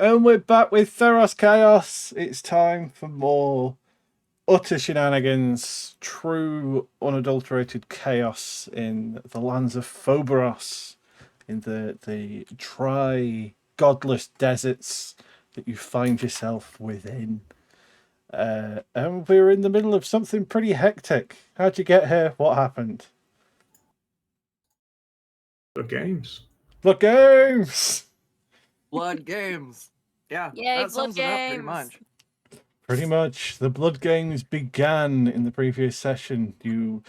And we're back with Theros Chaos. It's time for more utter shenanigans, true unadulterated chaos in the lands of Phoberos, in the dry, godless deserts that you find yourself within. And we're in the middle of something pretty hectic. How'd you get here? What happened? The games. The games! Blood games. Yeah, Yay, that blood sums it up pretty games. much. Pretty much. The blood games began in the previous session. You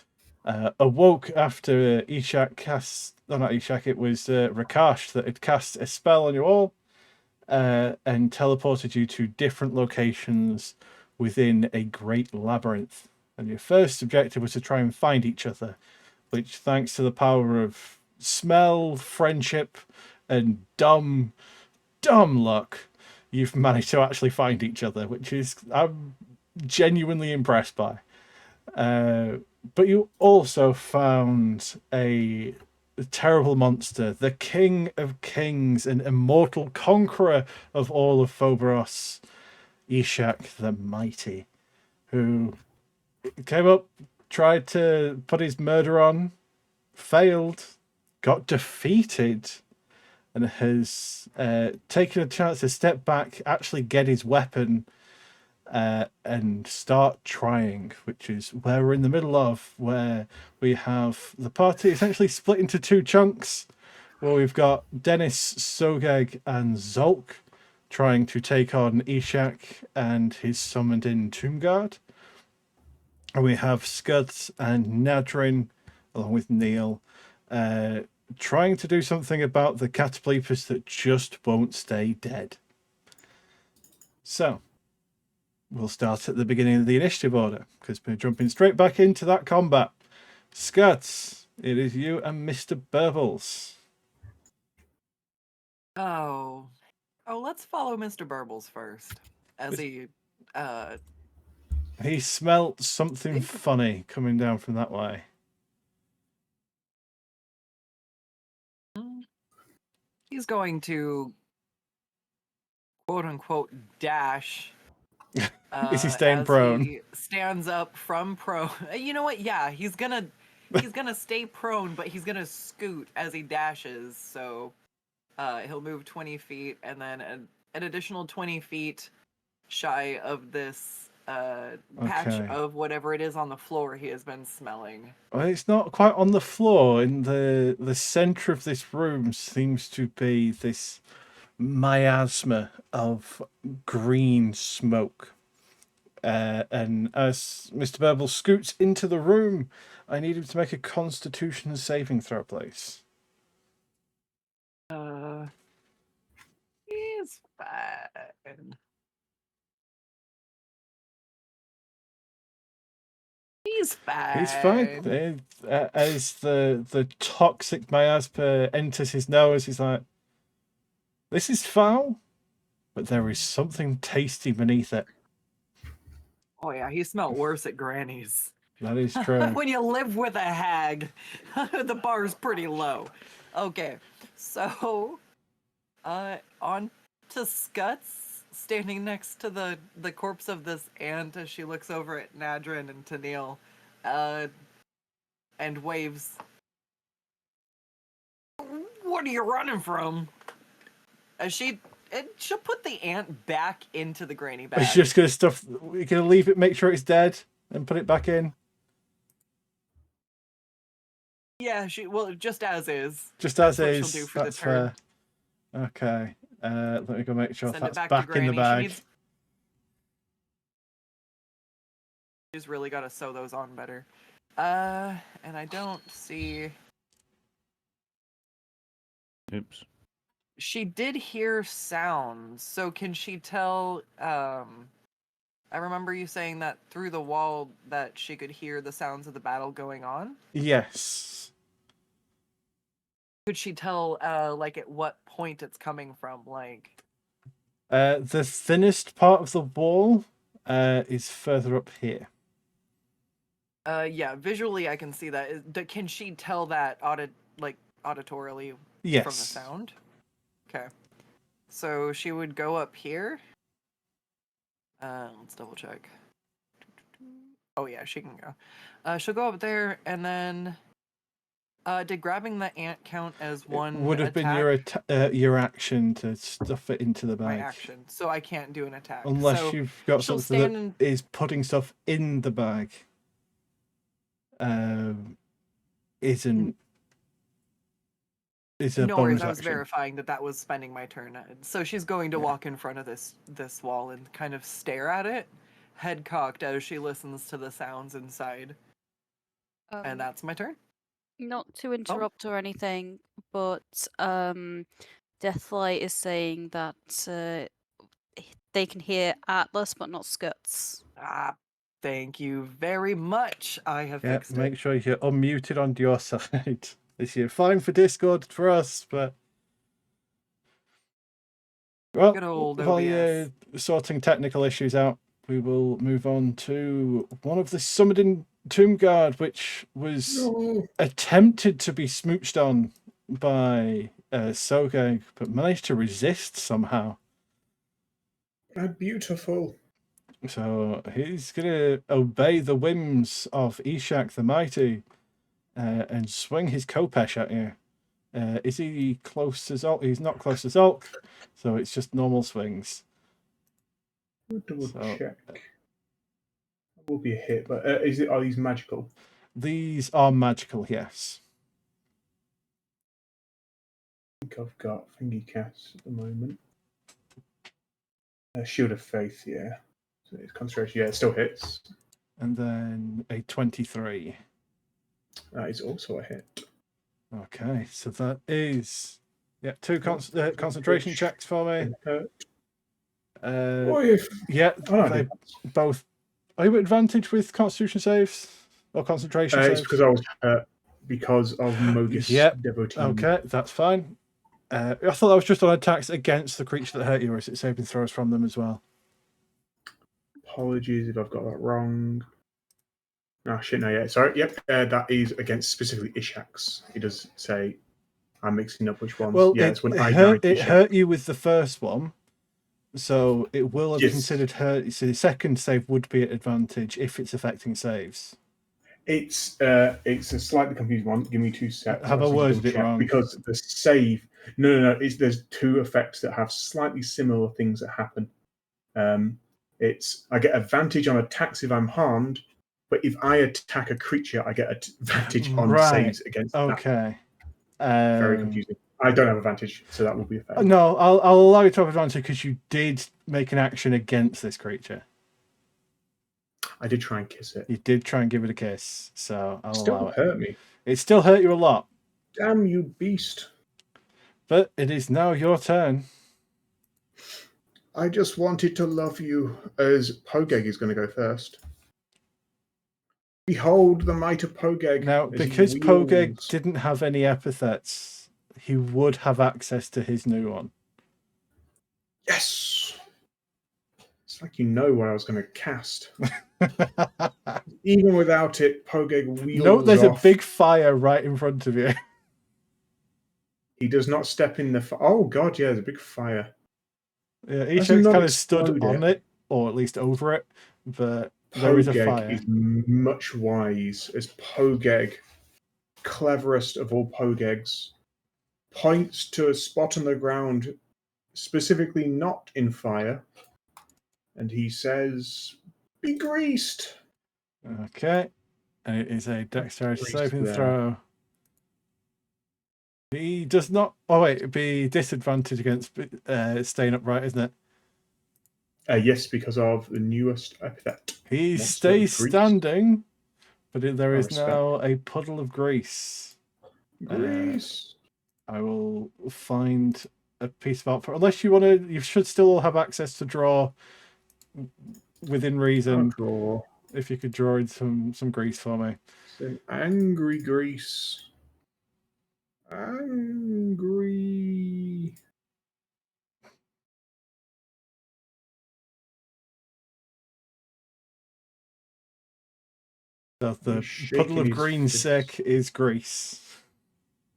awoke after Ishak cast... No, not Ishak, it was Rakash that had cast a spell on you all and teleported you to different locations within a great labyrinth. And your first objective was to try and find each other, which, thanks to the power of smell, friendship, and dumb luck, you've managed to actually find each other, which is I'm genuinely impressed by. But you also found a terrible monster, the King of Kings and immortal conqueror of all of Phoberos, Ishak the Mighty, who came up, tried to put his murder on, failed, got defeated, and has taken a chance to step back, actually get his weapon, and start trying, which is where we're in the middle of, where we have the party essentially split into two chunks, where we've got Dennis, Sogeg, and Zholk trying to take on Ishak and his summoned in Tomb Guard. And we have Skuttz and Nadrin, along with Neil, trying to do something about the cataplepus that just won't stay dead. So, we'll start at the beginning of the initiative order, because we're jumping straight back into that combat. Skuttz, it is you and Mr. Burbles. Oh, let's follow Mr. Burbles first, as he He smelt something funny coming down from that way. he's going to quote unquote dash. Is he staying as prone? He stands up from prone. You know what? Yeah, he's gonna stay prone, but he's gonna scoot as he dashes. So he'll move 20 feet, and then an additional 20 feet shy of this patch of whatever it is on the floor he has been smelling. Well, it's not quite on the floor. In the center of this room seems to be this miasma of green smoke. And as Mr. Burble scoots into the room, I need him to make a Constitution saving throw, please. He's fine. He's fine. He's fine. As the toxic miasma enters his nose, he's like, "This is foul, but there is something tasty beneath it." Oh yeah, he smelled worse at Granny's. That is true. When you live with a hag, the bar's pretty low. Okay, so on to Skuttz, standing next to the corpse of this ant as she looks over at Nadrin and Tennille, and waves. What are you running from? As she'll put the ant back into the granny bag. She's just you're gonna leave it, make sure it's dead, and put it back in. Yeah, just as is. Just as That's is. What she'll do for That's the turn. fair. Okay. Let me go make sure Send that's it back to in the Granny. bag. She's really got to sew those on better. And I don't see. Oops. She did hear sounds, so can she tell? I remember you saying that through the wall that she could hear the sounds of the battle going on. Yes. Could she tell, like, at what point it's coming from? Like, the thinnest part of the wall is further up here. yeah, visually I can see that. Can she tell that auditorily Yes. from the sound? Okay. So she would go up here. Let's double check. Oh yeah, she can go. She'll go up there, and then did grabbing the ant count as one Would have been your action to stuff it into the my bag. action, so I can't do an attack. Unless so you've got she'll something stand that and is putting stuff in the bag. Isn't is a no worries. bonus I was action. verifying that was spending my turn. So she's going to walk in front of this wall and kind of stare at it, head cocked as she listens to the sounds inside. And that's my turn. Not to interrupt or anything, but Deathlight is saying that they can hear Atlas but not Skuttz. Thank you very much. I have fixed it. Make sure you're unmuted on your side. This is fine for Discord for us, but well, Good old while OBS. you're sorting technical issues out, we will move on to one of the summoned in Tomb Guard, which was attempted to be smooched on by Sogeg, but managed to resist somehow. Beautiful. So he's going to obey the whims of Ishak the Mighty and swing his Kopesh at you. Is he close to Zholk? He's not close to Zholk, so it's just normal swings. Double check. That will be a hit, but are these magical? These are magical, yes. I think I've got Thingy Cast at the moment. Shield of Faith, yeah. So it's concentration, yeah, it still hits. And then a 23. That is also a hit. Okay, so that is two concentration checks for me. Yeah, they both. Are you at advantage with Constitution saves or concentration saves? It's because I was hurt because of Mogus Devotee. Okay, that's fine. I thought that was just on attacks against the creature that hurt you, or is it saving throws from them as well? Apologies if I've got that wrong. Oh, shit, no, yeah. Sorry, yep. That is against specifically Ishak's. He does say, I'm mixing up which ones. Well, yeah, it hurt you with the first one, so it will have considered hurt. So the second save would be at advantage if it's affecting saves. It's a slightly confusing one. Give me 2 seconds. Have I worded it wrong? Because the save... No. There's 2 effects that have slightly similar things that happen. I get advantage on attacks if I'm harmed, but if I attack a creature, I get advantage on saves against that. Very confusing. I don't have advantage, so that will be a fail. No, I'll allow you to have advantage because you did make an action against this creature. I did try and kiss it. You did try and give it a kiss, so I'll allow it. Still hurt me. It still hurt you a lot. Damn you, beast. But it is now your turn. I just wanted to love you, as Pogeg is going to go first. Behold the might of Pogeg. Now, because Pogeg didn't have any epithets, he would have access to his new one. Yes! It's like you know what I was going to cast. Even without it, Pogeg wheels off. There's a big fire right in front of you. He does not step in the fire. Oh, God, yeah, there's a big fire. Yeah, Ishak's kind of stood on it, or at least over it, but there is a fire. Pogeg is much wise, as Pogeg, cleverest of all Pogegs, points to a spot on the ground, specifically not in fire, and he says, "Be greased." Okay, and it is a dexterity saving throw. He does not. Oh wait, it'd be disadvantage against staying upright, isn't it? Yes, because of the newest epithet. He stays standing, but there is now a puddle of grease. Grease. I will find a piece of art for. Unless you want to, you should still have access to draw within reason. Draw. If you could draw in some grease for me. Some angry grease. Angry. So the puddle of green sick is grease.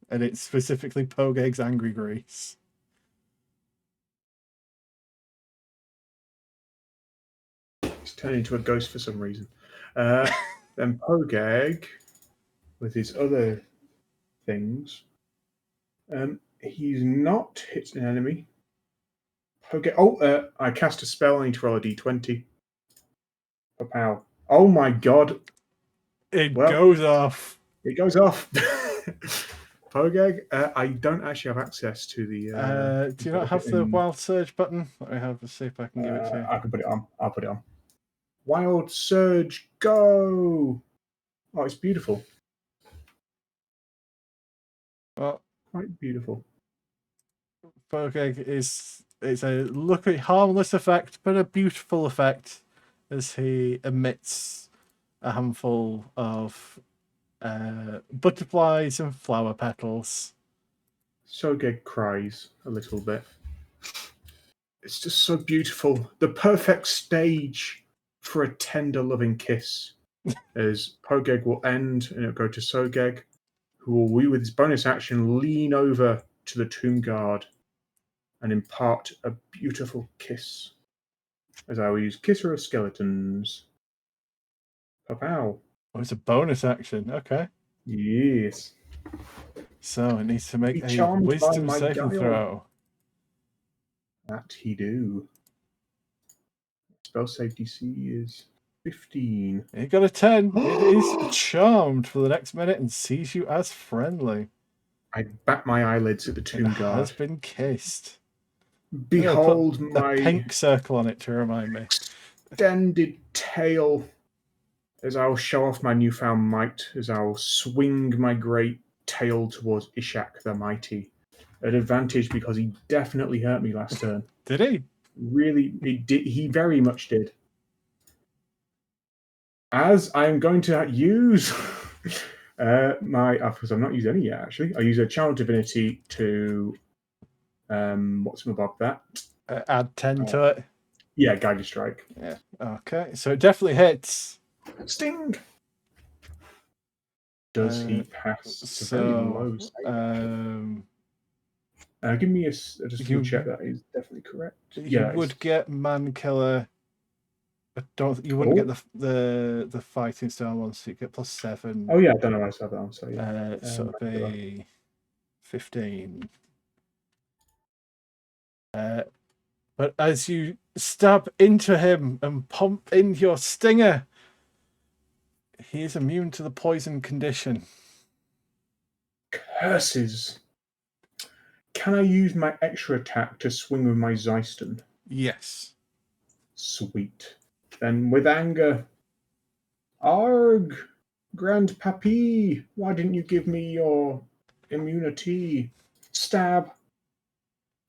And it's specifically Pogeg's angry grease. turned into a ghost for some reason. Then Pogeg, with his other things, he's not hit an enemy. Pogeg. I cast a spell. I need to roll a d20. Pow. Oh my god. It Well, goes off. It goes off. Pogeg, I don't actually have access to the. Do you not have the Wild Surge button? Let me have a see if I can give it to you. I can put it on. I'll put it on. Wild Surge, go! Oh, it's beautiful. Well, Quite beautiful. Sogeg it's a lucky harmless effect, but a beautiful effect as he emits a handful of butterflies and flower petals. Sogeg cries a little bit. It's just so beautiful. The perfect stage for a tender, loving kiss. As Pogeg will end and it'll go to Sogeg, who will, with his bonus action, lean over to the Tomb Guard and impart a beautiful kiss. As I will use Kisser of Skeletons. Pow. Oh, it's a bonus action. Okay. Yes. So it needs to make Be a charmed by wisdom my saving guile. throw. That he do. Spell save DC is 15. You got a 10. It is charmed for the next minute and sees you as friendly. I bat my eyelids at the Tomb It Guard. has been kissed. Behold I'm gonna put my a pink circle on it to remind me. extended tail as I'll show off my newfound might, as I'll swing my great tail towards Ishak the Mighty. At advantage because he definitely hurt me last turn. Did he? Really, he very much did. As I'm going to use because I've not used any yet actually. I use a Channel Divinity to what's above that? Add 10 to it. Yeah, Guided Strike. Yeah. Okay. So it definitely hits. Sting. Does he pass? It's a very low save. Give me just You- check that is definitely correct. You would get Man Killer. You wouldn't get the fighting style one, so you get +7. Oh yeah, I don't know why I said that on. So yeah. So it'd be 15. But as you stab into him and pump in your stinger, he is immune to the poison condition. Curses. Can I use my extra attack to swing with my Zeiston? Yes. Sweet. Then with anger. Arg! Grand Papi, why didn't you give me your immunity? Stab.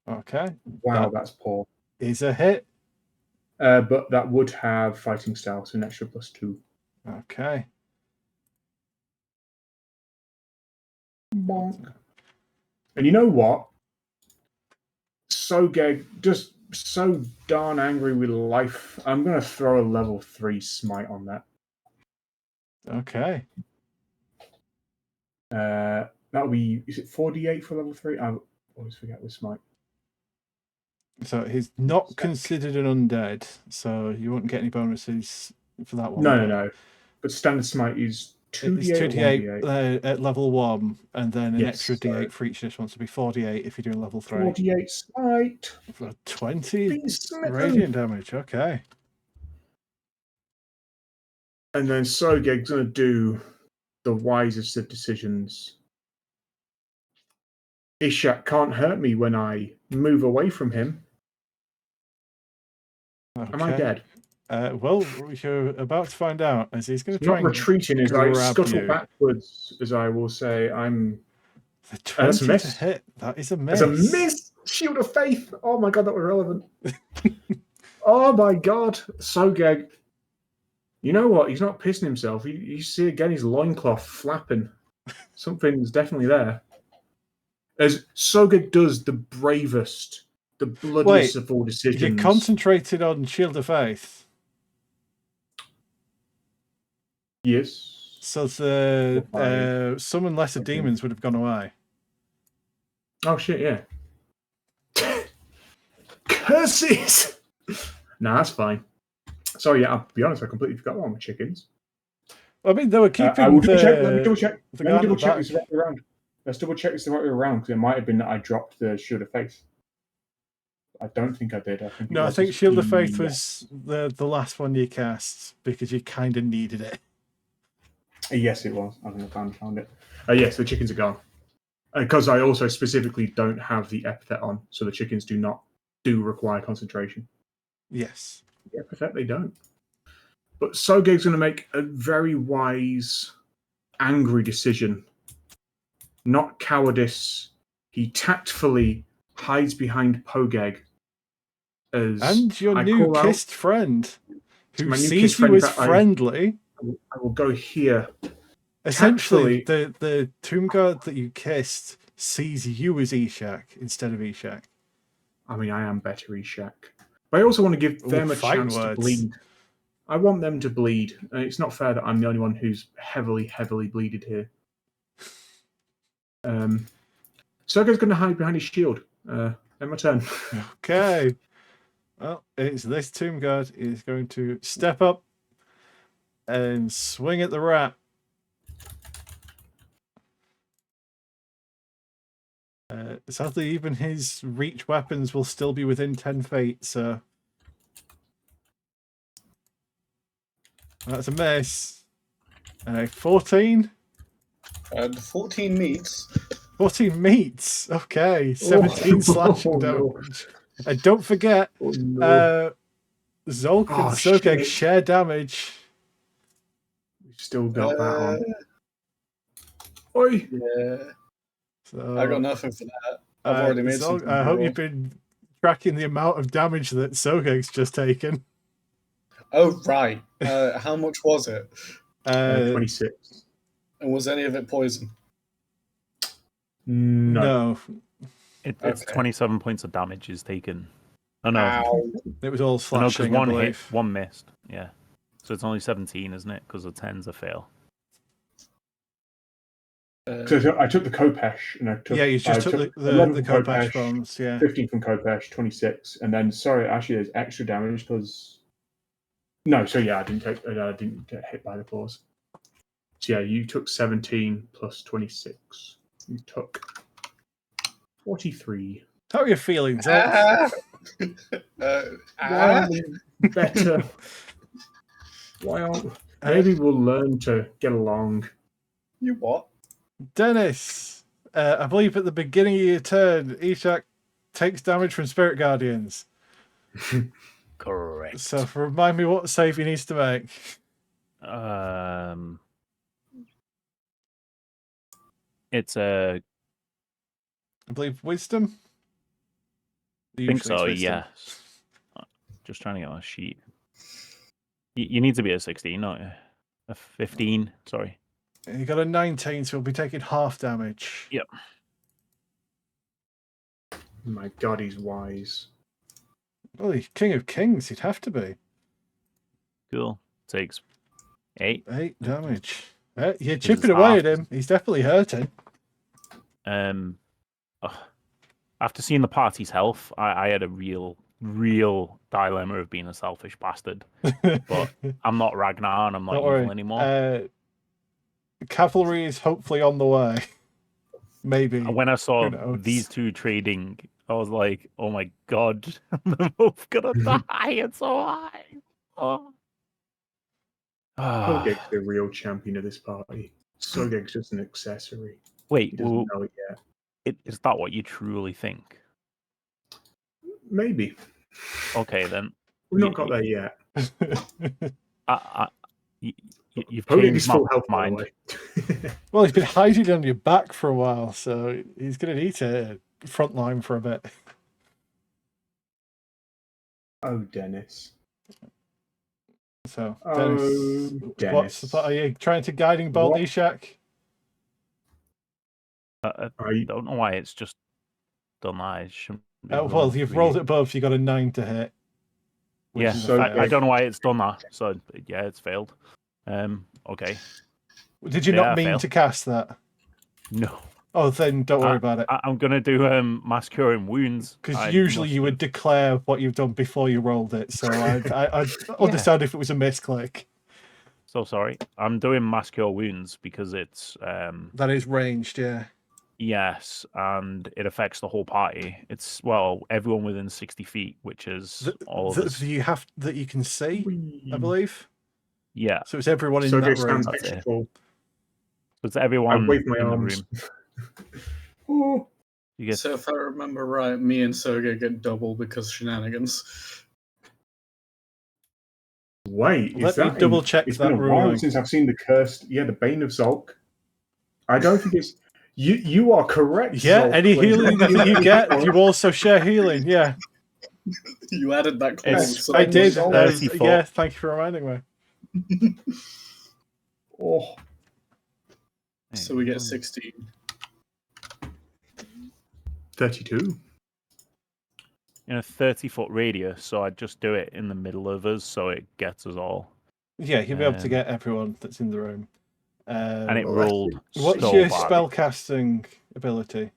Okay. Wow, that's poor. Is a hit. But that would have fighting style, so an extra +2. Okay. Bonk. And you know what? Sogeg, just so darn angry with life, I'm going to throw a level 3 smite on that. Okay. That'll be, is it 4d8 for level 3? I always forget with smite. So he's not considered an undead, so you won't get any bonuses for that one. No. But standard smite is 2d8. It's 2d8 at level 1, and then an Yes, extra d8 for each additional, so it'll be 4d8 if you're doing level 3. 4d8 smite. For 20 Be smitten. radiant damage, okay. And then Sogeg's going to do the wisest of decisions. Ishak can't hurt me when I move away from him. Okay. Am I dead? Well, you're about to find out, as he's going to try Not and retreating as I grab scuttle you. backwards, as I will say, I'm... The That's 20 a to miss. hit. That is a miss. It's a miss! Shield of Faith! Oh my god, that was relevant. Oh my god. Sogeg. You know what? He's not pissing himself. You see again his loincloth flapping. Something's definitely there. As Sogeg does the bravest, the bloodiest of all decisions. You concentrated on Shield of Faith. Yes. So the Okay. summon lesser demons would have gone away. Oh shit, yeah. Curses! Nah, that's fine. Sorry, yeah, I'll be honest, I completely forgot about my chickens. I mean, they were keeping I will double check. Let me the double check. the Let me guard double at the check this the back. right way around. Let's double check this the right way around because it might have been that I dropped the Shield of Faith. I don't think I did. I think. No, I think Shield of Faith was the last one you cast because you kind of needed it. Yes, it was. I think I finally found it. Yes, the chickens are gone. Because I also specifically don't have the epithet on, so the chickens do require concentration. Yes. The epithet they don't. But Sogeg's going to make a very wise, angry decision. Not cowardice. He tactfully hides behind Pogeg. And your new kissed friend, who sees you as friendly. I will go here. Essentially, the tomb guard that you kissed sees you as Ishak instead of Ishak. I mean, I am better Ishak. But I also want to give them a chance to bleed. I want them to bleed. It's not fair that I'm the only one who's heavily bleeded here. Sogeg's going to hide behind his shield. End my turn. Okay. Well, it's this tomb guard is going to step up and swing at the rat. Sadly, even his reach weapons will still be within 10 feet, so that's a miss. 14. And 14 meets. 14 meets. Okay, 17 slashing damage. No. And don't forget, no. Zholk and Sogeg share damage. We've still got that on. Oi! Yeah. So, I got nothing for that. I've already made something. I hope you've been tracking the amount of damage that Sogeg's just taken. Oh, right. How much was it? 26. And was any of it poison? No. It's 27 points of damage is taken. Oh no. Ow. It was all slashing, one I believe. hit, one missed. Yeah. So it's only 17, isn't it? Because the 10's a fail. So I took the Kopesh, and I took. Yeah, you just took the Kopesh bombs, yeah. 15 from Kopesh, 26, and then actually there's extra damage because. No, so yeah, I didn't get hit by the claws. So yeah, you took 17 plus 26. You took 43. How are you feeling, Zholk? Better. Why aren't? Maybe we'll learn to get along. You what? Dennis, I believe at the beginning of your turn, Ishak takes damage from Spirit Guardians. Correct. So remind me what save he needs to make. It's a. I believe Wisdom. I think so. Yes. Just trying to get on a sheet. You need to be a 16, not a 15. Sorry. You got a 19, so he'll be taking half damage. Yep. My God, he's wise. Well, he's King of Kings. He'd have to be. Cool. Takes 8. 8 damage. You're chipping away at him. He's definitely hurting. After seeing the party's health, I had a real dilemma of being a selfish bastard. But I'm not Ragnar and I'm not evil anymore. Cavalry is hopefully on the way. Maybe. When I saw these two trading, I was like, oh my God, they're both gonna die. It's so high. Oh. Sogeg's the real champion of this party. Sogeg's just an accessory. Wait, he doesn't know it yet. Is that what you truly think? Maybe. Okay, then. We've not got there yet. You've Holding changed his full my health, by the mind. way. Well, he's been hiding on your back for a while, so he's going to need to frontline for a bit. Oh, Dennis. So, Dennis. What's the are you trying to guiding bolt Ishak? I don't know why it's just done that. Well, you've rolled it above, you got a 9 to hit. Yeah, so I don't know why it's done that. So, yeah, it's failed. Okay. Did you not mean to cast that? No. Oh, then don't worry about it. I'm gonna do mass curing wounds. Because usually you would declare what you've done before you rolled it. So I'd understand if it was a misclick. So sorry. I'm doing mass cure wounds because it's That is ranged, yeah. yes, and it affects the whole party. It's everyone within 60 feet, which is all of us. That you can see, I believe. Yeah. So it's everyone in Sogeg that room. stands That's extra it. tall. So it's I everyone wave my in arms. the room. Oh, You get So if I remember right, me and Sogeg get double because shenanigans. wait, Let is me that double check It's that been a while ruling. since I've seen the cursed. Yeah, the Bane of Zholk. I don't think it's. You are correct. Yeah, Zholk, any when healing that you get, you also share healing. Yeah, You added that clause. It's- so I that did. was all- 30 foot. Yeah, thank you for reminding me. Oh, So we get 16. 32. in a 30-foot radius, so I'd just do it in the middle of us, so it gets us all. Yeah, you'll be able to Um, get everyone that's in the room. And it well, that's rolled What's so your bad. spell casting ability?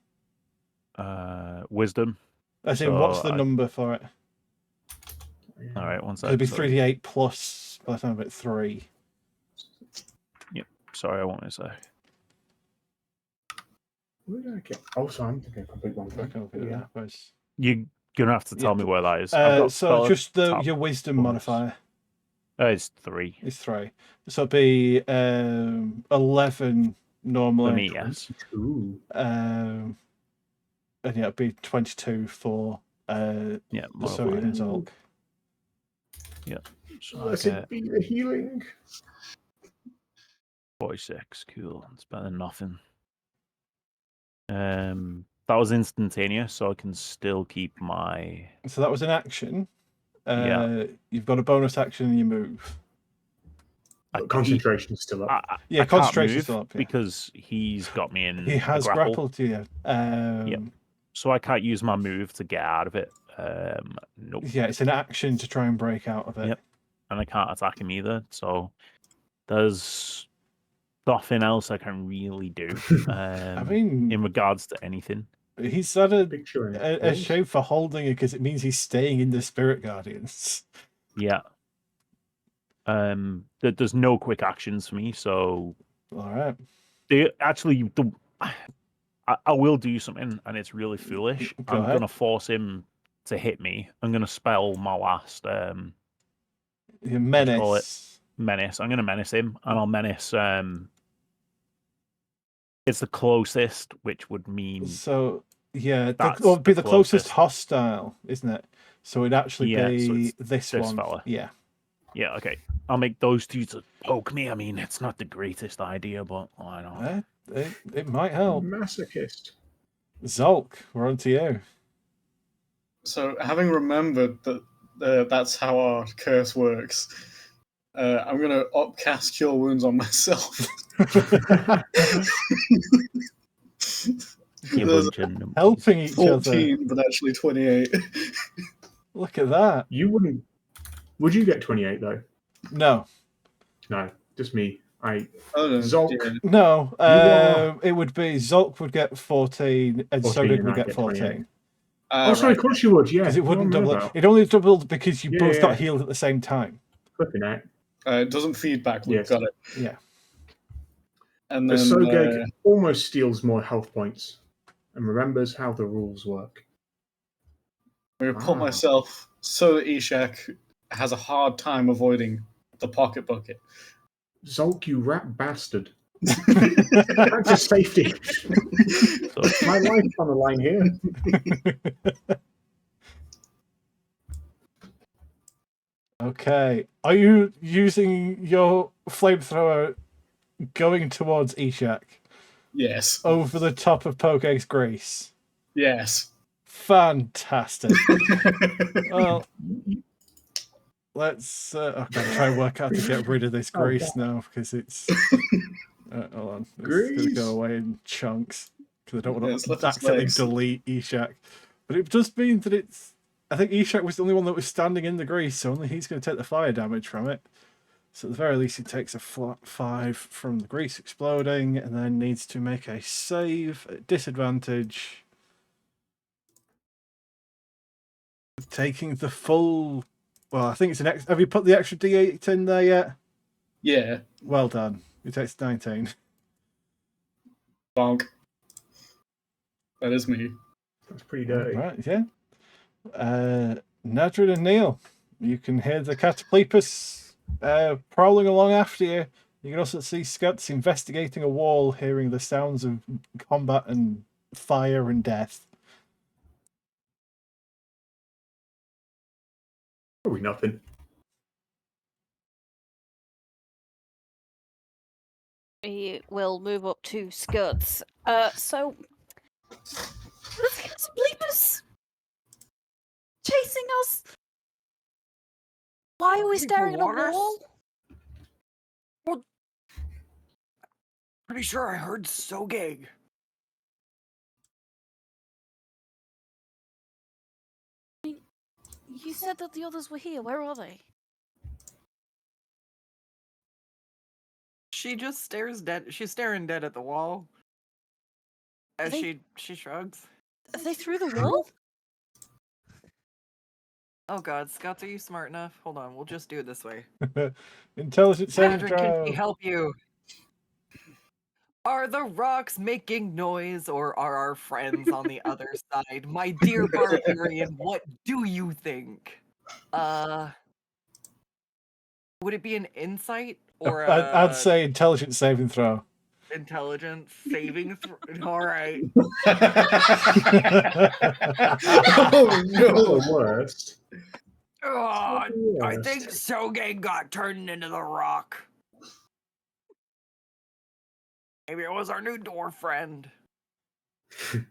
Wisdom. As in, what's So the number for it? All right, one It'll sec. be Sorry. 3d8 plus, by the time of it, 3. Sorry, I won't miss that. Where did I get? Oh, sorry, I'm thinking complete wrong I can look at thing. Yeah. that, where's- You're gonna have to tell Yeah, me where that is. I've got so spell just tab your wisdom bonus. modifier It's 3 is 3. So it'll be 11 normally. for me. Yes. Ooh. And yeah, it'll be 22 for Yeah. Sogeg Modifier. and Zholk. So I Let get it be the healing. 46. Cool. It's better than nothing. That was instantaneous, so I can still keep my. So that was an action. Yeah. You've got a bonus action in your move. But concentration's still up. Yeah, I can't concentration's move still up, yeah. because he's got me in. He has a grapple, grappled to you. so I can't use my move to get out of it. Nope. Yeah, it's an action to try and break out of it. Yep. And I can't attack him either. So there's nothing else I can really do. I mean, in regards to anything. he's had a Picturing. shame for holding it because it means he's staying in the Spirit Guardians. Yeah. There's no quick actions for me, so All right. I will do something, and it's really foolish. Go I'm ahead. gonna force him to hit me. I'm gonna spell my last Your call it? menace. menace. I'm gonna menace him, and I'll menace. It's the closest, which would mean So yeah, That's it'll be the the closest closest. hostile, isn't it? So it'd actually Yeah, so be it's this this one. fella. Yeah. yeah. Okay, I'll make those two to poke me. I mean, it's not the greatest idea, but why not? It might help. Masochist. Zholk, we're on to you. So, having remembered that that's how our curse works, I'm going to upcast Cure Wounds on myself. You There's bunch of numbers. Helping each other. 14, but actually 28. Look at that. You wouldn't. Would you get 28 though? No. No, just me. Oh, no. Zholk. Yeah. No. are- It would be Zholk would get 14 and 14 Sogeg and would I get get 14. 28. Oh, sorry, Right. of course you would, yeah. Because it What wouldn't am I double about? it. Only doubled because you Yeah, both yeah. got healed at the same time. Flipping out. It doesn't feed back. We've Yes. got it. Yeah. And The then Sogeg almost steals more health points and remembers how the rules work. I'm going to put Ah. myself so that Ishak has a hard time avoiding the pocket bucket. Zholk, you rat bastard. Back to safety. So, My life's on the line here. Okay. Are you using your flamethrower going towards Ishak Yes. over the top of Poke's Grease? Yes. Fantastic. Well, let's. I've got to try and work out how to get rid of this Oh, grease God. now because it's. Hold on. It's going to Grease. go away in chunks because I don't Yeah, want it's to left its accidentally legs. delete Ishak. But it does mean that it's. I think Ishak was the only one that was standing in the grease, so only he's going to take the fire damage from it. So at the very least, he takes a flat 5 from the grease exploding, and then needs to make a save at disadvantage. Taking the full... Well, I think it's an extra... Have you put the extra D8 in there yet? Yeah. Well done. He takes 19. Bonk. That is me. That's pretty dirty. Right, yeah. Nadrin and Neil, you can hear the cataplepus prowling along after you. You can also see Skuttz investigating a wall, hearing the sounds of combat and fire and death. Probably nothing. We will move up to Skuttz. So there's bleepers chasing us. Why are we People staring at a want us? wall? Pretty sure I heard Sogeg. You said that the others were here. Where are they? She just stares dead. She's staring dead at the wall. As They- she shrugs. Are they through the wall? Oh god, Skuttz, are you smart enough? Hold on, we'll just do it this way. Intelligence saving Patrick, can he throw. help you? Are the rocks making noise, or are our friends on the other side? My dear barbarian, what do you think? Would it be an insight or I'd say intelligence saving throw. intelligence saving all right. Oh no! The worst. Oh, I Worst. think Sogeg got turned into the rock. Maybe it was our new dwarf friend. Could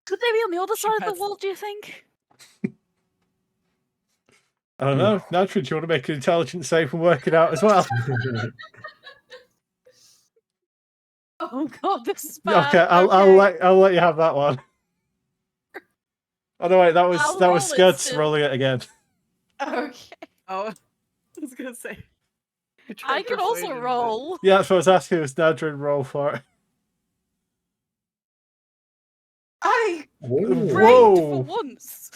they be on the other She side of the pets- wall, do you think? I don't know. Nadrin, do you want to make an intelligence save and work it out as well? Oh god, this is bad. Okay, I'll let you have that one. Oh no, wait, that was I'll that was roll it Skuttz still. rolling it again. Okay. Oh, I was gonna say. I can also Persuasion, but- roll. Yeah, that's what I was asking. Was Nadrin roll for it? I Whoa. brained Whoa. for once.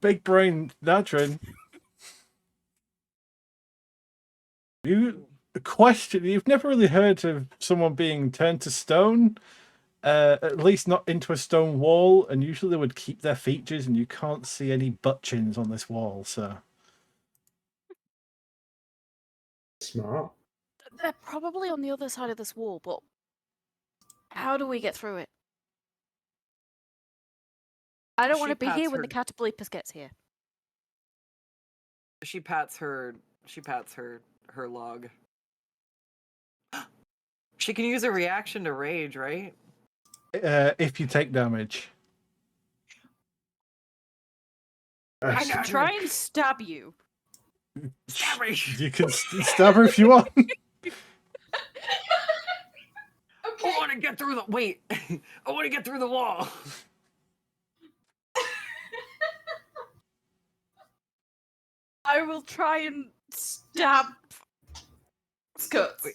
Big brain Nadrin. You've never really heard of someone being turned to stone, at least not into a stone wall, and usually they would keep their features, and you can't see any butt chins on this wall, so... Smart. They're probably on the other side of this wall, but how do we get through it? I don't want She to be pats here when her- the cataplepus gets here. She pats her log. She can use a reaction to rage, right? If you take damage. I I know. can try and stab you. Stab me. You can stab her if you want. I want to get through the wait. I want to get through the wall. I will try and stab Skuttz. Wait,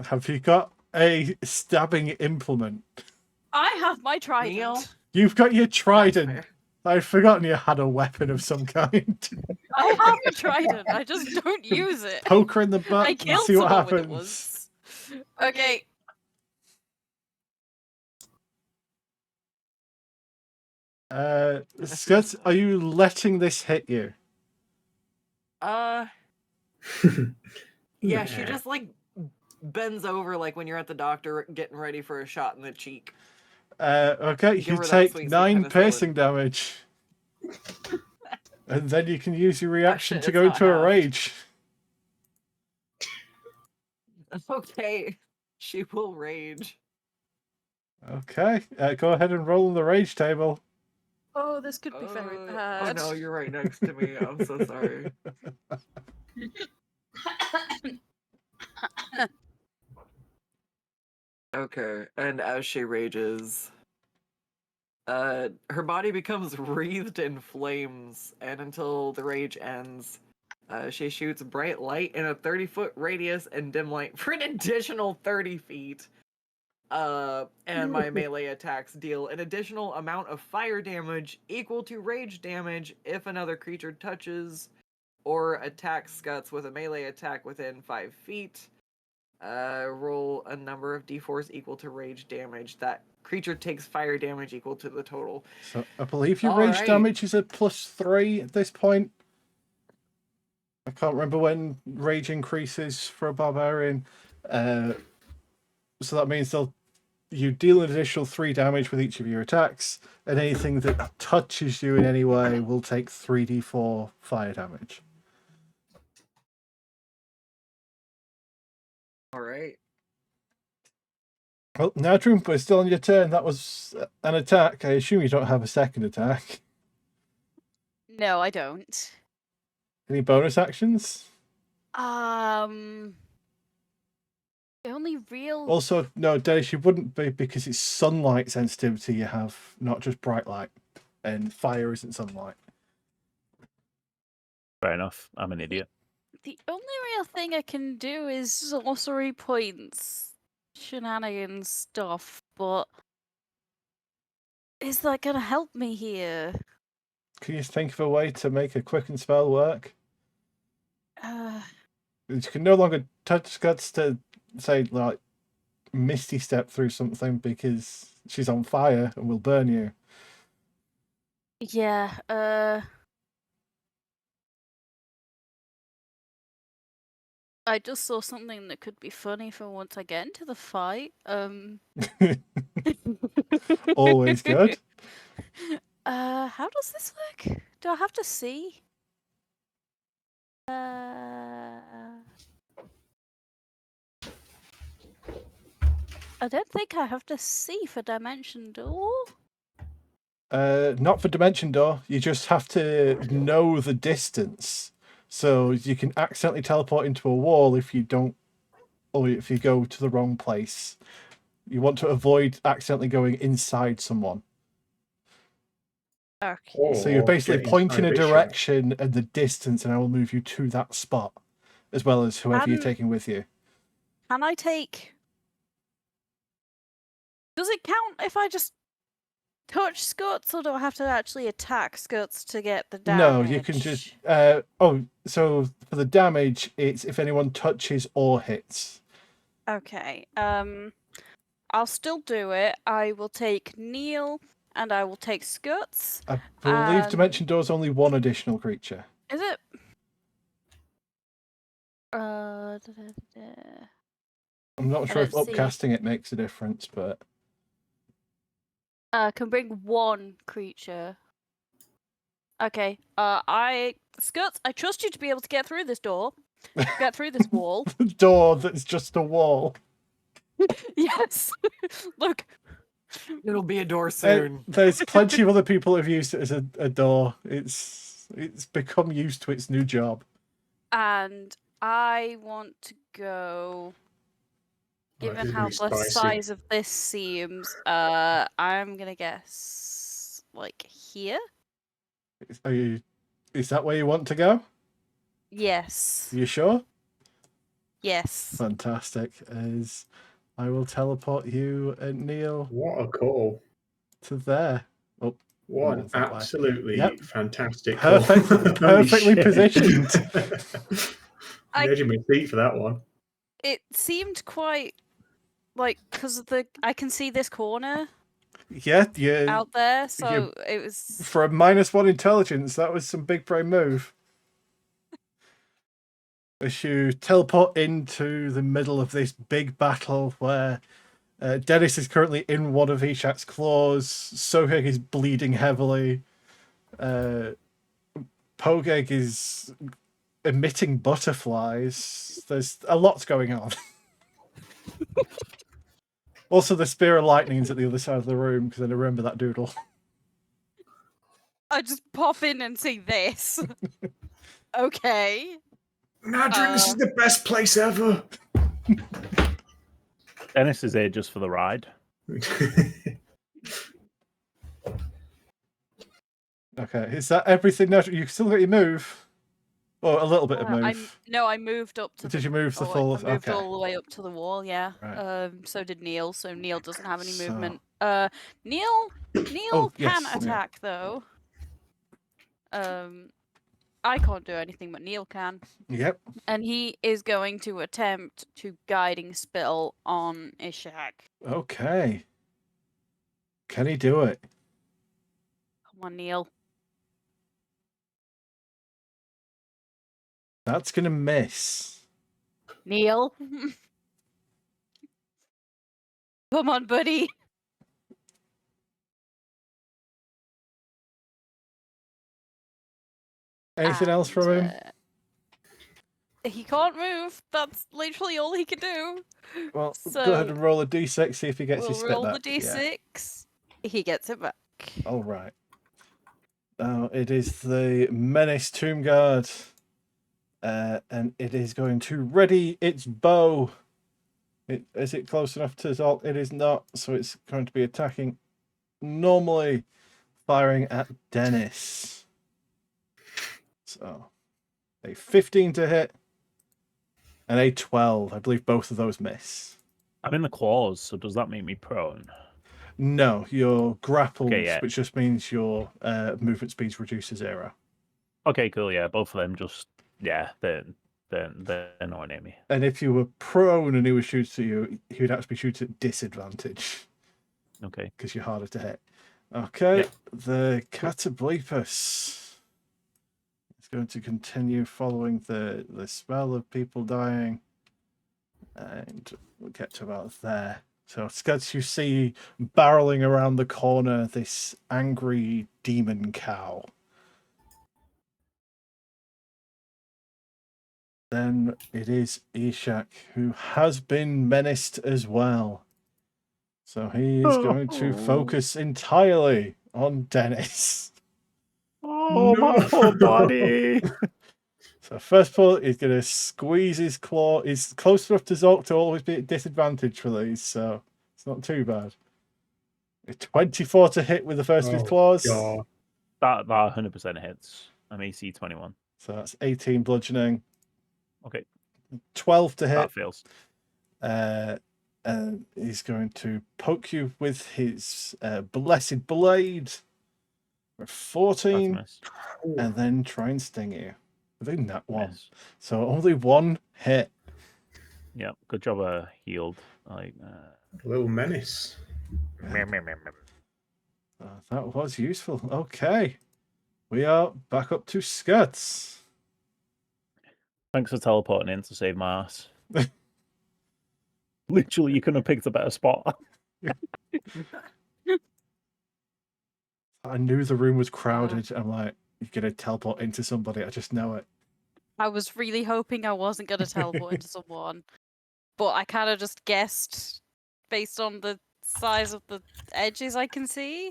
Have you got a stabbing implement? I have my trident. Neil? You've got your That's trident. fair. I'd forgotten you had a weapon of some kind. I have a trident. I just don't use it. Poke her in the butt I and killed see what someone with it happens. once. Okay. Skuttz, are you letting this hit you? Yeah, she Nah. just like bends over like when you're at the doctor getting ready for a shot in the cheek. Okay, Give you her that take sweet 9 penicillin. piercing damage. And then you can use your reaction shit, to it's go not into a half. rage. Okay, she will rage. Okay, go ahead and roll on the rage table. Oh, this could be very Oh bad. no, you're right next to me. I'm so sorry. Okay, and as she rages, Her body becomes wreathed in flames, and until the rage ends, she shoots bright light in a 30-foot radius and dim light for an additional 30 feet. And my melee attacks deal an additional amount of fire damage equal to rage damage if another creature touches or attacks Skuttz with a melee attack within 5 feet. Roll a number of d4s equal to rage damage. That creature takes fire damage equal to the total. So I believe your All rage right. damage is a +3 at this point. I can't remember when rage increases for a barbarian. So that means you deal an additional 3 damage with each of your attacks, and anything that touches you in any way will take 3d4 fire damage. All right. Well, now, Troop, we're still on your turn. That was an attack. I assume you don't have a second attack. No, I don't. Any bonus actions? The only real. Also, no, Dennis, you wouldn't be, because it's sunlight sensitivity you have, not just bright light. And fire isn't sunlight. Fair enough. I'm an idiot. The only real thing I can do is sorcery points, shenanigans stuff, but is that gonna help me here? Can you think of a way to make a quicken spell work? You can no longer touch Skuttz to, say, like, Misty Step through something because she's on fire and will burn you. Yeah, I just saw something that could be funny for once I get into the fight. Always good. How does this work? Do I have to see? I don't think I have to see for Dimension Door. Not for Dimension Door. You just have to know the distance. So you can accidentally teleport into a wall if you don't, or if you go to the wrong place. You want to avoid accidentally going inside someone. Okay. So you're Or basically get pointing a inside Bishop. direction and the distance, and I will move you to that spot, as well as whoever you're And- taking with you. Can I take... Does it count if I just touch Skuttz, or do I have to actually attack Skuttz to get the damage? No, you can just... so for the damage, it's if anyone touches or hits. Okay, I'll still do it. I will take Neil, and I will take Skuttz. I believe Um, Dimension Door's only one additional creature. Is it? Da, da, da. I'm not sure if don't see. upcasting it makes a difference, but... Can bring one creature. Okay. Skuttz, I trust you to be able to get through this door. Get through this wall. The door that's just a wall. Yes. Look. It'll be a door soon. There's plenty of other people who have used it as a door. It's become used to its new job. And I want to go. Given this is how gonna the be spicy. size of this seems, I'm gonna guess like here. Is that where you want to go? Yes. Are you sure? Yes. Fantastic. As I will teleport you and Neil What a call. to there. Oh, What Mine's that way. absolutely Yep. fantastic call. Perfectly- Holy perfectly shit. positioned. I- Edging my feet for that one. It seemed quite like because I can see this corner yeah, yeah. out there, so it was. For a -1 intelligence, that was some big brain move. As you teleport into the middle of this big battle where Dennis is currently in one of Ishak's claws, Sogeg is bleeding heavily, Pogeg is emitting butterflies. There's a lot going on. Also, the Spear of Lightning's at the other side of the room, because I remember that doodle. I just pop in and see this. Okay. Nadrin, this is the best place ever. Dennis is here just for the ride. Okay, is that everything now? You still got your move? Or a little bit of move? I moved up to Did you move the I full? moved Okay. all the way up to the wall, yeah. Right. So did Neil, so Neil doesn't have any So- movement. Neil can yes, Neil. attack though. I can't do anything, but Neil can. Yep. And he is going to attempt to guiding spell on Ishak. Okay. Can he do it? Come on, Neil. That's gonna miss. Neil. Come on, buddy. Anything else from him? He can't move. That's literally all he can do. Well, so go ahead and roll a d6, see if he gets we'll his spit roll back. the d6. Yeah. He gets it back. All right. Now it is the Menace Tomb Guard. And it is going to ready its bow. Is it close enough to Zholk? It is not, so it's going to be attacking normally, firing at Dennis. So, a 15 to hit, and a 12. I believe both of those miss. I'm in the claws, so does that make me prone? No, you're grappled, Okay, yeah. which just means your movement speed's reduced to 0. Okay, cool. Yeah, both of them just they're not near me. And if you were prone and he was shooting at you, he would actually shoot at disadvantage. Okay. Because you're harder to hit. Okay, Yep. the Catoblepus is going to continue following the spell of people dying. And we'll get to about there. So, Skuttz, you see barreling around the corner this angry demon cow. Then it is Ishak, who has been menaced as well. So he is going to focus entirely on Dennis. Oh, my poor body. So first of all, he's going to squeeze his claw. He's close enough to Zholk to always be at disadvantage for these, so it's not too bad. A 24 to hit with the first of his claws. God. That 100% hits. I'm AC 21. So that's 18 bludgeoning. Okay. 12 to hit. That fails. And he's going to poke you with his blessed blade for 14, That's a miss. and then try and sting you. Within that one. Miss. So only one hit. Yeah, good job. Healed. A little menace. That was useful. Okay. We are back up to Skuttz. Thanks for teleporting in to save my ass. Literally, you couldn't have picked a better spot. I knew the room was crowded. I'm like, you're going to teleport into somebody. I just know it. I was really hoping I wasn't going to teleport into someone, but I kind of just guessed based on the size of the edges I can see.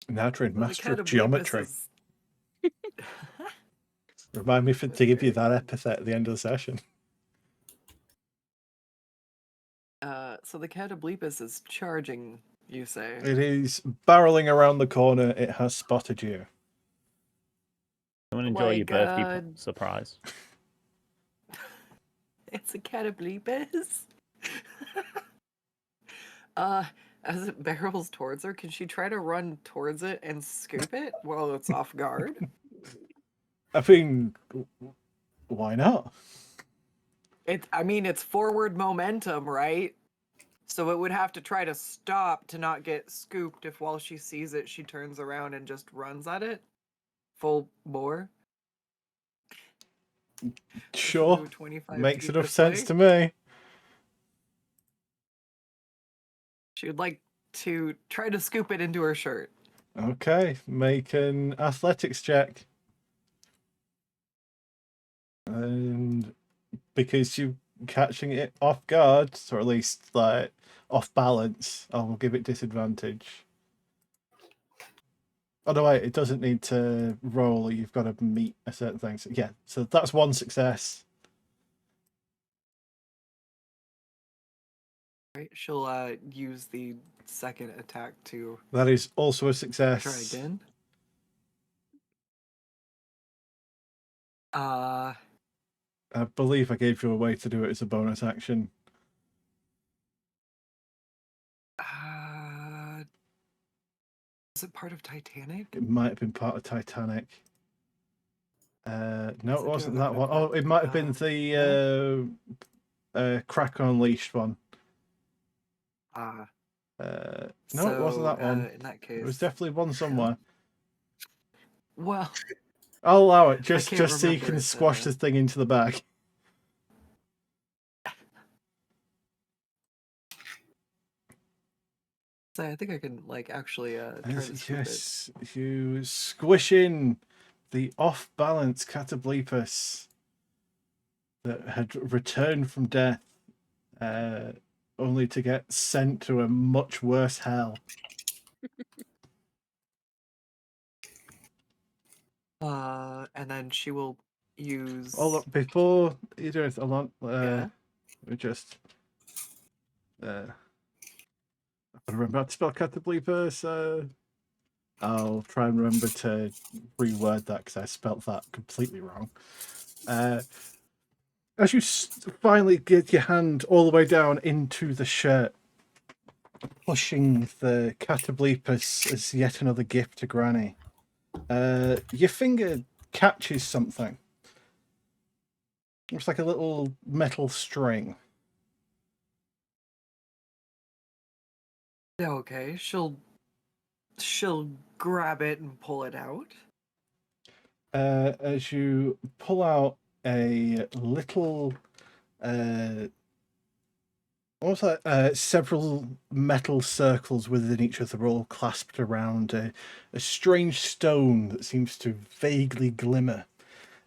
Natrin, Well, the master of Catoblepus geometry. is- Remind me to give you that epithet at the end of the session. So the Catoblepus is charging, you say? It is barreling around the corner. It has spotted you. I'm going to enjoy your birthday God. surprise. It's a Catoblepus? As it barrels towards her, can she try to run towards it and scoop it while it's off guard? I mean, why not? It's forward momentum, right? So it would have to try to stop to not get scooped if while she sees it, she turns around and just runs at it. Full bore. Sure. Move 25 Makes feet enough this sense way. to me. She would like to try to scoop it into her shirt. Okay, make an athletics check. And because you're catching it off guard, or at least like off balance, I will give it disadvantage. Oh no, wait, it doesn't need to roll. You've got to meet a certain thing. So, yeah, so that's one success. Right, she'll use the second attack to That is also a try success. again. I believe I gave you a way to do it as a bonus action. Is it part of Titanic? It might have been part of Titanic. No, Yes, it I do wasn't have that it one. up Oh, it might have been no? the Crack Unleashed one. Ah, No, it wasn't that one. in that case, There was definitely one somewhere. well, I'll allow it, can't just so you remember can it, squash this thing into the bag. so I think I can like actually try to sweep it. Yes, you squish in the off-balance Catoblepus that had returned from death, only to get sent to a much worse hell. And then she will use. Oh, look, before you do it, let me just. I remember how to spell Catoblepus. I'll try and remember to reword that because I spelt that completely wrong. As you finally get your hand all the way down into the shirt, pushing the Catoblepus as yet another gift to Granny, your finger catches something. It's like a little metal string. Okay, she'll grab it and pull it out. As you pull out a little, almost like several metal circles within each other, all clasped around a strange stone that seems to vaguely glimmer,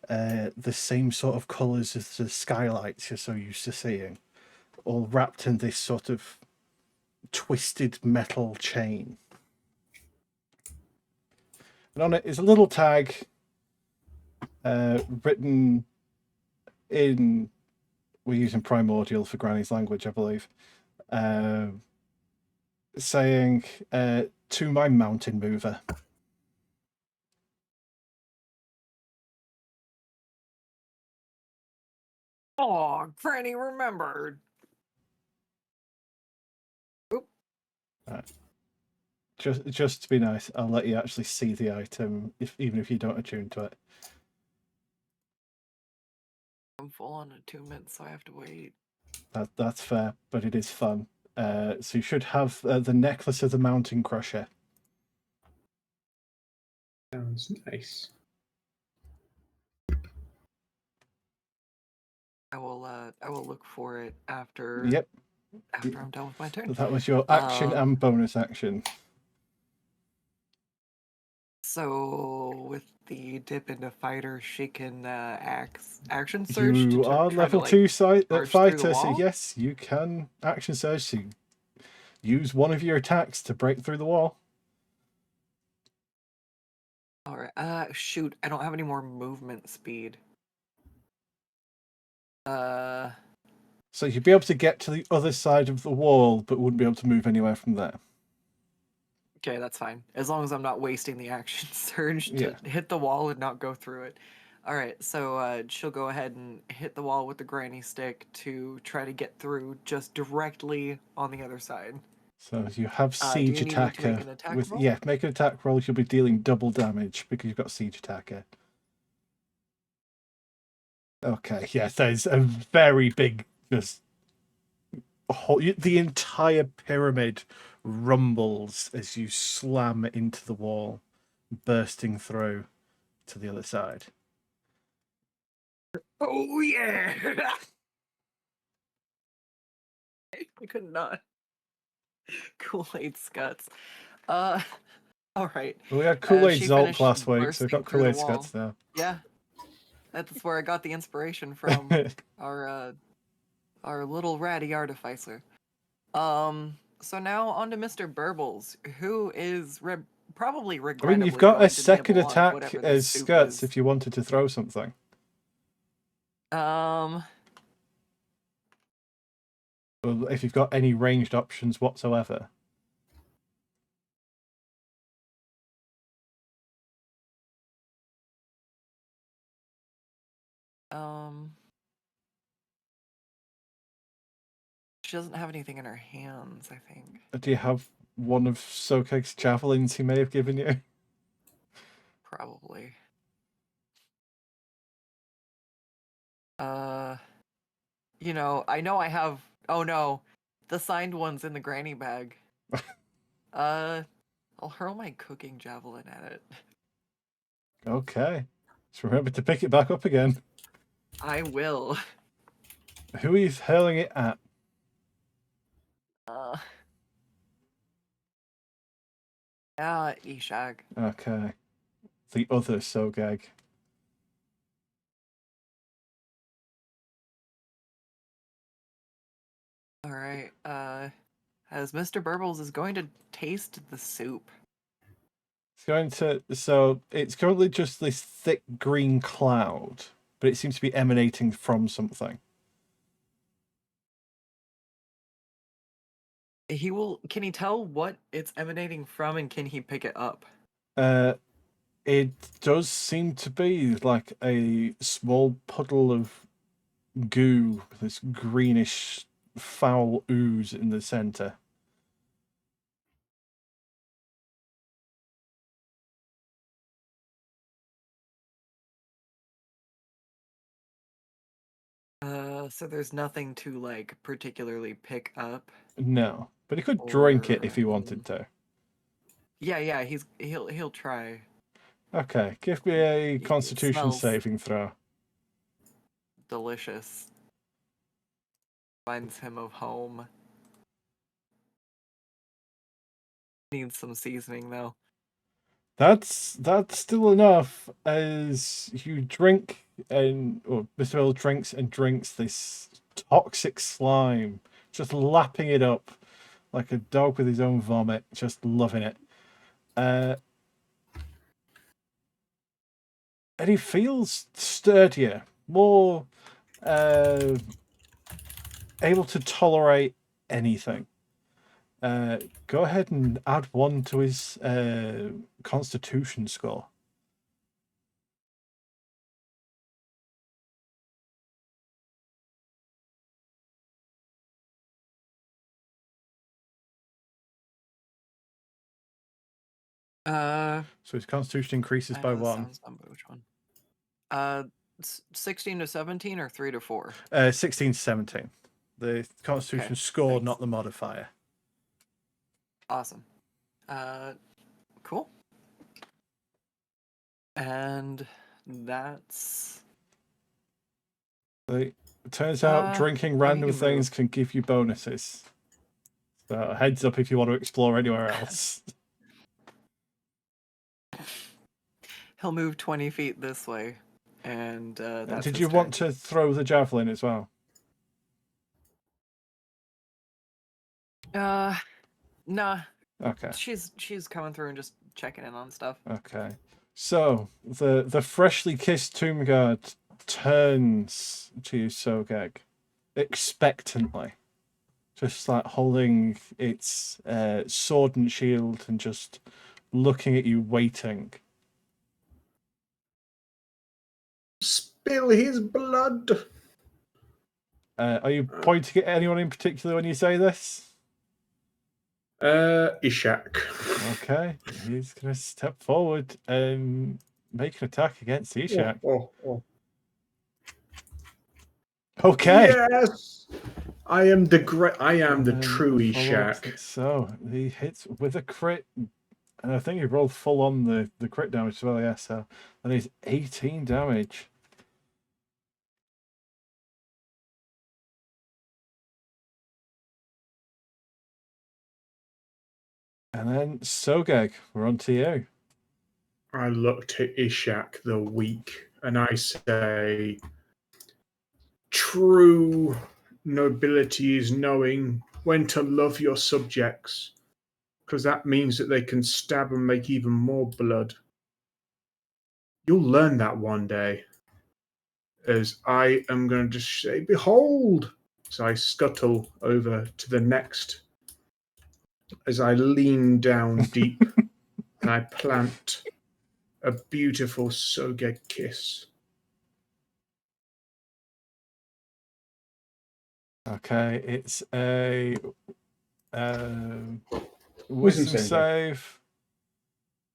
the same sort of colours as the skylights you're so used to seeing, all wrapped in this sort of twisted metal chain. And on it is a little tag written in, we're using Primordial for Granny's language, I believe, saying, to my mountain mover. Oh, Granny remembered. Oop. Just to be nice, I'll let you actually see the item, even if you don't attune to it. I'm full on attunement, so I have to wait. That's fair, but it is fun. So you should have the necklace of the Mountain Crusher. Sounds nice. I will look for it after. Yep. After I'm done with my turn. That was your action and bonus action. So with the dip into fighter, she can action surge. You to are try level to, 2 charge through the fighter, so wall? yes, you can action surge to use one of your attacks to break through the wall. All right. Shoot, I don't have any more movement speed. So you'd be able to get to the other side of the wall, but wouldn't be able to move anywhere from there. Okay, that's fine. As long as I'm not wasting the action surge to Yeah. hit the wall and not go through it. All right, so she'll go ahead and hit the wall with the granny stick to try to get through just directly on the other side. So you have Do Siege you need me to make Attacker. an attack roll? Yeah, make an attack roll. You'll be dealing double damage because you've got Siege Attacker. Okay, yes, there's a very big, just the entire pyramid rumbles as you slam into the wall, bursting through to the other side. Oh yeah! I could not. Kool-Aid Skuttz. All right. We had Kool-Aid she Zholk finished last week, so we've got bursting through the Kool-Aid wall. Skuttz now. Yeah, that's where I got the inspiration from. our little ratty artificer. So now on to Mr. Burbles, who is probably I regrettably mean, you've got going a to second nibble on attack whatever this as soup Skuttz is. if you wanted to throw something. Well, if you've got any ranged options whatsoever. She doesn't have anything in her hands, I think. Do you have one of Sogeg's javelins he may have given you? Probably. I know I have. Oh no, the signed one's in the granny bag. I'll hurl my cooking javelin at it. Okay. Just remember to pick it back up again. I will. Who are you hurling it at? Ishag. Okay. The other Sogeg. All right. As Mr. Burbles is going to taste the soup. It's going to. So it's currently just this thick green cloud, but it seems to be emanating from something. Can he tell what it's emanating from, and can he pick it up? It does seem to be like a small puddle of goo, this greenish foul ooze in the center. So there's nothing to like particularly pick up. No, but he could drink it if he Or, wanted to. Yeah, he'll try. Okay, give me a It Constitution smells saving throw. delicious. Reminds him of home. Needs some seasoning though. That's still enough as you drink or Mr. Hill drinks and drinks this toxic slime, just lapping it up like a dog with his own vomit, just loving it. And he feels sturdier, more able to tolerate anything. Go ahead and add 1 to his Constitution score. So his Constitution increases by 1. Which one? 16 to 17 or 3 to 4? 16 to 17. The Constitution Okay, score, thanks. not the modifier. Awesome. Cool. And that's... It turns out drinking random things can give you bonuses. So heads up if you want to explore anywhere else. He'll move 20 feet this way. And that's Did his you turn. want to throw the javelin as well? Nah. Okay. She's coming through and just checking in on stuff. Okay. So the freshly kissed tomb guard turns to you, Sogeg, expectantly, just like holding its sword and shield and just looking at you, waiting. Spill his blood. Are you pointing at anyone in particular when you say this? Ishak. Okay, he's gonna step forward and make an attack against Ishak. Oh. Okay. Yes, I am the true Ishak. So he hits with a crit, and I think he rolled full on the crit damage as well. Yeah, so that is 18 damage. And then Sogeg, we're on to you. I look to Ishak the weak, and I say, true nobility is knowing when to love your subjects, because that means that they can stab and make even more blood. You'll learn that one day, as I am going to just say, behold, So I scuttle over to the next as I lean down deep and I plant a beautiful Sogeg kiss. Okay, it's a wisdom Wisdom save.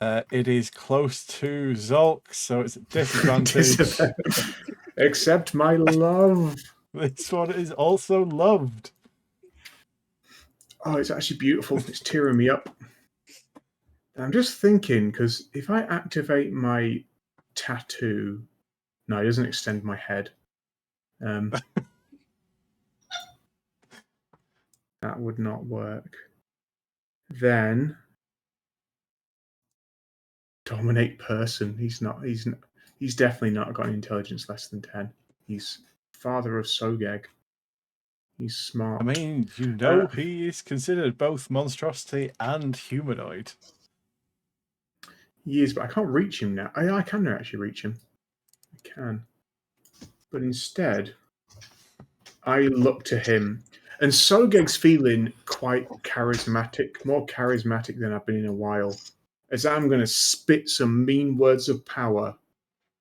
It is close to Zholk, so it's a disadvantage. Accept my love. This one is also loved. Oh, it's actually beautiful. It's tearing me up. I'm just thinking, because if I activate my tattoo, no, it doesn't extend my head. That would not work. Then dominate person. He's definitely not got an intelligence less than 10. He's father of Sogeg. He's smart. I mean, he is considered both monstrosity and humanoid. He is, but I can't reach him now. I can actually reach him. I can. But instead, I look to him. And Sogeg's feeling quite charismatic, more charismatic than I've been in a while. As I'm going to spit some mean words of power,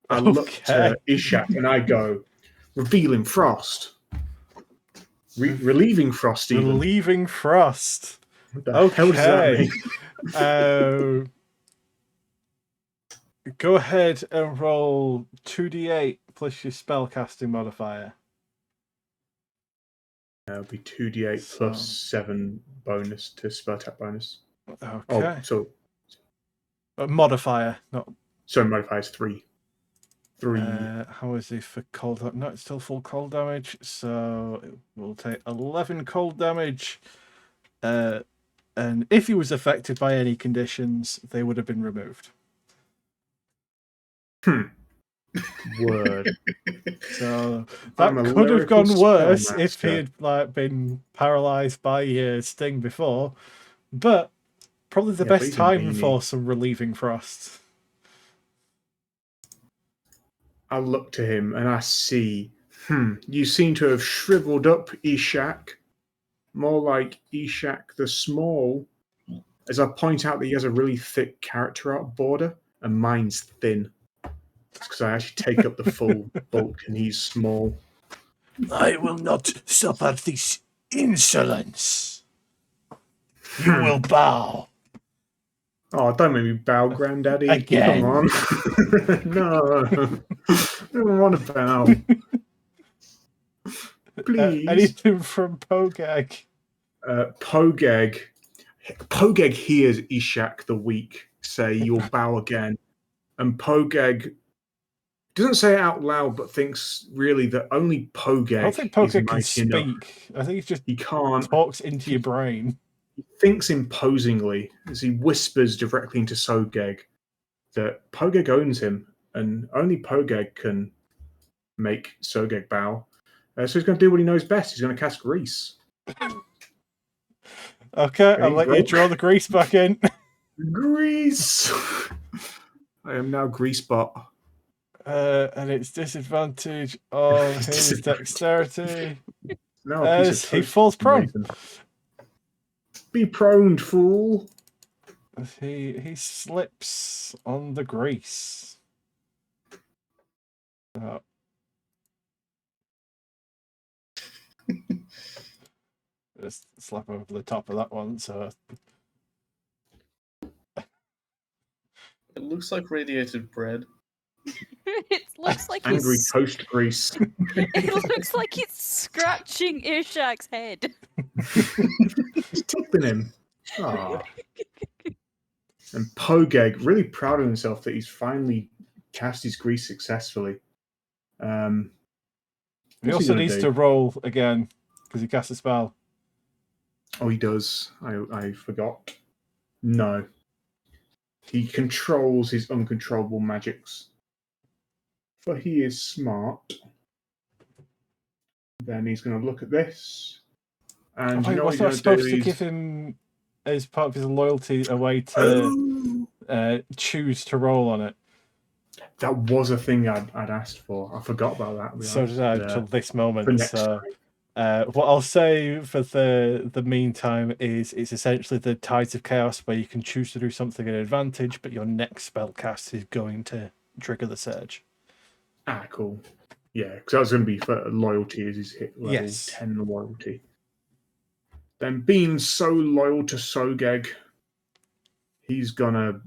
I look to Ishak and I go, revealing frost. Relieving frost, even. Relieving frost. What the hell does that mean? Go ahead and roll 2d8 plus your spellcasting modifier. It'll be 2d8 plus 7 bonus to spell attack bonus. Okay. Oh, so modifier, not. Sorry, modifier is 3. 3. How is he for cold? No, it's still full cold damage, so it will take 11 cold damage. And if he was affected by any conditions, they would have been removed. Word. So that could have gone worse if he had been paralyzed by sting before, but probably the best time for some relieving frost. I look to him and I see, you seem to have shriveled up, Ishak. More like Ishak the Small. As I point out that he has a really thick character art border, and mine's thin. It's because I actually take up the full bulk and he's small. I will not suffer this insolence. You will bow. Oh, don't make me bow, Granddaddy. Again. Come on. No. I don't want to bow. Please. Anything from Pogeg? Pogeg hears Ishak the Weak say, "You'll bow again." And Pogeg doesn't say it out loud, but thinks really that only Pogeg. I don't think Pogeg can speak. I think he can't talks into your brain. He thinks imposingly as he whispers directly into Sogeg that Pogeg owns him, and only Pogeg can make Sogeg bow. So he's going to do what he knows best. He's going to cast Grease. Okay, I'll let you draw the grease back in. Grease! I am now Greasebot. And it's disadvantage on his dexterity. No, as he falls prone. Be proned, fool. He slips on the grease. Oh. Just slap over the top of that one. So it looks like radiated bread. It looks like angry toast grease. It looks like it's scratching Ishak's head. He's tickling him. Oh. And Pogeg, really proud of himself that he's finally cast his grease successfully. He also needs to roll again because he cast a spell. Oh, he does. I forgot. No. He controls his uncontrollable magics. But he is smart. Then he's going to look at this. And you know was I supposed to give him, as part of his loyalty, a way to choose to roll on it? That was a thing I'd asked for. I forgot about that. So did I until this moment. So What I'll say for the meantime is it's essentially the Tides of Chaos where you can choose to do something at advantage, but your next spell cast is going to trigger the surge. Ah, cool. Yeah, because that was going to be for loyalty as he's hit level Yes. 10 loyalty. Then being so loyal to Sogeg, he's going to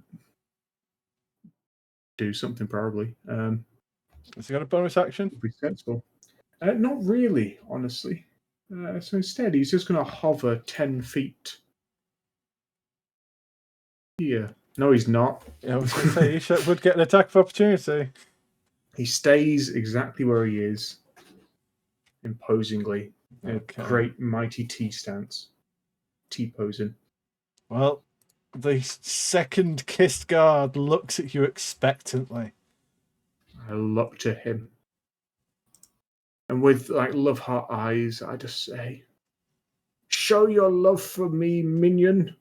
do something probably. Has he got a bonus action? Be sensible. Not really, honestly. So instead, he's just going to hover 10 feet here. No, he's not. Yeah, I was going to say, Ishak would get an attack of opportunity. He stays exactly where he is, imposingly. Okay. A great mighty T stance. T-posing. Well, the second kissed guard looks at you expectantly. I look to him. And with like love heart eyes, I just say, show your love for me, minion,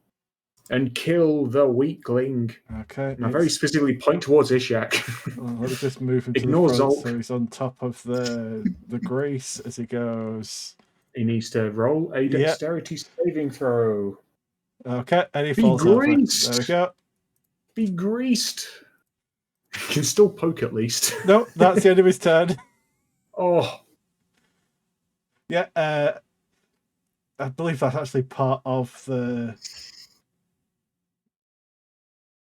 and kill the weakling. Okay. And I very specifically point towards Ishak. Well, let me just move him to Ignore the front Zholk. so he's on top of the grease as he goes. He needs to roll a dexterity saving throw. Okay, and he Be falls over. greased. There we go. Be greased. You can still poke at least. No, that's the end of his turn. Oh, Yeah, I believe that's actually part of the...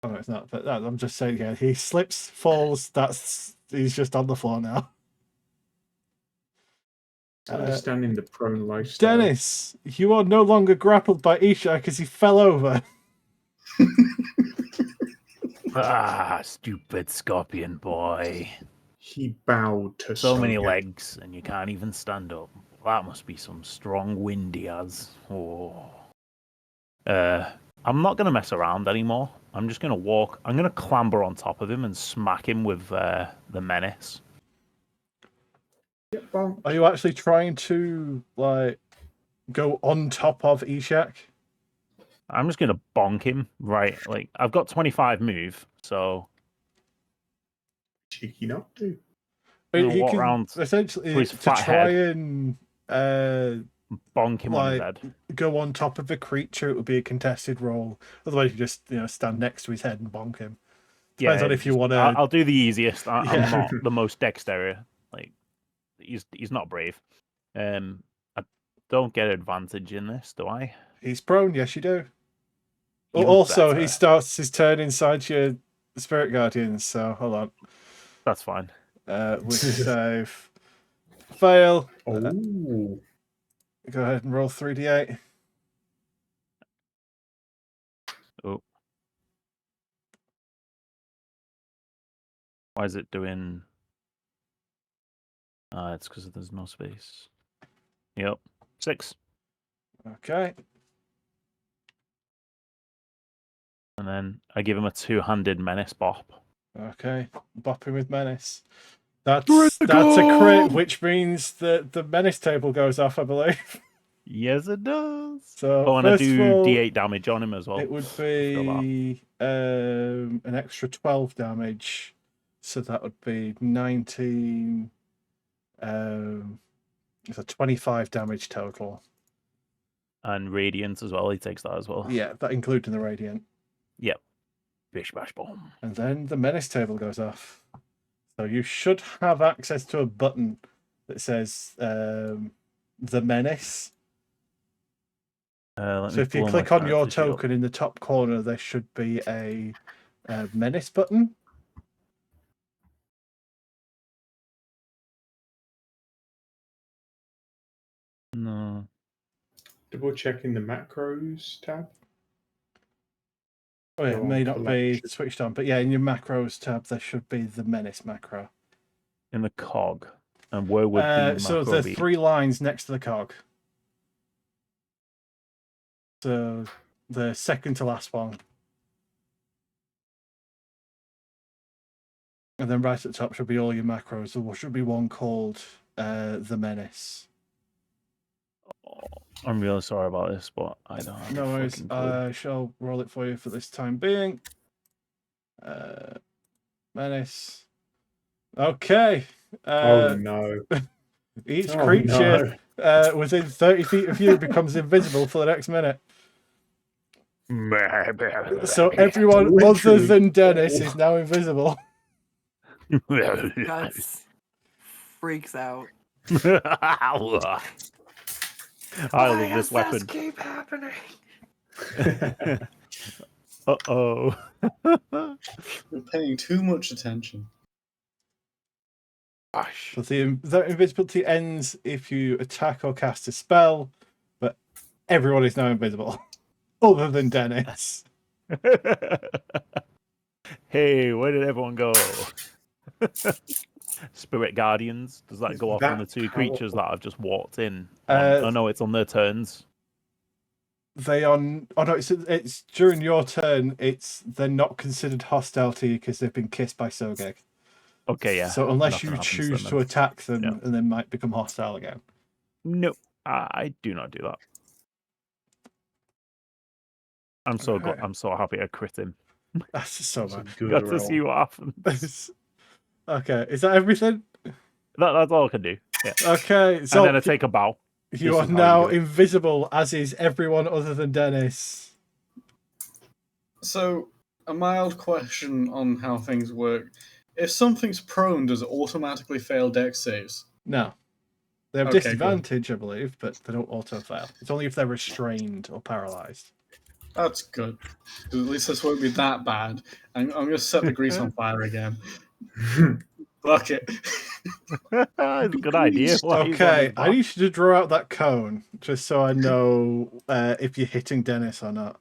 Oh, no, it's not. But I'm just saying, yeah, he slips, falls, he's just on the floor now. understanding the prone lifestyle. Dennis, you are no longer grappled by Ishak as he fell over. Ah, stupid scorpion boy. He bowed to So many Sogeg. legs, and you can't even stand up. That must be some strong wind he has. Oh. I'm not going to mess around anymore. I'm just going to walk. I'm going to clamber on top of him and smack him with the menace. Yeah, bonk. Are you actually trying to, like, go on top of Ishak? I'm just going to bonk him, right? Like, I've got 25 move, so... Cheeky not to. I'm gonna He walk can round essentially to his to fat try head. and Bonk him on his like, head. go on top of the creature. It would be a contested roll. Otherwise, you just stand next to his head and bonk him. Depends on if you want to. I'll do the easiest. I'm Yeah. not the most dexterous. Like, he's not brave. I don't get advantage in this, do I? He's prone. Yes, you do. You Also, he better. starts his turn inside your spirit guardians. So hold on. That's fine. Which save fail. Oh. Go ahead and roll 3d8. Oh. Why is it doing... it's because there's no space. Yep. 6. Okay. And then I give him a 2-handed menace bop. Okay. Bopping with menace. That's a crit, which means that the menace table goes off, I believe. Yes, it does. So And I first do of all, D8 damage on him as well. it would Feel that. be an extra 12 damage. So that would be 19. It's a 25 damage total. And radiant as well. He takes that as well. Yeah, that including the radiant. Yep. Bish bash boom. And then the menace table goes off. So you should have access to a button that says the menace. So if you click on your token in the top corner, there should be a menace button. No. Double checking the macros tab. Oh, yeah, it Go may on, not be collection. switched on, but yeah, in your macros tab, there should be the menace macro. In the cog. And where would the So macro the be? 3 lines next to the cog. So the second to last one. And then right at the top should be all your macros. There should be one called the menace. Oh, I'm really sorry about this, but I don't have No a worries. fucking clue. I shall roll it for you for this time being. Menace. Okay. Oh no. Each Oh, creature within 30 feet of you becomes invisible for the next minute. So everyone other Literally than Dennis all. is now invisible. Skuttz freaks out. I love this weapon. keep happening? Uh-oh. You're paying too much attention. Gosh. So the invisibility ends if you attack or cast a spell, but everyone is now invisible, other than Dennis. Hey, where did everyone go? Spirit Guardians, does that go off on the That two creatures powerful. that have just walked in? Uh, Oh no, it's on their turns. They are. Oh no, it's during your turn. They're not considered hostile to you because they've been kissed by Sogeg. Okay, yeah. So unless nothing you happens choose then. to attack them, Yeah. and they might become hostile again. No, I do not do that. I'm so good. Okay. I'm so happy I crit him. That's so It's a bad. good Got to roll. see what happens. Okay, is that everything? That's all I can do. Yeah. Okay, And so then I take a bow. you This are is how you now do it. invisible, as is everyone other than Dennis. So, a mild question on how things work. If something's prone, does it automatically fail dex saves? No. They have Okay, good. disadvantage, I believe, but they don't auto fail. It's only if they're restrained or paralyzed. That's good. 'Cause at least this won't be that bad. I'm going to set the grease on fire again. Fuck it. It's a good idea. Why he's on Okay, his I back. need you to draw out that cone just so I know if you're hitting Dennis or not.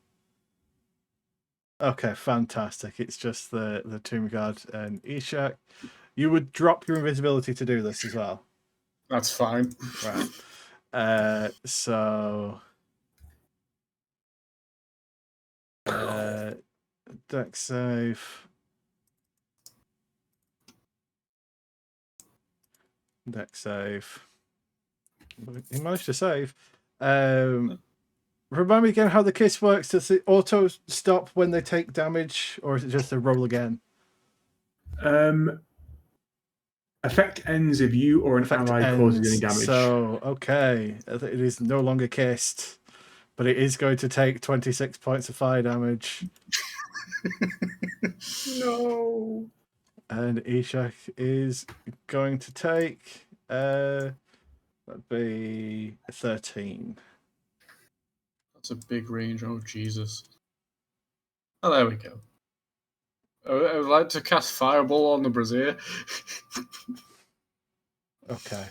Okay, fantastic. It's just the Tomb Guard and Ishak. You would drop your invisibility to do this as well. That's fine. Right. So dex save. Dex save. He managed to save. Remind me again how the kiss works. Does it auto stop when they take damage, or is it just a roll again? Effect ends if you or an Effect ally causes any ends. damage. So, okay. It is no longer kissed, but it is going to take 26 points of fire damage. No. And Ishak is going to take that'd be 13. That's a big range. Oh, Jesus. Oh, there we go. I would like to cast Fireball on the Brazier. Okay.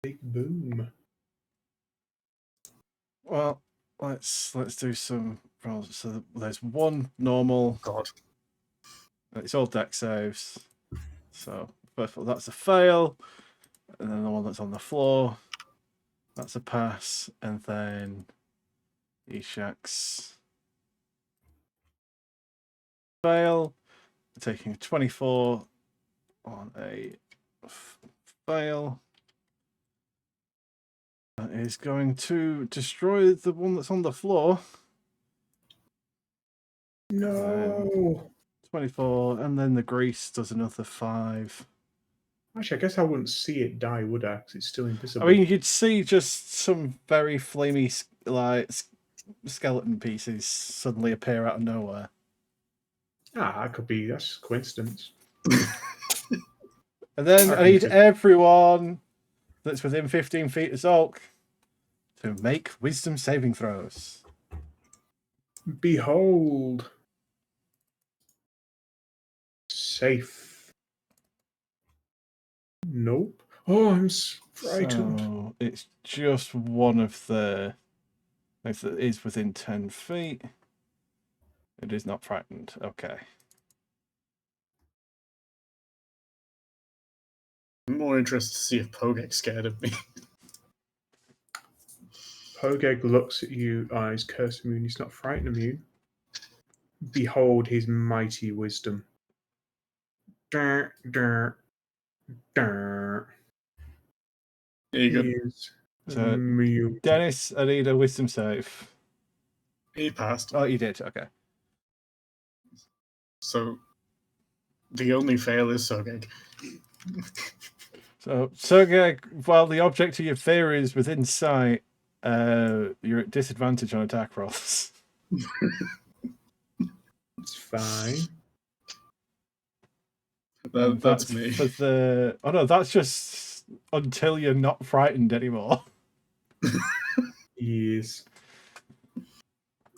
Big boom. Well, let's do some rolls. So there's one normal. God. It's all dex saves. So first of all, that's a fail, and then the one that's on the floor, that's a pass, and then Ishak's fail, taking a 24 on a fail. That is going to destroy the one that's on the floor. No. 24, and then the grease does another 5. Actually, I guess I wouldn't see it die, would I? 'Cause it's still invisible. I mean, you'd see just some very flamey, skeleton pieces suddenly appear out of nowhere. that could be. That's coincidence. And then I need Okay. everyone that's within 15 feet of Zholk to make wisdom saving throws. Behold. Safe. Nope. Oh, I'm frightened. So it's just one of the things that is within 10 feet. It is not frightened. Okay. I'm more interested to see if Pogek's scared of me. Pogeg looks at you, eyes curse immune. He's not frightened immune. Behold his mighty wisdom. Dur, dur, dur. There you go. He is So, immune. Dennis, I need a wisdom save. He passed. Oh, you did. Okay. So the only fail is Sogeg. So, Sogeg, while the object of your fear is within sight, you're at disadvantage on attack rolls. It's fine. And That's me. For the... Oh no, that's just until you're not frightened anymore. Yes.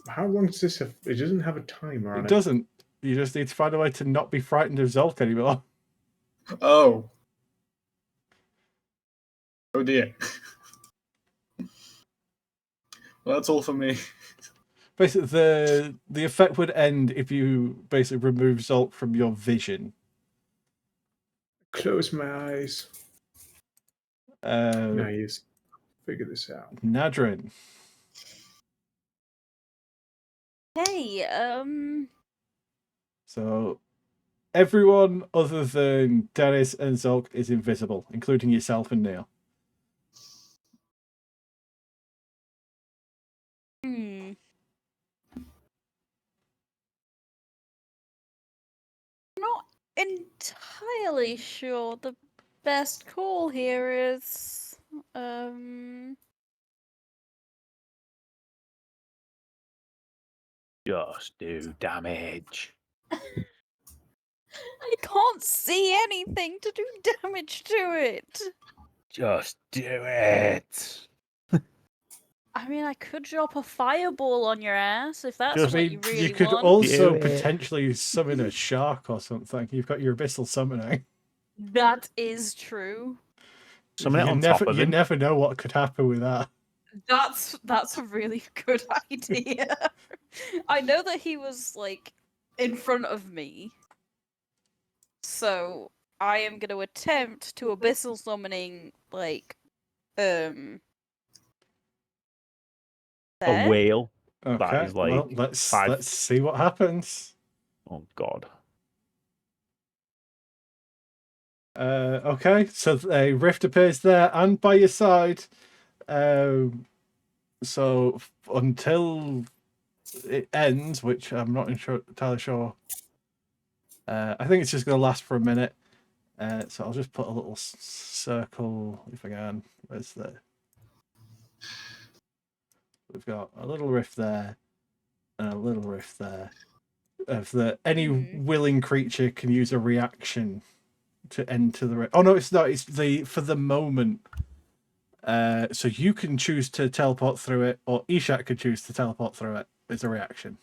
How long does this have? It doesn't have a timer on It it. doesn't. You just need to find a way to not be frightened of Zholk anymore. Oh. Oh dear. Well, that's all for me. Basically, the effect would end if you basically remove Zholk from your vision. Close my eyes. Nice. Figure this out. Nadrin. Hey, So, everyone other than Dennis and Zholk is invisible, including yourself and Neil. Not entirely sure the best call here is, Just do damage. I can't see anything to do damage to it. Just do it. I mean, I could drop a fireball on your ass if that's I what mean, you really could want. also Do it. potentially summon a shark or something. You've got your abyssal summoning. That is true. Summon it You on never, top of you him. never know what could happen with that. That's a really good idea. I know that he was like in front of me, so I am going to attempt to abyssal summoning like A there. whale. Okay, is like well, let's five- see what happens. Oh god. Okay, so a rift appears there and by your side. So until it ends, which I'm not entirely sure. I think it's just going to last for a minute. So I'll just put a little circle if I can. Where's the? We've got a little rift there and a little rift there. Any willing creature can use a reaction to enter the rift. Oh no, it's not. It's for the moment. So you can choose to teleport through it, or Ishak could choose to teleport through it. It's a reaction.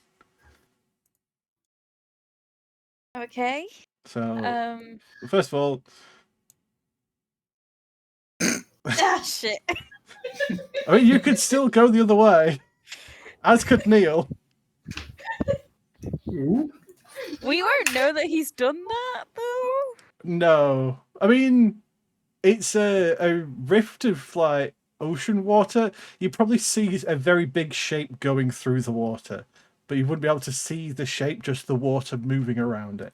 Okay. So first of all, Shit. I mean, you could still go the other way, as could Neil. Ooh. We won't know that he's done that though. No, I mean, it's a rift of like ocean water. You probably see a very big shape going through the water, but you wouldn't be able to see the shape, just the water moving around it.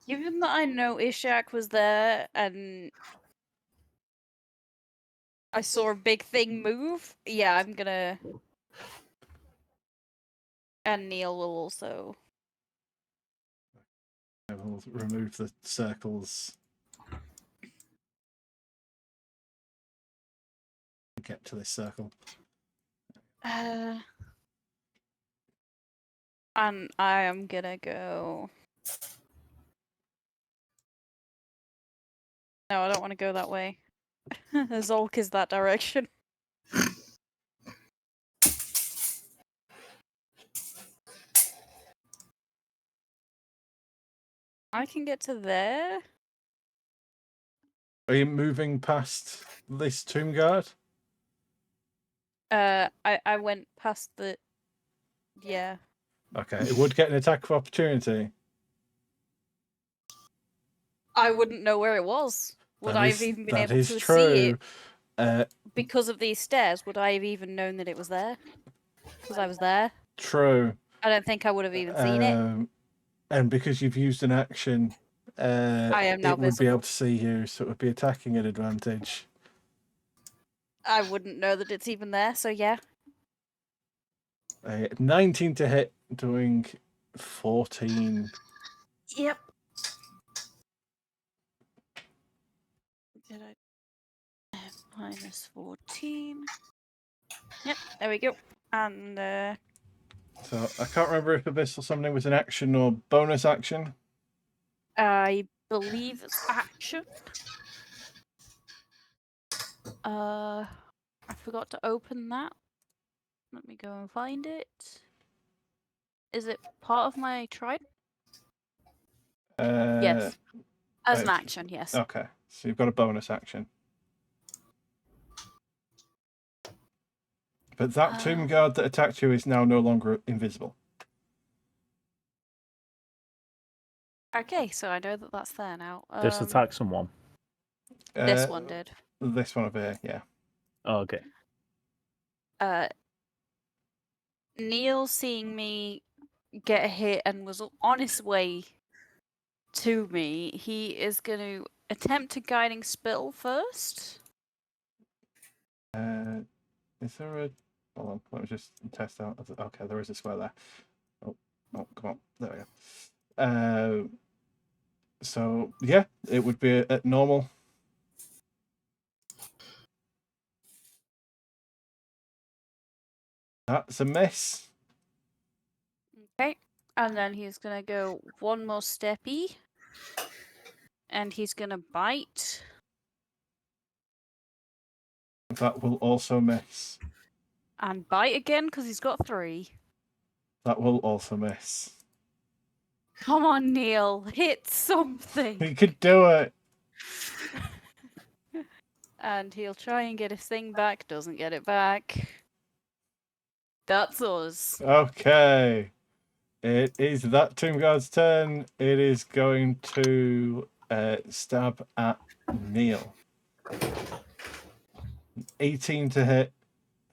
Given that I know Ishak was there and I saw a big thing move, yeah, I'm gonna. And Neil will also. I will remove the circles. Get to this circle. And I am gonna go. No, I don't want to go that way. Zholk is that direction. I can get to there. Are you moving past this tomb guard? I went past the. Yeah. Okay, it would get an attack of opportunity. I wouldn't know where it was. Would I have even been able to see it? Because of these stairs, would I have even known that it was there? Because I was there. True. I don't think I would have even seen it. And because you've used an action, I am now it would be visible. able to see you, so it would be attacking at advantage. I wouldn't know that it's even there, so yeah. 19 to hit, doing 14. Yep. Did I? Minus 14. Yep, there we go. And So I can't remember if abyssal summoning was an action or bonus action. I believe it's action. I forgot to open that. Let me go and find it. Is it part of my trident? Yes. As an action, yes. Okay, so you've got a bonus action. But that tomb guard that attacked you is now no longer invisible. Okay, so I know that that's there now. This attacked someone. This one did. This one over here, yeah. Oh, okay. Neil, seeing me get a hit and was on his way to me, he is going to attempt a guiding spell first. Is there a... Hold on, let me just test out. Okay, there is a square there. Oh, come on. There we go. So, yeah, it would be at normal. That's a miss. Okay. And then he's going to go one more steppy. And he's going to bite. That will also miss. And bite again, because he's got 3. That will also miss. Come on, Neil. Hit something. You could do it. And he'll try and get his thing back. Doesn't get it back. That's us. Okay. It is that tomb guard's turn. It is going to stab at Neil. 18 to hit,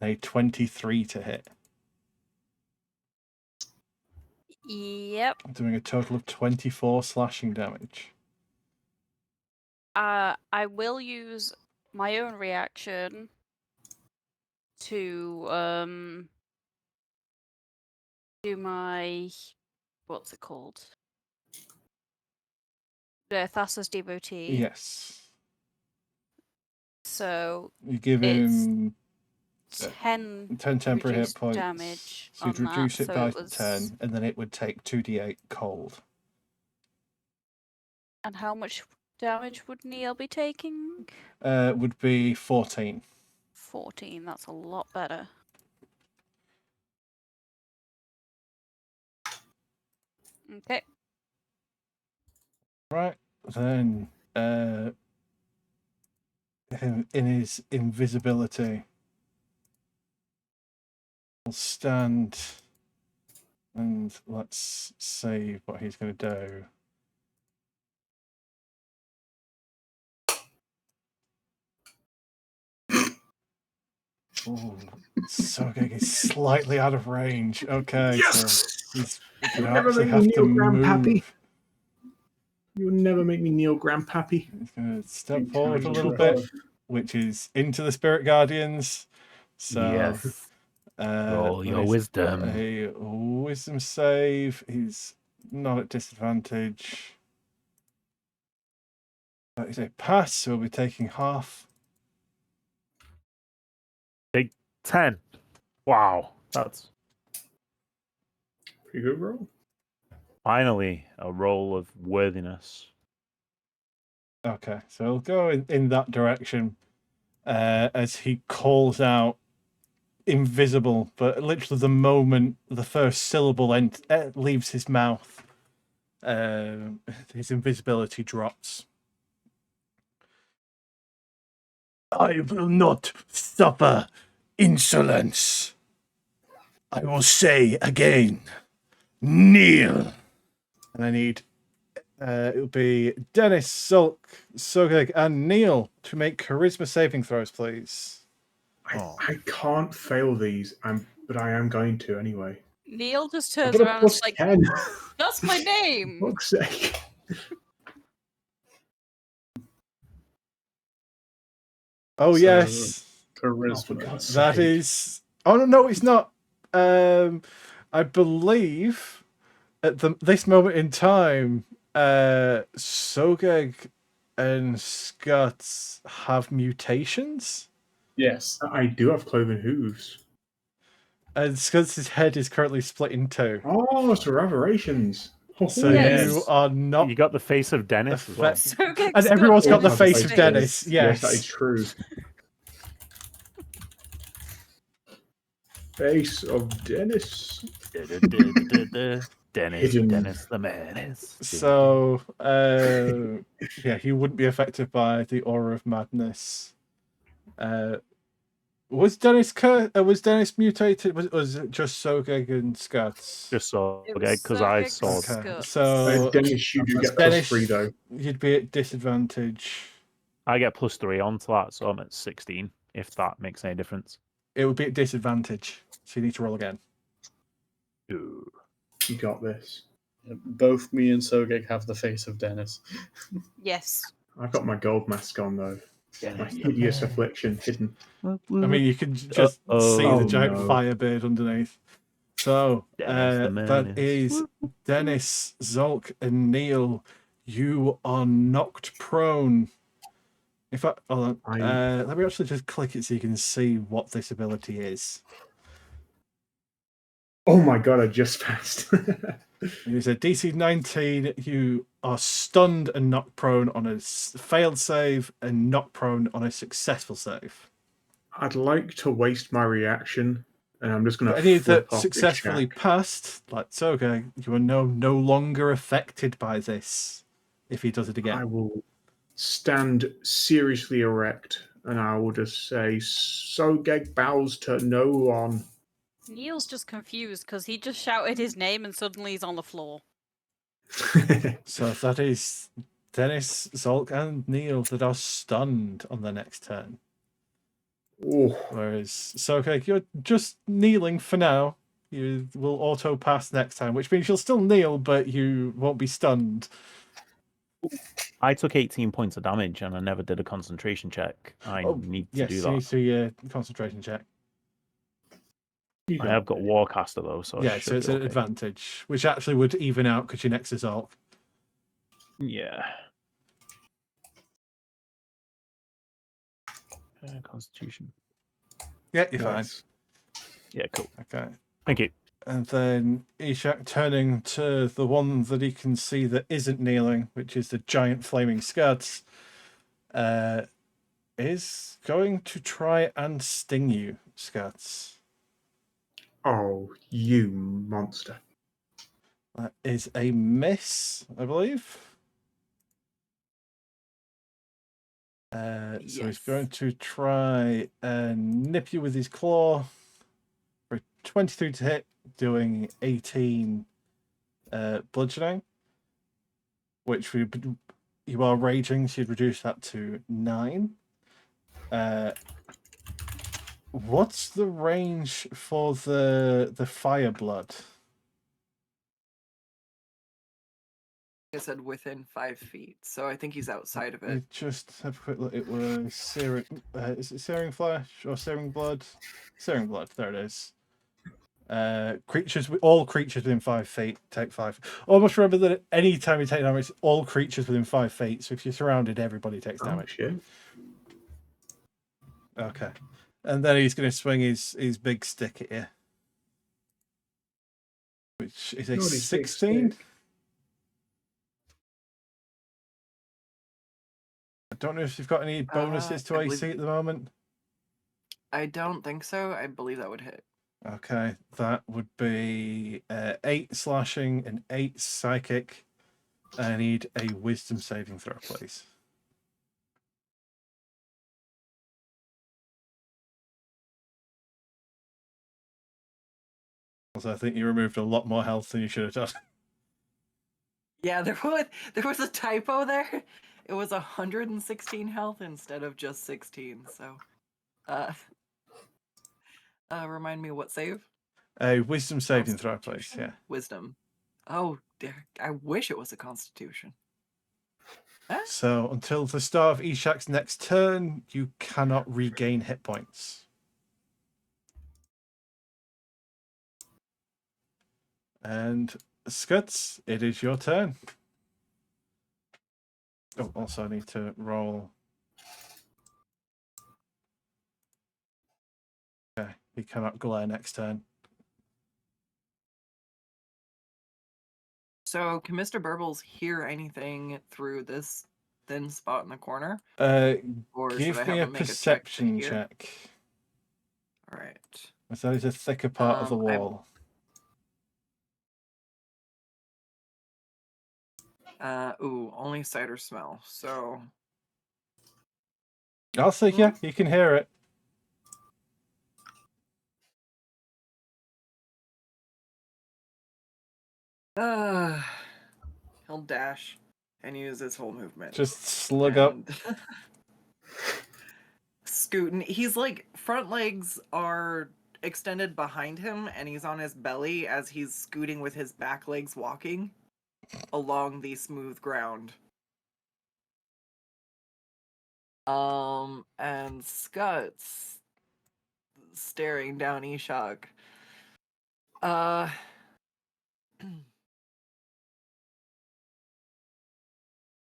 a 23 to hit. Yep. Doing a total of 24 slashing damage. I will use my own reaction to do my what's it called? The Thassa's Devotee. Yes. So You give it's him 10 temporary hit reduced points. damage So you'd on reduce that, it so by it was- 10, and then it would take 2d8 cold. And how much damage would Neil be taking? Would be 14. 14. That's a lot better. Okay. Right, then in his invisibility, he'll stand and let's see what he's going to do. Ooh, Sogeg is slightly out of range. Okay, Yes! so he's You'll going to never actually make me have to kneel, Grandpappy. move. You'll never make me kneel, Grandpappy. He's going to step Big forward a time. little bit, which is into the Spirit Guardians. So, Yes. Roll your he's wisdom. a wisdom save. He's not at disadvantage. That is a pass, so we'll be taking half. 10. Wow. That's Pretty good roll. finally a roll of worthiness. Okay, so we'll go in that direction as he calls out invisible, but literally the moment the first syllable leaves his mouth, his invisibility drops. I will not suffer insolence. I will say again, kneel. And I need, it'll be Dennis, Zholk, Sogeg, and Neil to make charisma saving throws, please. I can't fail these, but I am going to anyway. Neil just I've turns got a around and is plus like, 10. that's my name! For fuck's sake. Oh, So, yes. Charisma. for God's That sake. is. Oh no, it's not. I believe at this moment in time, Sogeg and Skuttz have mutations. Yes. I do have cloven hooves. And Skutz's head is currently split in two. Oh, so aberrations. So Yes. you are not. You got the face of Dennis as well. affect- Sogeg's And everyone's got the Dennis's face of Dennis. Yes, that is Yes. true. Face of Dennis. Dennis, Hidden. Dennis the Menace. So, yeah, he wouldn't be affected by the aura of madness. Was Dennis mutated? Was it just Sogeg and Skuttz? Just so It okay, was because I Sogeg saw. Skuttz. Okay, so Dennis, you do get Dennis, +3 though. you'd be at disadvantage. I get +3 onto that, so I'm at 16. If that makes any difference. It would be at disadvantage, so you need to roll again. Ooh. You got this. Both me and Sogeg have the face of Dennis. Yes. I've got my gold mask on though. My Dennis the hideous Menace. affliction hidden. I mean, you can just Uh-oh. see the Oh, giant no. fire beard underneath. So, Dennis the that Menace. is Dennis, Zholk, and Neil. You are knocked prone. In fact, hold on. Let me actually just click it so you can see what this ability is. Oh my god, I just passed. It is a DC 19. You are stunned and knocked prone on a failed save and knocked prone on a successful save. I'd like to waste my reaction, and I'm just going For to any flip that off successfully Ishak. passed, like Sogeg, you are no longer affected by this if he does it I again. will stand seriously erect, and I will just say, Sogeg bows to no one. Neil's just confused because he just shouted his name and suddenly he's on the floor. So that is Dennis, Zholk, and Neil that are stunned on the next turn. Oh, Whereas Sogeg, you're just kneeling for now. You will auto pass next time, which means you'll still kneel, but you won't be stunned. I took 18 points of damage and I never did a concentration check. I need to Yes, do you that. need to do your concentration check. you I have got Warcaster though, so I Yeah, should so it's be an okay. advantage, which actually would even out because you're next to Zholk. Yeah. Constitution. Yeah, you're fine. Nice. Yeah, cool. Okay. Thank you. And then Ishak turning to the one that he can see that isn't kneeling, which is the giant flaming Skuttz, is going to try and sting you, Skuttz. Oh, you monster. That is a miss, I believe. So he's Yes. going to try and nip you with his claw for 23 to hit, doing 18 bludgeoning, which you are raging, so you'd reduce that to 9. What's the range for the fire blood? I said within 5 feet, so I think he's outside of We it. just have a quick look. It was searing. Is it searing flesh or searing blood? Searing blood. There it is. All creatures within 5 feet take 5. Almost remember that any time you take damage, all creatures within 5 feet. So if you're surrounded, everybody takes Oh, damage. shit. Okay. And then he's going to swing his big stick at you, which is a God, his big 16. stick. I don't know if you've got any bonuses to I AC believe- at the moment. I don't think so. I believe that would hit. Okay, that would be 8 slashing and 8 psychic. I need a wisdom saving throw, please. Also, I think you removed a lot more health than you should have done. Yeah, there was a typo there. It was 116 health instead of just 16. So, remind me what save? A wisdom saving throw, please. Constitution? Yeah. Wisdom. Oh, dear. I wish it was a Constitution. Huh? So until the start of Ishak's next turn, you cannot regain hit points. And Skuttz, it is your turn. Oh, also I need to roll. Okay, he cannot glare next turn. So, can Mr. Burbles hear anything through this thin spot in the corner? Or should I Give me have a him make a perception check to hear? check. All right. As that is a thicker part of the I- wall. Only sight or smell. So, I'll say, yeah, you can hear it. he'll dash and use his whole movement. Just slug up. Scooting. He's like, front legs are extended behind him, and he's on his belly as he's scooting with his back legs walking along the smooth ground. And Skuttz staring down Ishak.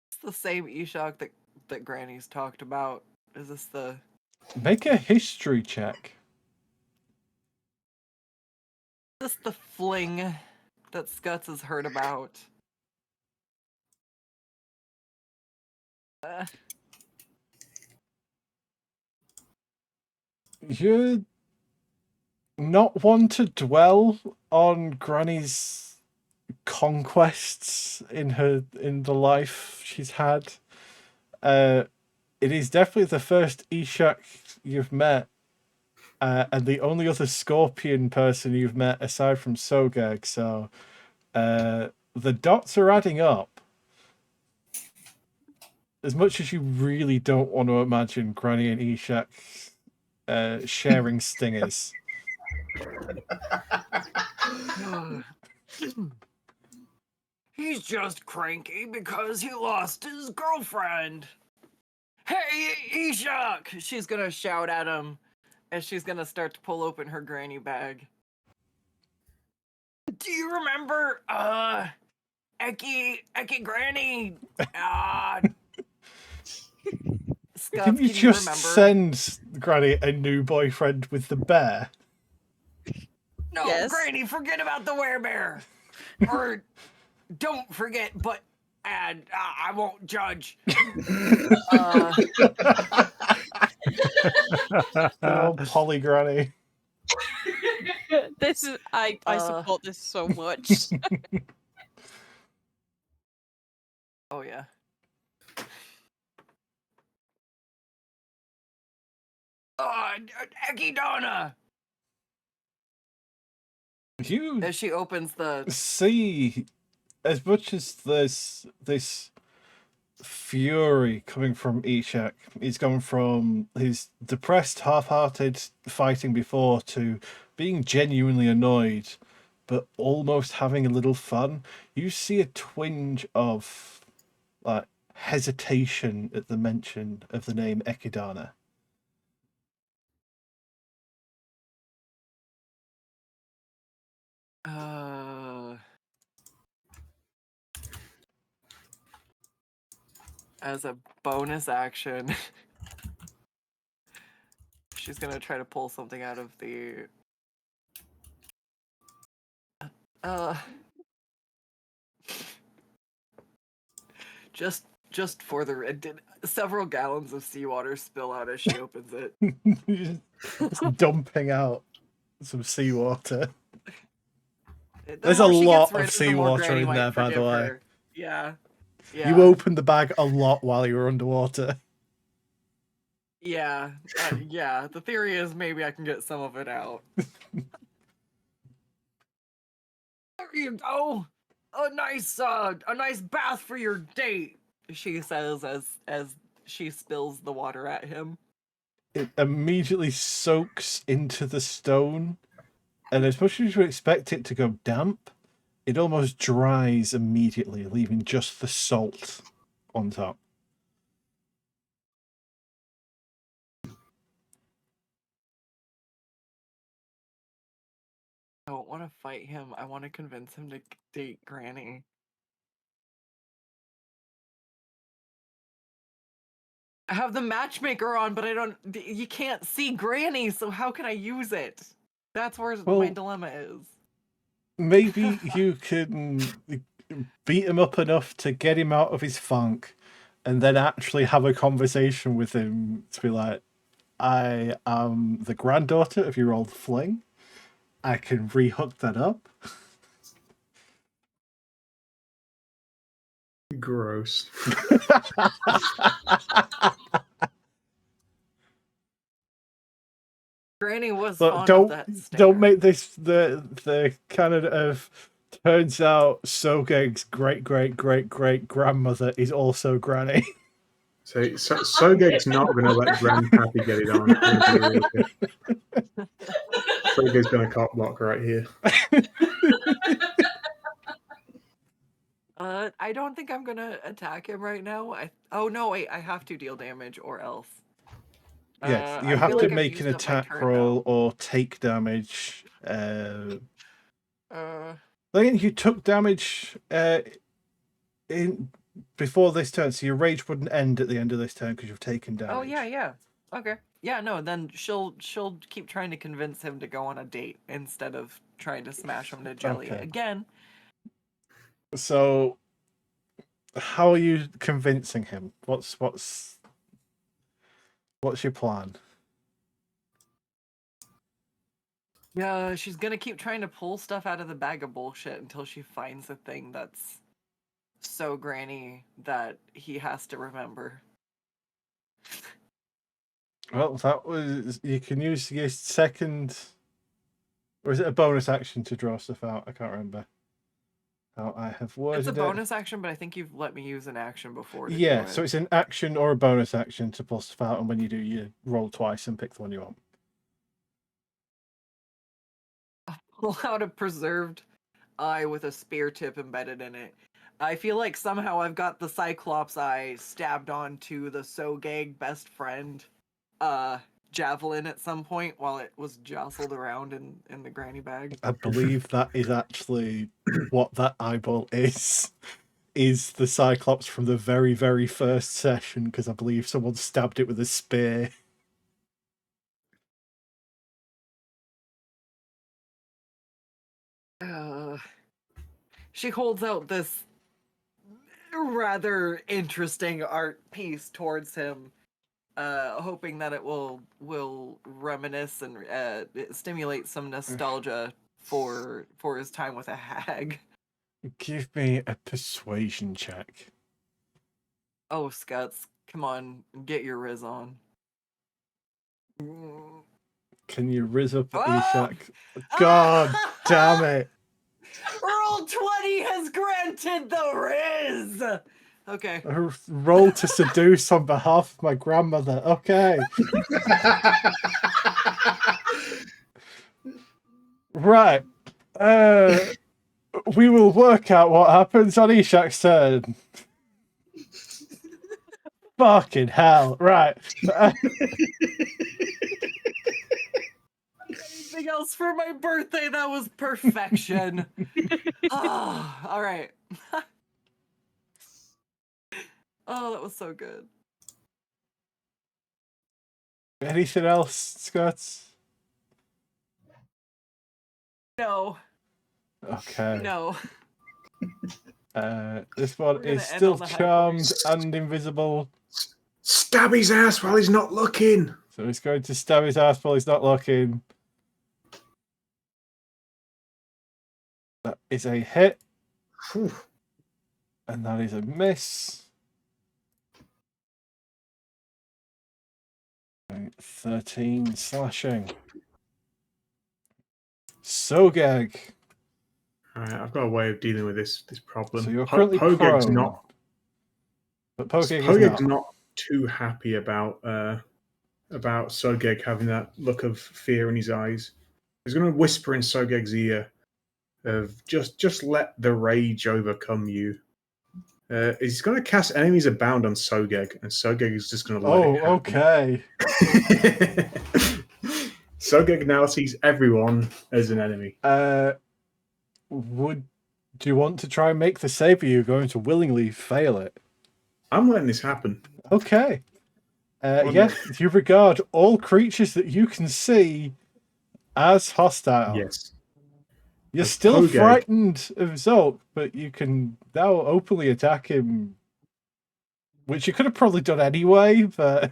It's the same Ishak that Granny's talked about. Is this the... Make a history check. Is this the fling that Skuttz has heard about? You're not one to dwell on Granny's conquests in the life she's had. It is definitely the first Ishak you've met, and the only other Scorpion person you've met aside from Sogeg. So the dots are adding up. As much as you really don't want to imagine Granny and Ishak sharing stingers. He's just cranky because he lost his girlfriend. Hey, Ishak! She's gonna shout at him as she's gonna start to pull open her granny bag. Do you remember, Eki Granny? Skuttz, Didn't you can just remember? send Granny a new boyfriend with the bear? No, Yes. Granny, forget about the werebear. Or don't forget, but I won't judge. Oh, Polly Granny. This is I support this so much. Oh yeah. Ekidonna! You As she opens the... see, as much as this fury coming from Ishak, he's gone from his depressed, half-hearted fighting before to being genuinely annoyed, but almost having a little fun. You see a twinge of like hesitation at the mention of the name Ekidana. As a bonus action, she's gonna try to pull something out of the... Just for the... Several gallons of seawater spill out as she opens it. Just dumping out some seawater. The There's more a she lot gets rid of the more seawater Granny in might there, by the forgive way. her. Yeah. You opened the bag a lot while you were underwater. Yeah. Yeah. The theory is maybe I can get some of it out. There you go. A nice bath for your date, she says as she spills the water at him. It immediately soaks into the stone, and as much as you expect it to go damp, it almost dries immediately, leaving just the salt on top. I don't want to fight him. I want to convince him to date Granny. I have the matchmaker on, but I don't. You can't see Granny, so how can I use it? That's where my dilemma is. Maybe you can beat him up enough to get him out of his funk, and then actually have a conversation with him to be like, I am the granddaughter of your old fling. I can re-hook that up. Gross. Granny was Look, fond of that stare. don't make this the canon of turns out Sogeg's great grandmother is also Granny. So Sogeg's not going to let Grandpappy get it on. Sogeg's going to cop block right here. I don't think I'm gonna attack him right now. Oh no, wait, I have to deal damage or else. Yes, you I have feel to like I've make an used up my attack turn roll now. or take damage. Again, Uh, you took damage in before this turn, so your rage wouldn't end at the end of this turn because you've taken damage. oh yeah. Okay. Yeah, no, then she'll keep trying to convince him to go on a date instead of trying to smash him to jelly Okay. again. So, how are you convincing him? What's your plan? Yeah, she's gonna keep trying to pull stuff out of the bag of bullshit until she finds a thing that's so Granny that he has to remember. Well, that was you can use your second, or is it a bonus action to draw stuff out? I can't remember how I have worded It's a it. bonus action, but I think you've let me use an action before. To Yeah, do so it. it's an action or a bonus action to pull stuff out, and when you do, you roll twice and pick the one you want. Pull out a preserved eye with a spear tip embedded in it. I feel like somehow I've got the Cyclops eye stabbed onto the Sogeg best friend javelin at some point while it was jostled around in the granny bag. I believe that is actually what that eyeball is the Cyclops from the very first session, because I believe someone stabbed it with a spear. She holds out this rather interesting art piece towards him, hoping that it will reminisce and stimulate some nostalgia for his time with a hag. Give me a persuasion check. Oh, Skuttz, come on, get your riz on. Can you riz up Oh! Ishak? God damn it! Roll 20 has granted the riz! Okay. Roll to seduce on behalf of my grandmother. Okay. Right. We will work out what happens on Ishak's turn. Fucking hell. Right. Anything else for my birthday? That was perfection. All right. Oh, that was so good. Anything else, Skuttz? No. Okay. No. This one We're is gonna end still on the high charmed point. and invisible. Stab his ass while he's not looking. So he's going to stab his ass while he's not looking. That is a hit. Whew. And that is a miss. 13 slashing. Sogeg. Alright, I've got a way of dealing with this problem. So you're currently Pogeg's prone. not. But Pogeg Pogeg's is not. not too happy about Sogeg having that look of fear in his eyes. He's going to whisper in Sogeg's ear of just let the rage overcome you. He's going to cast Enemies Abound on Sogeg, and Sogeg is just going to let it happen. Okay. Sogeg now sees everyone as an enemy. Do you want to try and make the save, or you're going to willingly fail it? I'm letting this happen. Okay. You regard all creatures that you can see as hostile. Yes. You're As still Sogeg. frightened of Zholk, but you can now openly attack him, which you could have probably done anyway, but...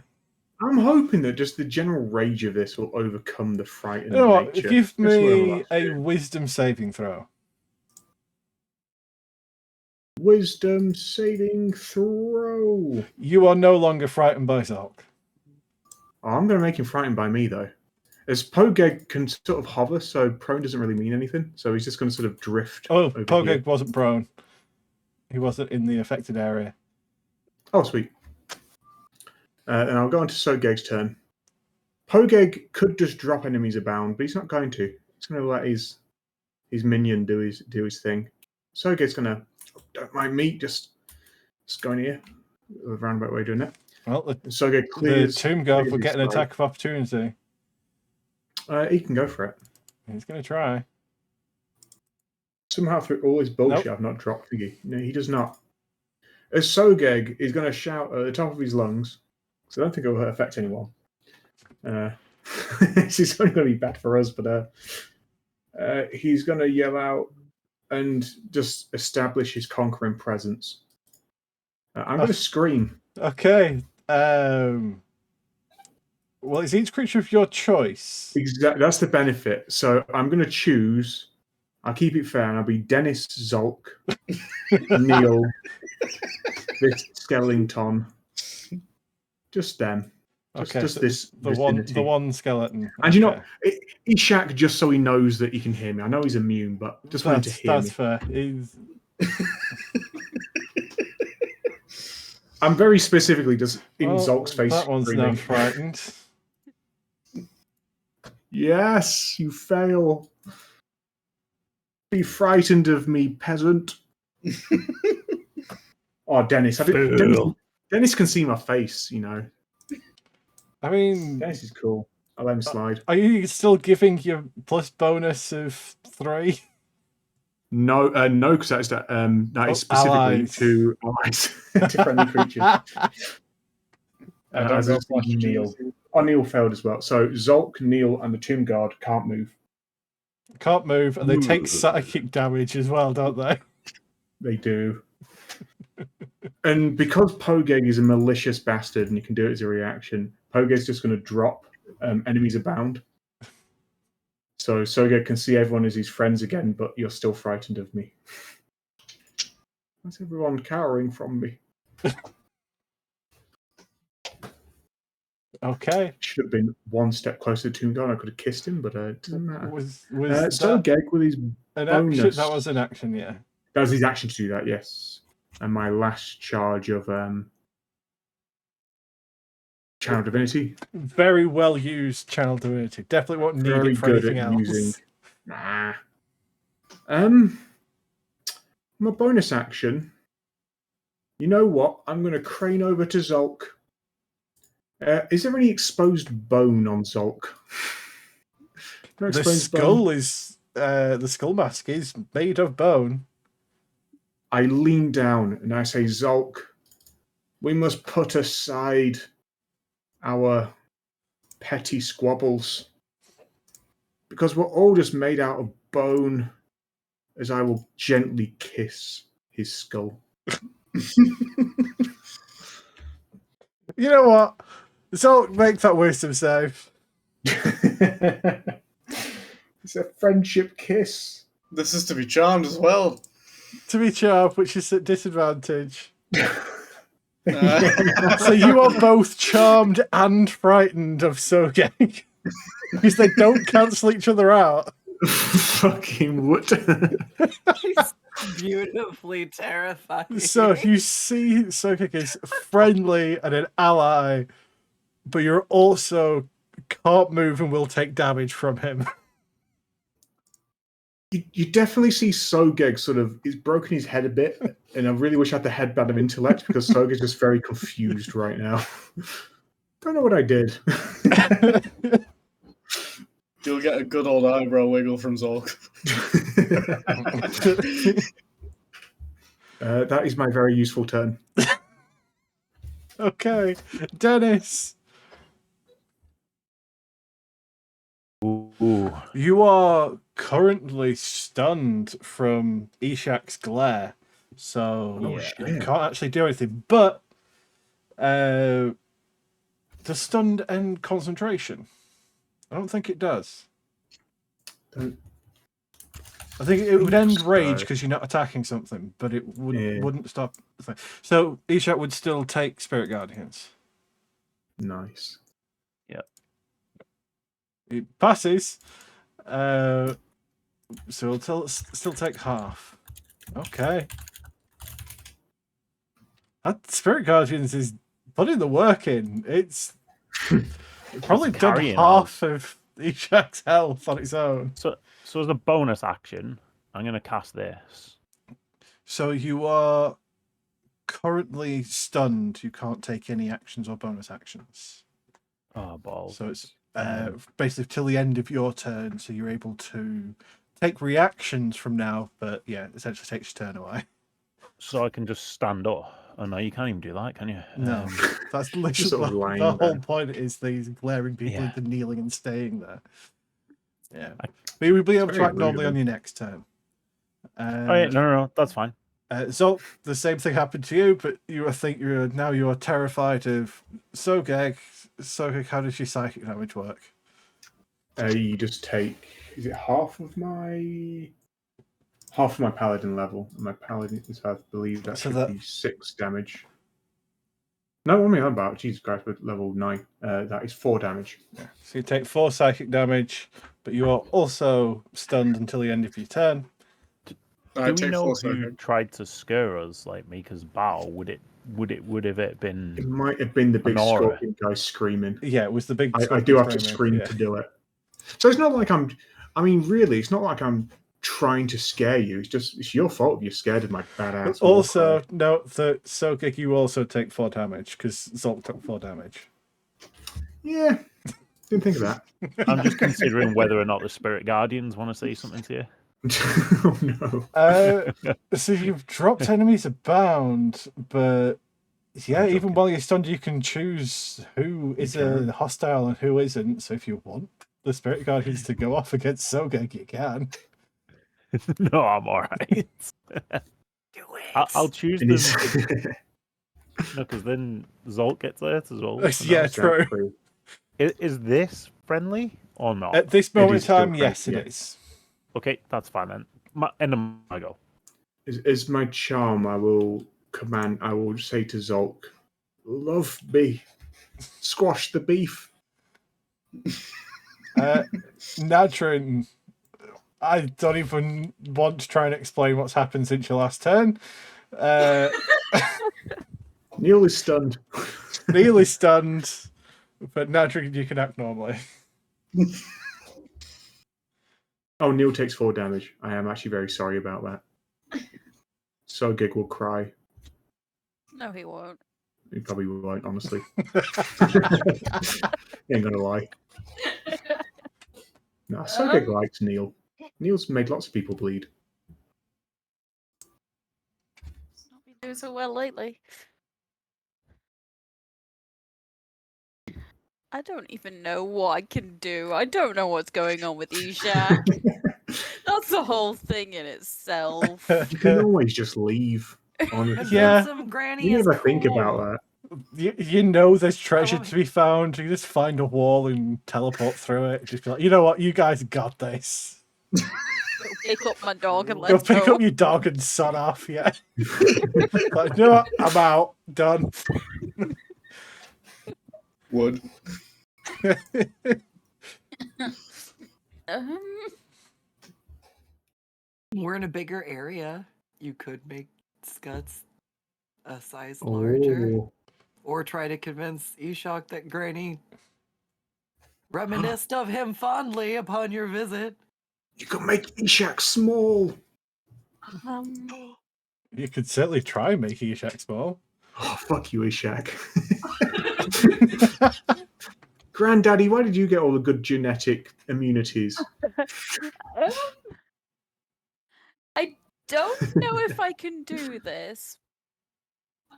I'm hoping that just the general rage of this will overcome the frightened You know what? nature. Give Just whatever me that's a doing. wisdom saving throw. Wisdom saving throw. You are no longer frightened by Zholk. Oh, I'm going to make him frightened by me, though. As Pogeg can sort of hover, so prone doesn't really mean anything. So he's just going to sort of drift Oh, over Pogeg here. wasn't prone. He wasn't in the affected area. Oh, sweet. And I'll go on to Sogeg's turn. Pogeg could just drop enemies abound, but he's not going to. He's going to let his minion do his thing. Sogeg's going to, don't mind me, just going here. A roundabout way of doing it. Well, the Sogeg clears. Tomb Guard will his get an side. attack of opportunity. He can go for it. He's going to try. Somehow, through all his bullshit, Nope. I've not dropped Thingy. No, he does not. As Sogeg is going to shout at the top of his lungs, so I don't think it will affect anyone. This is only going to be bad for us, but he's going to yell out and just establish his conquering presence. I'm going to scream. Okay. Well, it's each creature of your choice. Exactly. That's the benefit. So I'm going to choose. I'll keep it fair, and I'll be Dennis, Zholk, Neil, this skeleton, just them. Just so this the vicinity. one skeleton. And you Okay. know, Ishak, just so he knows that he can hear me. I know he's immune, but just want him to hear that's me. fair. He's... I'm very specifically just in Well, Zolk's face. That one's screaming. now frightened. Yes, you fail. Be frightened of me, peasant. Oh, Dennis. Dennis can see my face, you know. I mean, Dennis is cool. I'll let him slide. are you still giving your plus bonus of 3? No, because that is specifically allies. to allies, to friendly creatures. I don't As go is for Neil. Oh, Neil failed as well. So Zholk, Neil, and the Tomb Guard can't move. Can't move, and they take psychic damage as well, don't they? They do. And because Pogeg is a malicious bastard and he can do it as a reaction, Pogeg's just going to drop enemies abound. So Sogeg can see everyone as his friends again, but you're still frightened of me. That's everyone cowering from me. Okay. Should have been one step closer to Tomb Guard. I could have kissed him, but it doesn't matter. Was that Sogeg with his an action? bonus. That was an action, yeah. That was his action to do that, yes. And my last charge of Channel Divinity. Very well used Channel Divinity. Definitely won't need Very it for good anything at else. using. Nah. My bonus action. You know what? I'm going to crane over to Zholk. Is there any exposed bone on Zholk? No The exposed skull bone? is the skull mask is made of bone. I lean down and I say, Zholk, we must put aside our petty squabbles because we're all just made out of bone, as I will gently kiss his skull. You know what? So make that wisdom save. It's a friendship kiss. This is to be charmed as well. To be charmed, which is at disadvantage. Uh, So you are both charmed and frightened of Sogeg. Because they don't cancel each other out. Fucking what? He's beautifully terrifying. So you see Sogeg is friendly and an ally, but you're also can't move and will take damage from him. You definitely see Sogeg sort of, he's broken his head a bit, and I really wish I had the headband of intellect because Sogeg's just very confused right now. Don't know what I did. You'll get a good old eyebrow wiggle from Zholk. That is my very useful turn. Okay, Dennis. Ooh. You are currently stunned from Ishak's glare, so Oh, you shit. can't actually do anything. But does stunned end concentration? I don't think it does. Don't I think it would end so. rage because you're not attacking something, but it wouldn't stop the thing. So Ishak would still take Spirit Guardians. Nice. It passes. So it'll still take half. Okay. That Spirit Guardians is putting the work in. It's probably done carrying half of Ishak's health on its own. So as a bonus action, I'm going to cast this. So you are currently stunned. You can't take any actions or bonus actions. Oh, balls. So it's basically till the end of your turn. So you're able to take reactions from now, but yeah, essentially takes your turn away. So I can just stand up. Oh, no, you can't even do that, can you? No, that's literally sort of the lying whole there. point is these glaring people Yeah. either kneeling and staying there. Yeah. But you will be able to very act rude normally of on him. your next turn. Oh, yeah, no, that's fine. Zolk, the same thing happened to you, but you are terrified of Sogeg. Sogeg, how does your psychic damage work? You just take. Is it half of my paladin level? My paladin is, I believe, that So should that- be 6 damage. No, I mean about Jesus Christ, with level 9. That is 4 damage. Yeah. So you take 4 psychic damage, but you are also stunned until the end of your turn. I Do we take know 4 who seconds. tried to scare us, like Mika's bow? Would have it It been? might have been the big Honora. scorpion guy screaming. Yeah, it was the big. I do have to screamer, scream yeah. to do it. So it's not like really, it's not like I'm trying to scare you. It's your fault if you're scared of my badass. But war also cry. note that Sogeg, you also take 4 damage because Zolk took 4 damage. Yeah, didn't think of that. I'm just considering whether or not the Spirit Guardians want to say something to you. Oh no. So you've dropped enemies abound, but yeah, I'm even joking. while you're stunned, you can choose who is can. hostile and who isn't. So if you want the Spirit Guardians to go off against Sogeg, you can. No, I'm all right. Do it. I'll choose And them. he's- No, because then Zolk gets hurt as well. Yeah, true. Exactly. Is this friendly or not? At this moment in is still time, friendly, yes, it yeah. is. Okay, that's fine then. End of my go. As my charm, I will say to Zolk, love me. Squash the beef. Nadrin, I don't even want to try and explain what's happened since your last turn. Neil is stunned. Neil is stunned, but Nadrin, you can act normally. Oh, Neil takes 4 damage. I am actually very sorry about that. Sogeg will cry. No, he won't. He probably won't, honestly. Ain't gonna lie. No, Sogeg likes Neil. Neil's made lots of people bleed. Not been doing so well lately. I don't even know what I can do. I don't know what's going on with Ishak. That's the whole thing in itself. You can always just leave. Honestly. Yeah. Some granny You is never think cool. about that. You know there's treasure love to be found. You just find a wall and teleport through it. Just be like, you know what? You guys got this. Go pick up my dog and Go let's pick go. up your dog and son off, yeah. Like, you know what? I'm out. Done. Wood. We're in a bigger area. You could make Skuttz a size larger. Oh. Or try to convince Ishak that Granny reminisced of him fondly upon your visit. You can make Ishak small. You could certainly try making your shack small. Oh, fuck you, Ishak. Granddaddy, why did you get all the good genetic immunities? I don't know if I can do this.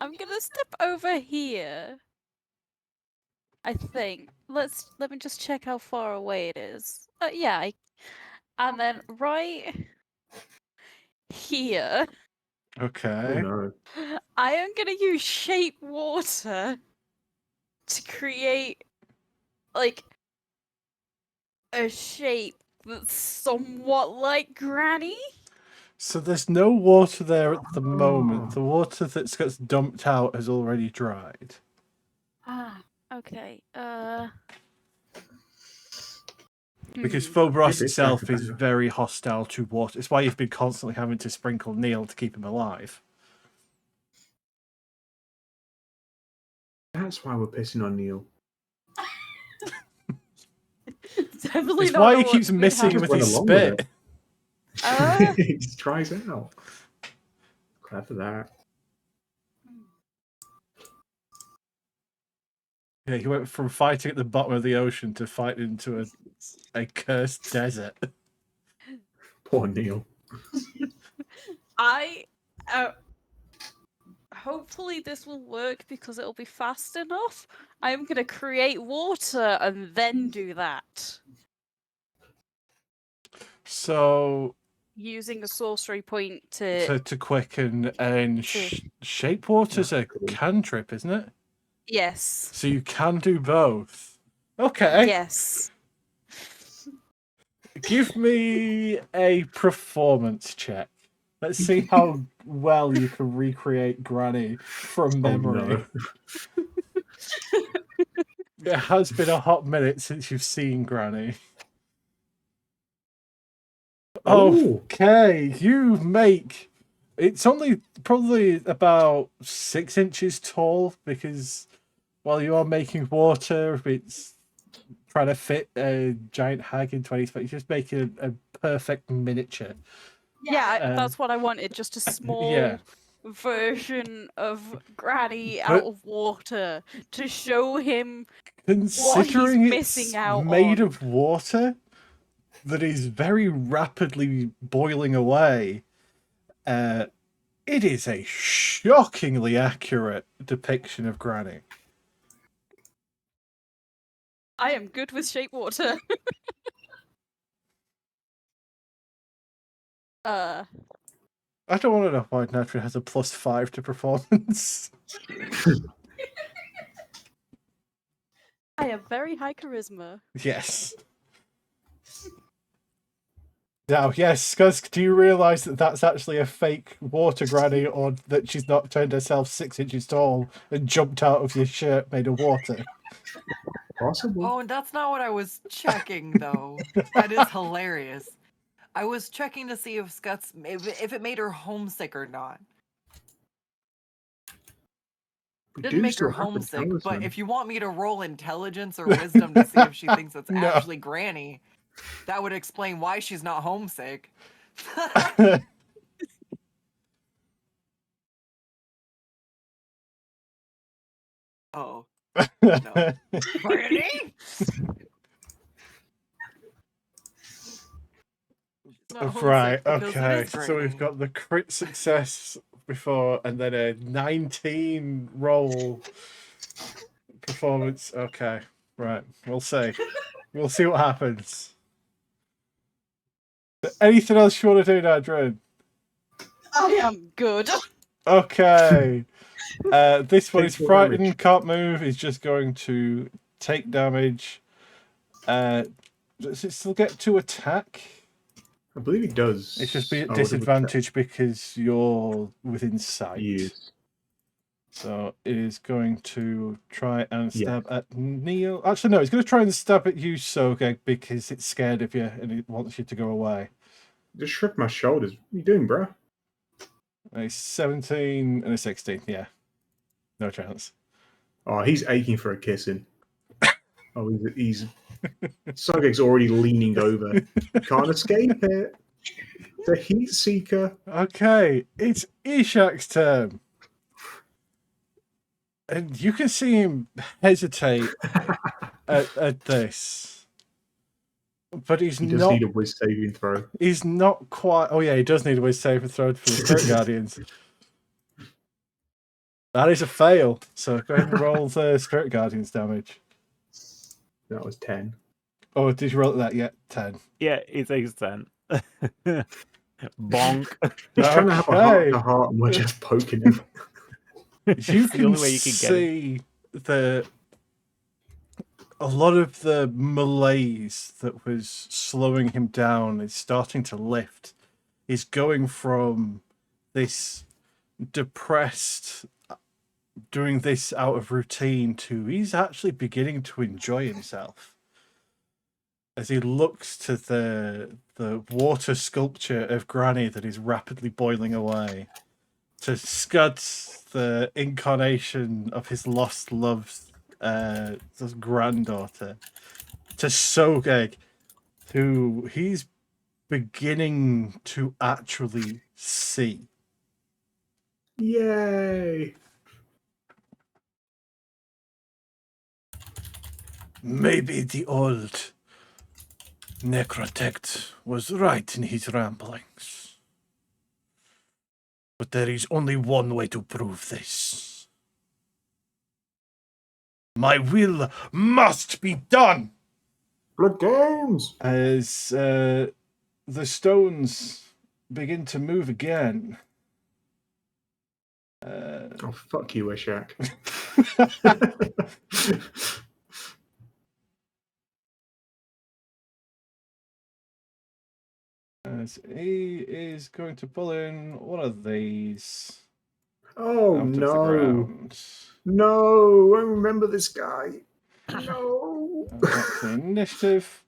I'm gonna step over here. I think. Let me just check how far away it is. Yeah, and then right here, Oh Okay. no. I am gonna use shape water to create like a shape that's somewhat like Granny. So there's no water there at the moment. Oh. The water that gets dumped out has already dried. Ah, okay. Because hmm. Phoberos Maybe itself back is there. very hostile to water. It's why you've been constantly having to sprinkle Neil to keep him alive. That's why we're pissing on Neil. Definitely It's not why he what's keeps been missing Just with went his along with spit. it. happening. He just tries it out. Glad for that. Yeah, he went from fighting at the bottom of the ocean to fighting into a cursed desert. Poor Neil. I hopefully this will work because it'll be fast enough. I'm gonna create water and then do that So using a sorcery point to to quicken and shape water's a Cool. cantrip, isn't it? yes. So you can do both. Okay. Yes. Give me a performance check. Let's see how well you can recreate Granny from memory. Oh, It has been a hot minute since you've seen Granny. Oh. Okay, you make... It's only probably about 6 inches tall because while you are making water, it's trying to fit a giant hag in 20 space. You're just making a perfect miniature. Yeah, that's what I wanted. Just a small Yeah. version of Granny But- out of water to show him Considering missing it's out made on. of water that is very rapidly boiling away, it is a shockingly accurate depiction of Granny. I am good with shape water. I don't want to know why Naturally has a +5 to performance. I have very high charisma. Yes. Now, yes, Skuttz, do you realise that that's actually a fake water Granny, or that she's not turned herself 6 inches tall and jumped out of your shirt made of water? Possible. Oh, that's not what I was checking, though. That is hilarious. I was checking to see if Skuttz, if it made her homesick or not. We Didn't do make her still have the homesick, but talisman. if you want me to roll intelligence or wisdom to see if she thinks it's No. actually Granny, that would explain why she's not homesick. Oh. No. Granny? Not homesick Right, because it okay. is So we've Granny. got the crit success before and then a 19 roll performance. Okay, right. We'll see. We'll see what happens. Anything else you want to do now, Dren? I am good. Okay. This one Take is more frightened, damage. can't move, is just going to take damage. Does it still get to attack? I believe he does. It's just be at I will double check. disadvantage because you're within sight. Yes. So it is going to try and Yeah. stab at Neil. Actually, no, it's going to try and stab at you, Sogeg, because it's scared of you and it wants you to go away. Just shrug my shoulders. What are you doing, bro? A 17 and a 16, yeah. No chance. Oh, he's aching for a kissing. Oh, he's Sogeg's already leaning over. Can't escape it. The Heat Seeker. Okay, it's Ishak's turn. And you can see him hesitate at this. But he's He does not need a whiz saving throw. he's not quite oh yeah, he does need a whiz save throw for the Spirit Guardians. That is a fail. So go ahead and roll the Spirit Guardians damage. That was 10. Oh, did you roll that yet? 10. Yeah, it takes 10. Bonk. He's trying to have a heart Okay. to heart, and we're just poking him. You It's the can only way you can get it. see a lot of the malaise that was slowing him down is starting to lift. He's going from this depressed, doing this out of routine, to he's actually beginning to enjoy himself as he looks to the water sculpture of Granny that is rapidly boiling away, to Skuttz, the incarnation of his lost love's granddaughter, to Sogeg, who he's beginning to actually see. Yay! Maybe the old Necrotect was right in his ramblings. But there is only one way to prove this. My will must be done! Blood games! As the stones begin to move again. Oh, fuck you, Ishak. As he is going to pull in one of these Oh, out of the no. ground. No, I remember this guy. No. That's the initiative.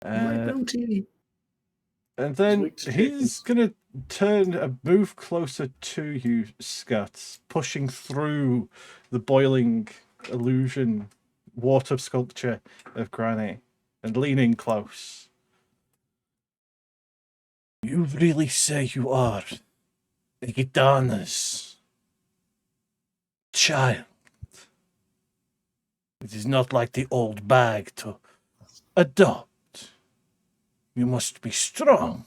My booty. And then weak to he's chickens. going to turn a move closer to you, Skuttz, pushing through the boiling illusion water sculpture of Granny and leaning close. You really say you are a Gitana's child? It is not like the old bag to adopt. You must be strong.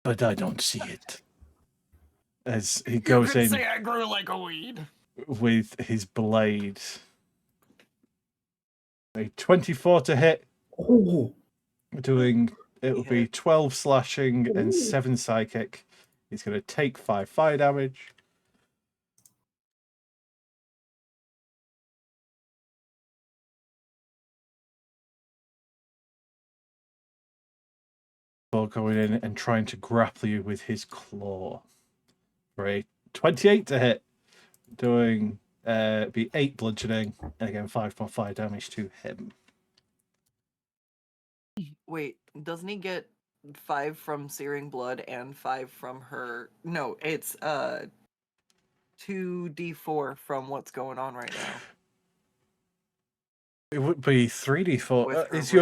But I don't see it. As he goes in Say I grew like a weed. with his blade. A 24 to hit, Oh, doing, it'll be Hit. 12 slashing and Ooh. 7 psychic. He's going to take 5 fire damage. Before going in and trying to grapple you with his claw. For a 28 to hit, doing be 8 bludgeoning, and again 5 more fire damage to him. Wait, doesn't he get 5 from Searing Blood and 5 from her? No, it's 2d4 from what's going on right now. It would be 3d4. With her Is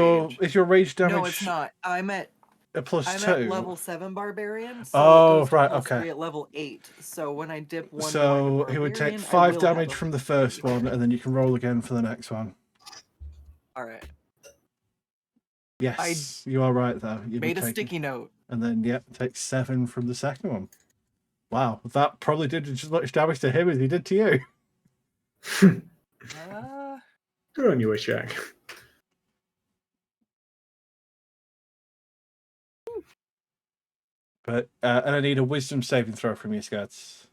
your rage damage No, it's not. I'm at a plus 2? level 7 barbarian. So Oh, it goes to right, plus okay. 3 at level 8. So when I dip one more So into he would take barbarian, I 5 will have damage a from the 3. first one, and then you can roll again for the next one. All right. Yes, you are right though. You'd be Made a taking- sticky note. And then, take 7 from the second one. Wow, that probably did as much damage to him as he did to you. good on you, Ishak. But and I need a wisdom saving throw from you, Skuttz.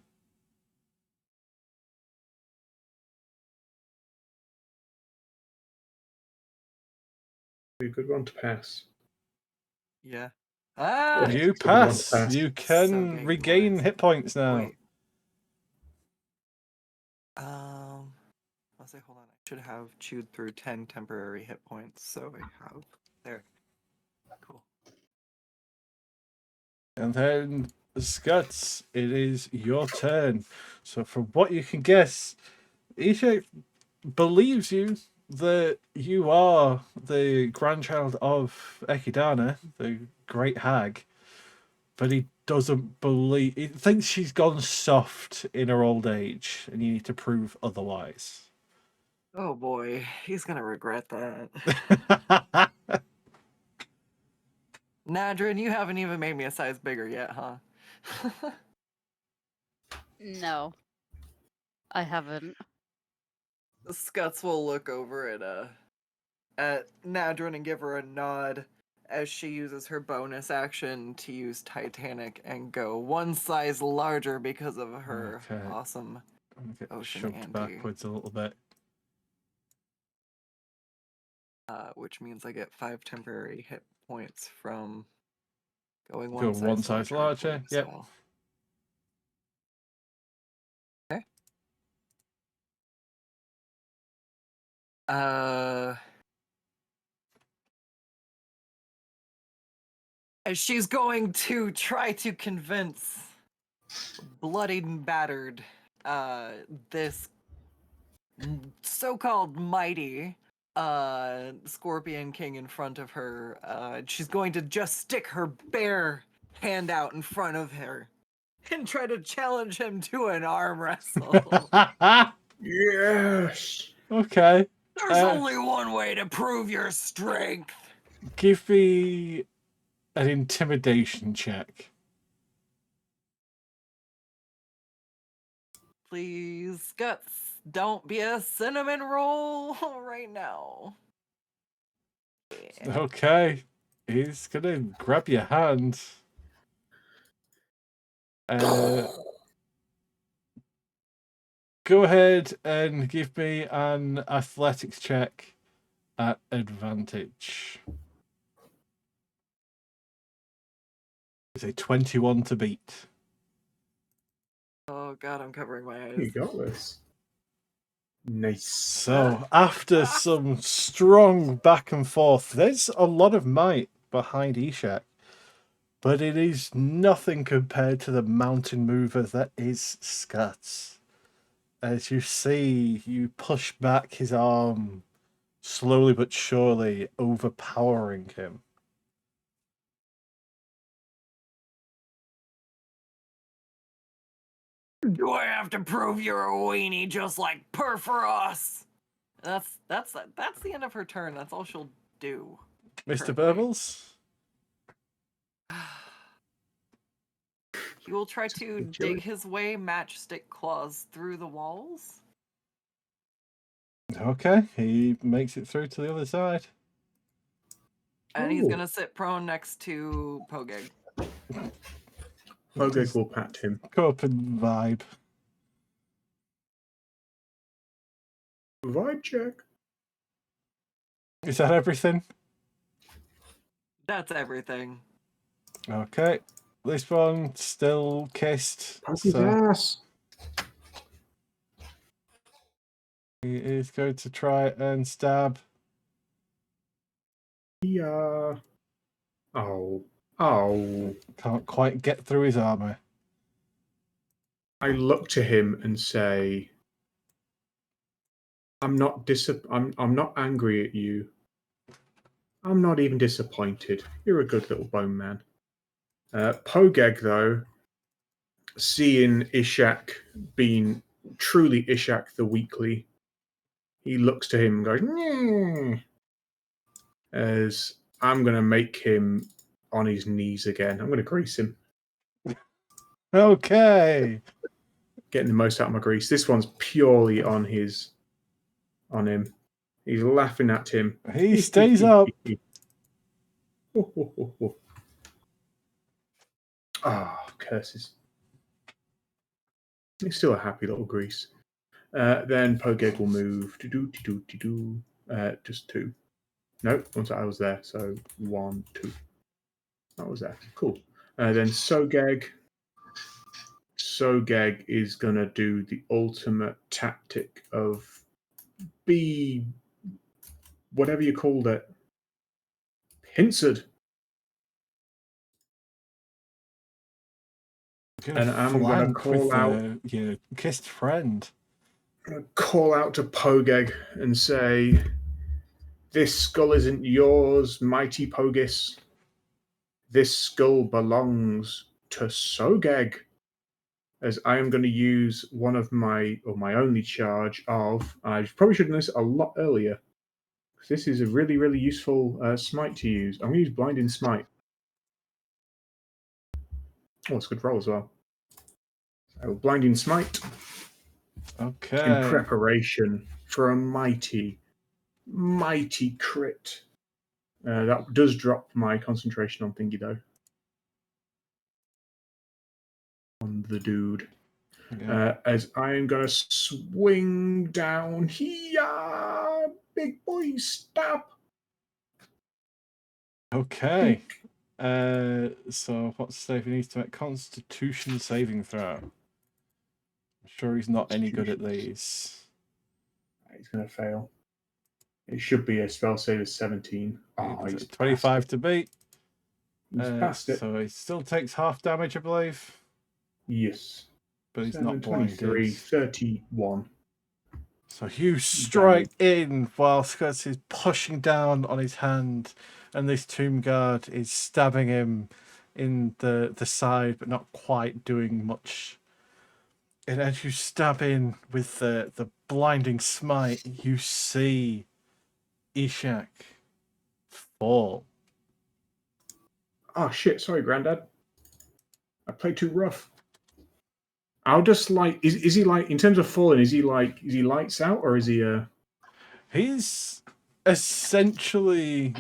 Be a good one to pass. Yeah. You it's a good one to pass. pass. You can Sogeg regain was- hit points now. Wait. Let's say, hold on. I should have chewed through 10 temporary hit points, so I have there. Cool. And then, Skuttz, it is your turn. So, from what you can guess, Ishak believes you that you are the grandchild of Ekidana, the great hag, but he doesn't believe. He thinks she's gone soft in her old age, and you need to prove otherwise. Oh boy, he's gonna regret that. Nadrin, you haven't even made me a size bigger yet, huh? No. I haven't. Skuttz will look over at Nadrin and give her a nod as she uses her bonus action to use Titanic and go one size larger because of her Okay. awesome I'm gonna get Ocean shoved Auntie. backwards a little bit. which means I get 5 temporary hit points from going Go one size I larger. believe, as Yep. well. Okay. As she's going to try to convince bloodied and battered this so-called mighty Scorpion King in front of her, she's going to just stick her bare hand out in front of her and try to challenge him to an arm wrestle. Yes. Okay. There's only one way to prove your strength. Give me an intimidation check. Please, Skuttz, don't be a cinnamon roll right now. Yeah. Okay. He's gonna grab your hand. Go ahead and give me an athletics check at advantage. It's a 21 to beat. Oh god, I'm covering my You eyes. got this. Nice. So, after some strong back and forth, there's a lot of might behind Ishak, but it is nothing compared to the mountain mover that is Skuttz. As you see, you push back his arm, slowly but surely overpowering him. Do I have to prove you're a weenie just like Phoberos? That's the end of her turn. That's all she'll do. Mr. Currently. Burbles? He will try to Good choice. dig his way matchstick claws through the walls. Okay, he makes it through to the other side. And he's Ooh. gonna sit prone next to Pogeg. Pogeg will pat him. Go up and vibe. Vibe check. Is that everything? That's everything. Okay. This one still kissed. Poke his So ass. he is going to try and stab. Yeah. Oh. Oh. Can't quite get through his armor. I look to him and say, I'm not I'm not angry at you. I'm not even disappointed. You're a good little bone man. Pogeg, though, seeing Ishak being truly Ishak the Weakly, he looks to him and goes, "Nyeh," as I'm going to make him on his knees again. I'm going to grease him. Okay. Getting the most out of my grease. This one's purely on him. He's laughing at him. He stays up. Ah, curses. He's still a happy little grease. Then Pogeg will move. Just 2. No, once I was there. So 1, 2. That was there. Cool. Then Sogeg. Sogeg is going to do the ultimate tactic of be whatever you called it. Pincered. And I'm going to call out your kissed friend. I'm going to call out to Pogeg and say, "This skull isn't yours, mighty Pogis. This skull belongs to Sogeg." As I am going to use one of my only charge of, I probably should have done this a lot earlier. This is a really, really useful smite to use. I'm going to use Blinding Smite. Oh, it's a good roll as well. So, Blinding Smite. Okay. In preparation for a mighty crit. That does drop my concentration on thingy though. On the dude. Yeah. As I'm gonna swing down here, big boy, stab. Okay. So what's safe? He needs to make Constitution saving throw. I'm sure he's not any good at these. He's gonna fail. It should be a spell save of 17. Oh, he's 25 to beat. He's passed it. So he still takes half damage, I believe. Yes. But he's 7, not 23, blinded. 31. So you strike in while Skuttz is pushing down on his hand, and this tomb guard is stabbing him in the side, but not quite doing much. And as you stab in with the blinding smite, you see Ishak fall. Oh shit! Sorry, Grandad. I played too rough. I'll just like is he like in terms of falling? Is he lights out or is he He's essentially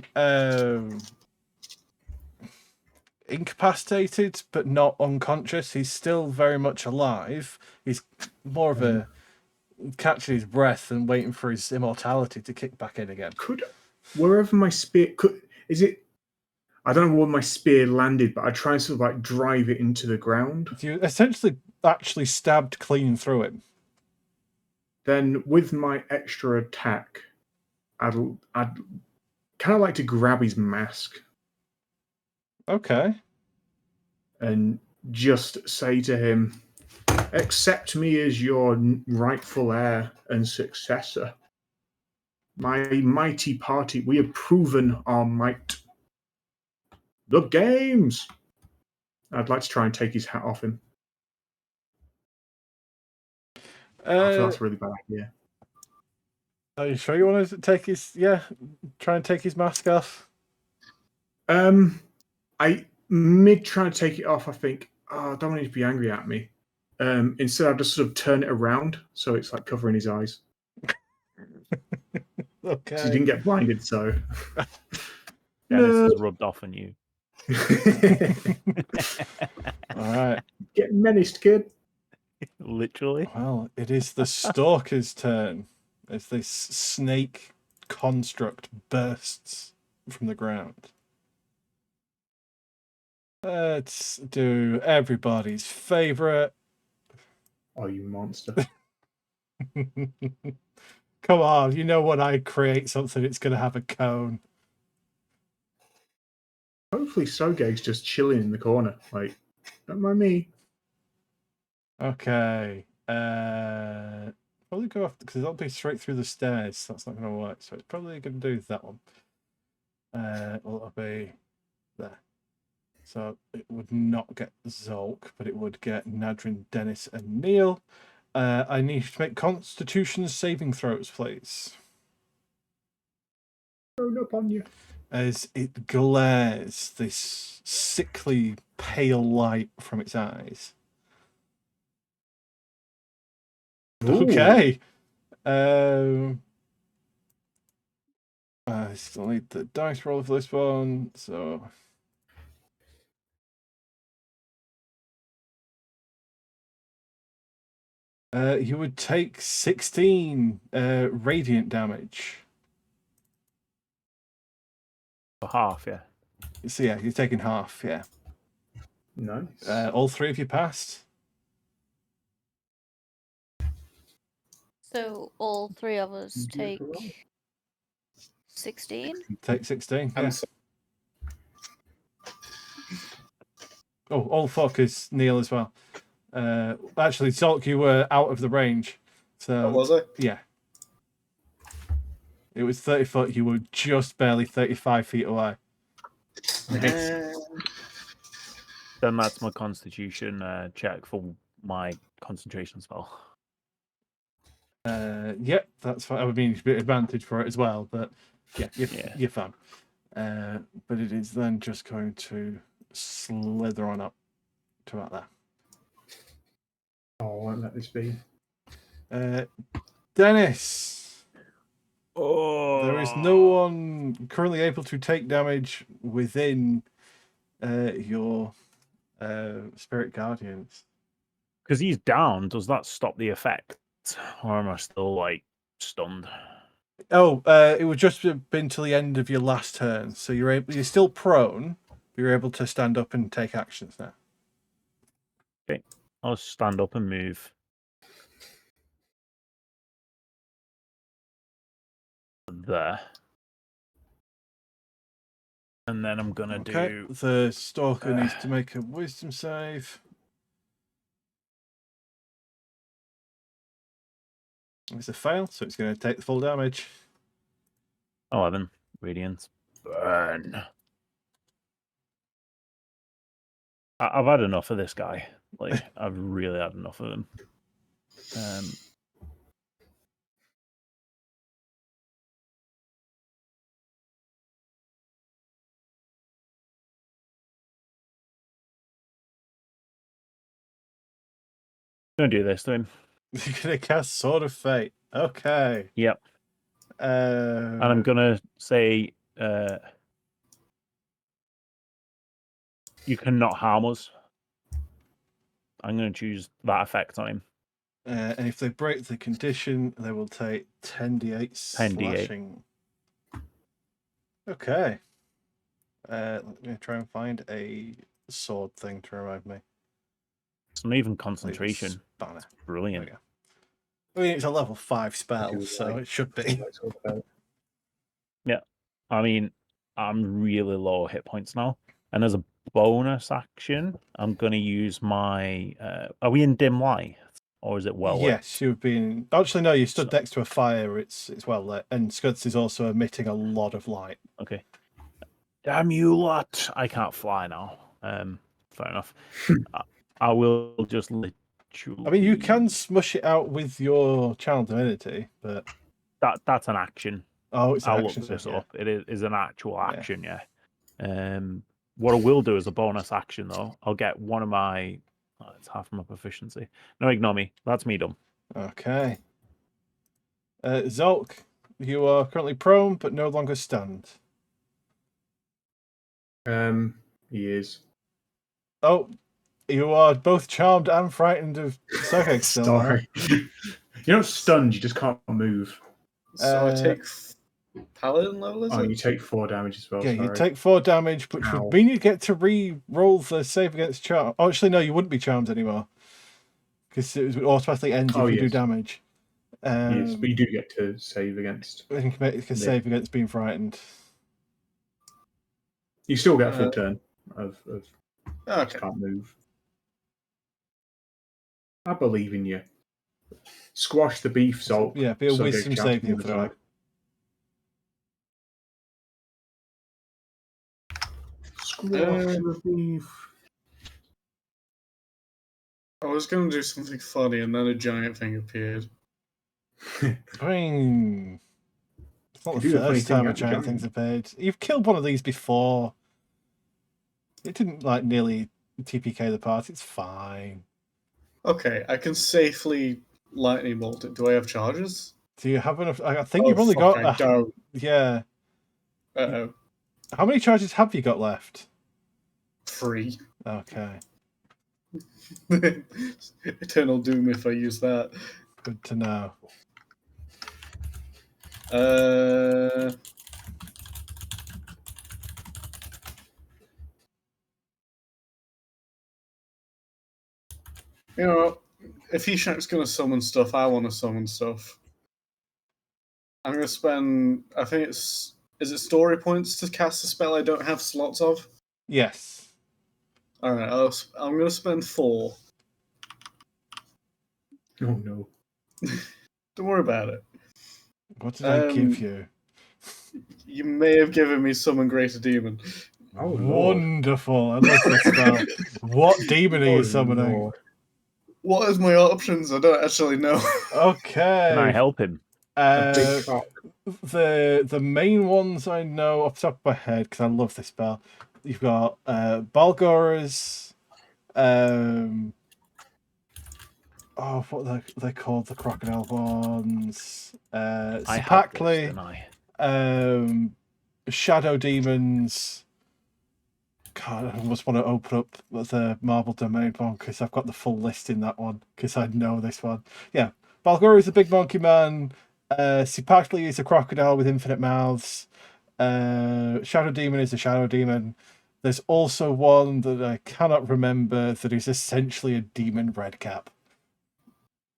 incapacitated, but not unconscious. He's still very much alive. He's more of a catching his breath and waiting for his immortality to kick back in again. Wherever my spear is it? I don't know where my spear landed, but I try and sort of like drive it into the ground. You essentially actually stabbed clean through him. Then with my extra attack, I'd kind of like to grab his mask. Okay. And just say to him, accept me as your rightful heir and successor. My mighty party, we have proven our might. The games! I'd like to try and take his hat off him. I feel that's a really bad idea. Are you sure you want to take his... try and take his mask off? I mid trying to take it off, I think, I don't want him to be angry at me. Instead, I'll just sort of turn it around so it's like covering his eyes. Okay. So he didn't get blinded, so... Dennis has rubbed off on you. All right. Get menaced, kid. Literally. Well, it is the Stalker's turn as this snake construct bursts from the ground. Let's do everybody's favorite. Oh, you monster. Come on, you know when I create something, it's going to have a cone. Hopefully Sogeg's just chilling in the corner. Like, don't mind me. Okay. Probably go off because it'll be straight through the stairs. That's not going to work. So it's probably going to do that one. It'll be there. So it would not get Zholk, but it would get Nadrin, Dennis, and Neil. I need to make Constitution saving throws, please. Thrown up on you. As it glares this sickly, pale light from its eyes. Ooh. Okay. I still need the dice roll for this one, so... you would take 16 radiant damage. For half, yeah. So yeah, you're taking half, yeah. Nice. All three of you passed. So all three of us take Beautiful roll. 16. Take 16, yeah. And so, Oh, all focus Neil as well. Actually, Zholk, you were out of the range. So what was it? yeah. It was 30 foot. You were just barely 35 feet away. Then that's my Constitution check for my concentration spell. Yep, that's fine. I would mean a bit of advantage for it as well, but yeah, you're fine. But it is then just going to slither on up to about there. Oh, I won't let this be. Dennis, Oh, There is no one currently able to take damage within your spirit guardians. because he's down. Does that stop the effect, or am I still like stunned? Oh, it would just have been till the end of your last turn, so you're still prone. But you're able to stand up and take actions now. I'll stand up and move. There. And then I'm gonna do. The stalker needs to make a wisdom save. It's a fail, so it's going to take the full damage. 11 radiant. Burn. I've had enough of this guy. Like, I've really had enough of him. I'm gonna do this to him. You're going to cast Sword of Fate. Okay. Yep. And I'm gonna say, you cannot harm us. I'm gonna choose that effect on him. And if they break the condition, they will take 10d8 10d8. slashing. Okay. Let me try and find a sword thing to remind me. It's not even concentration. Spanner. Brilliant. There we go. I mean, it's a level 5 spell, so it should be. Yeah. I mean, I'm really low hit points now. And as a bonus action, I'm going to use my... are we in dim light? Or is it well lit? Yes, you've been... Actually, no, you stood So- next to a fire. It's well lit. And Skuttz is also emitting a lot of light. Okay. Damn you lot. I can't fly now. Fair enough. I will just literally... I mean, you can smush it out with your Channel Divinity, but... That's an action. Oh, it's an I'll action. look this yeah. up. It is an actual action, yeah. What I will do as a bonus action, though, I'll get one of my... Oh, it's half my proficiency. No, ignore me. That's me done. Okay. Zholk, you are currently prone, but no longer stunned. He is. Oh, you are both charmed and frightened of Sogeg still. Sorry. You're not stunned, you just can't move. So I take paladin level, is Oh, it? you take 4 damage as well. Yeah, sorry. you take 4 damage, which Ow. would mean you get to re-roll the save against charm. Oh, actually, no, you wouldn't be charmed anymore. Because it would automatically end if you do yes. damage. Yes, but you do get to save against. You can make a save against being frightened. You still get a full turn of Okay. can't move. I believe in you. Squash the beef, Zholk. Yeah, be a Sogeg wisdom shouting saving the other throw. side. Squash the beef. I was going to do something funny, and then a giant thing appeared. I mean, it's not You the do a funny first thing time a at the giant thing's appeared. You've killed one of these before. It didn't like nearly TPK the party. It's fine. Okay, I can safely lightning bolt it. Do I have charges? Do you have enough? I think Oh, you've only fuck, got. I don't. Yeah. Uh-oh. How many charges have you got left? 3. Okay, Eternal doom if I use that. good to know. You know, if Ishak's going to summon stuff, I want to summon stuff. I'm going to spend, I think is it story points to cast a spell I don't have slots of? Yes. Alright, I'm going to spend 4. Oh no. Don't worry about it. What did I give you? You may have given me Summon Greater Demon. Oh, Lord. Wonderful. I love this spell. What demon are you Oh, summoning? Lord. What is my options? I don't actually know. Okay. Can I help him? A big cock. The main ones I know off the top of my head, because I love this spell. You've got Balgora's. what are they called? The crocodile ones. I had this, Sepakli, didn't I? shadow demons. God, I almost want to open up the Marble Domain one because I've got the full list in that one because I know this one. Yeah, Balgor is a big monkey man. Sepakli is a crocodile with infinite mouths. Shadow demon is a shadow demon. There's also one that I cannot remember that is essentially a demon redcap.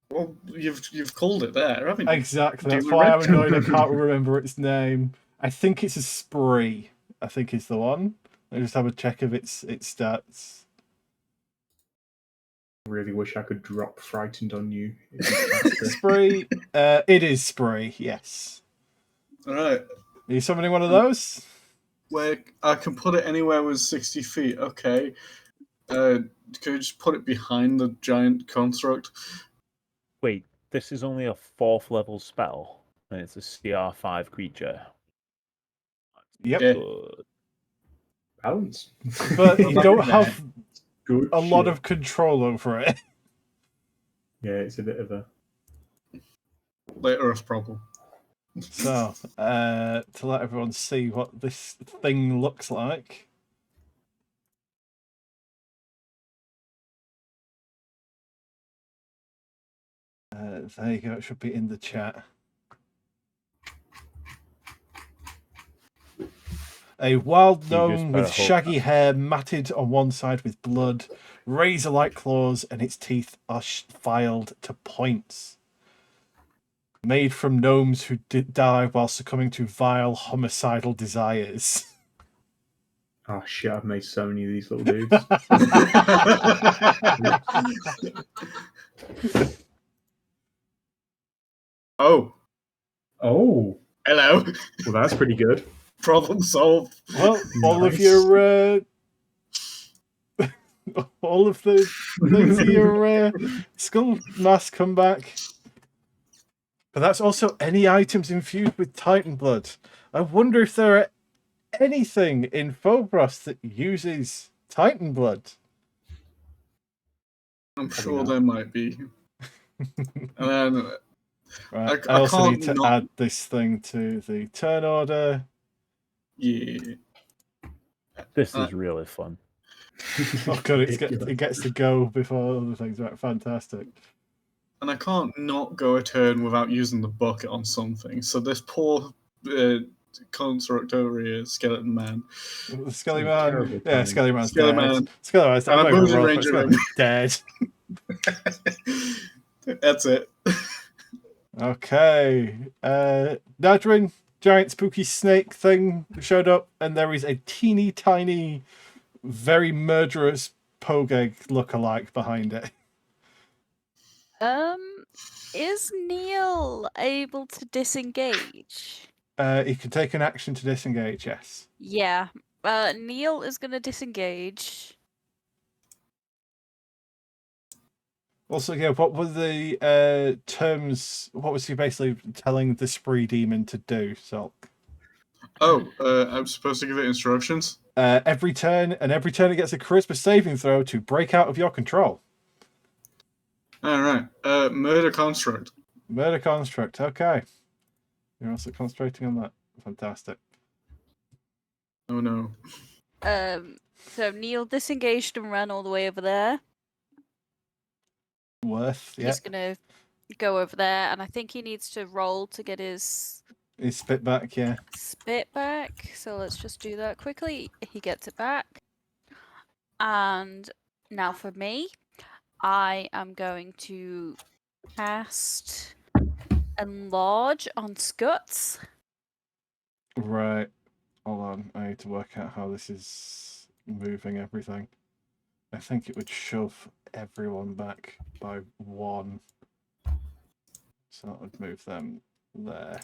Well, you've called it there, haven't you? Exactly. That's Demon why I'm redcap. annoyed I can't remember its name. I think it's a spree. I think is the one. I just have a check of its stats. Really wish I could drop frightened on you. Spree. It is spree. Yes. All right. Are you summoning one of those? Where I can put it anywhere with 60 feet. Okay. Could you just put it behind the giant construct? Wait, this is only a 4th level spell, and it's a CR5 creature. Yep. Yeah. Good. Balance. But you don't There. have Good a lot shit. of control over it. Yeah, it's a bit of a. Later Earth problem. So, to let everyone see what this thing looks like. There you go, it should be in the chat. A wild You just gnome better with hope shaggy hair matted on one side with blood, razor-like claws, and its teeth are filed to points. Made from gnomes who did die while succumbing to vile homicidal desires. Oh shit! I've made so many of these little dudes. Oh, Oh, hello. well, that's pretty good. Problem solved. Well, all of Nice. your all of the things of your skull mask come back. But that's also any items infused with Titan blood. I wonder if there are anything in Phoberos that uses Titan blood. I'm Probably sure not. there might be. And then Right. I I also can't need to not- add this thing to the turn order. yeah. This is really fun. Oh god, Ridiculous. it gets to go before other things. Right, fantastic. And I can't not go a turn without using the bucket on something. So this poor construct over here, skeleton man. The Skelly a Man. terrible Yeah, time. Skelly Man's Skelly dead. Man. Skelly Man's dead. And I'm I not moved even in roll range for it. of Skelly him. Man's dead. That's it. Okay. Nadrin, giant spooky snake thing showed up, and there is a teeny tiny, very murderous Pogeg lookalike behind it. Is Neil able to disengage? He can take an action to disengage, yes. Yeah. Neil is gonna disengage. Also, yeah, what were the terms? What was he basically telling the spree demon to do, Zholk? Oh, I'm supposed to give it instructions? Every turn it gets a charisma saving throw to break out of your control. Alright. Murder construct. Murder construct, okay. You're also concentrating on that. Fantastic. Oh no. So Neil disengaged and ran all the way over there. Worth, yeah. He's gonna go over there, and I think he needs to roll to get his His spit back, yeah. spit back. So let's just do that quickly. He gets it back. And now for me, I am going to cast Enlarge on Skuttz. Right. Hold on. I need to work out how this is moving everything. I think it would shove everyone back by 1. So that would move them there.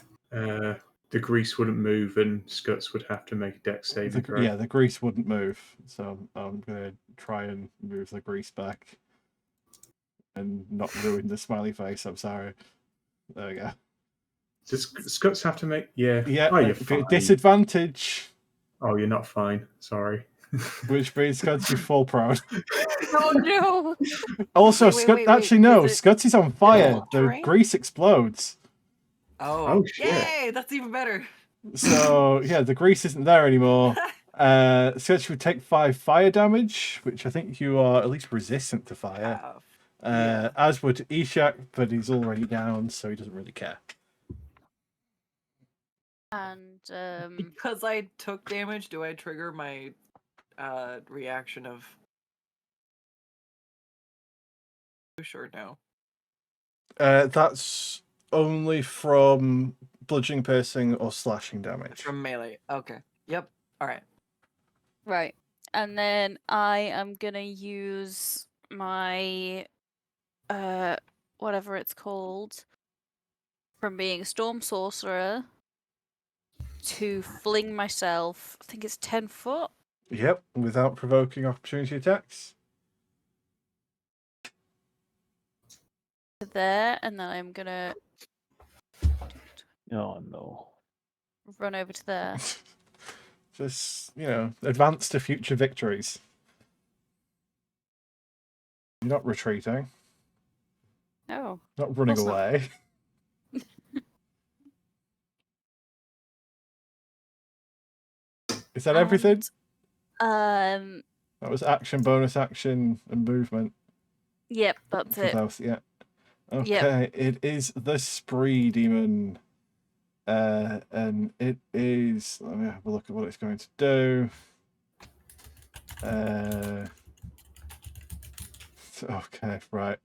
The grease wouldn't move, and Skuttz would have to make a dex saving throw. Yeah, the grease wouldn't move. So I'm going to try and move the grease back. And not ruin the smiley face. I'm sorry. There we go. Does Skuttz have to make? Yeah. Yeah, Oh, you're fine. disadvantage. Oh, you're not fine. Sorry. which means Skuttz you fall prone. Oh no! Also, Wait. actually no, Is it- Skuttz is on fire. all The terrain? grease explodes. Oh, shit. yay! That's even better. So yeah, the grease isn't there anymore. Skuttz would take 5 fire damage, which I think you are at least resistant to fire. Yeah. As would Ishak, but he's already down, so he doesn't really care. And Because I took damage, do I trigger my reaction of sure no? That's only from bludgeoning, piercing, or slashing damage. From melee. Okay. Yep. Alright. right, and then I am gonna use my whatever it's called from being a storm sorcerer to fling myself. I think it's 10 foot. Yep, without provoking opportunity attacks. To there, and then I'm gonna Oh no. run over to there. Just, advance to future victories. You're not retreating, Oh, not running course not. away. Is that everything? And, That was action, bonus action, and movement. yep, that's For it. those, yeah. Okay, It is the Spree Demon. And it is. Let me have a look at what it's going to do. Okay, right.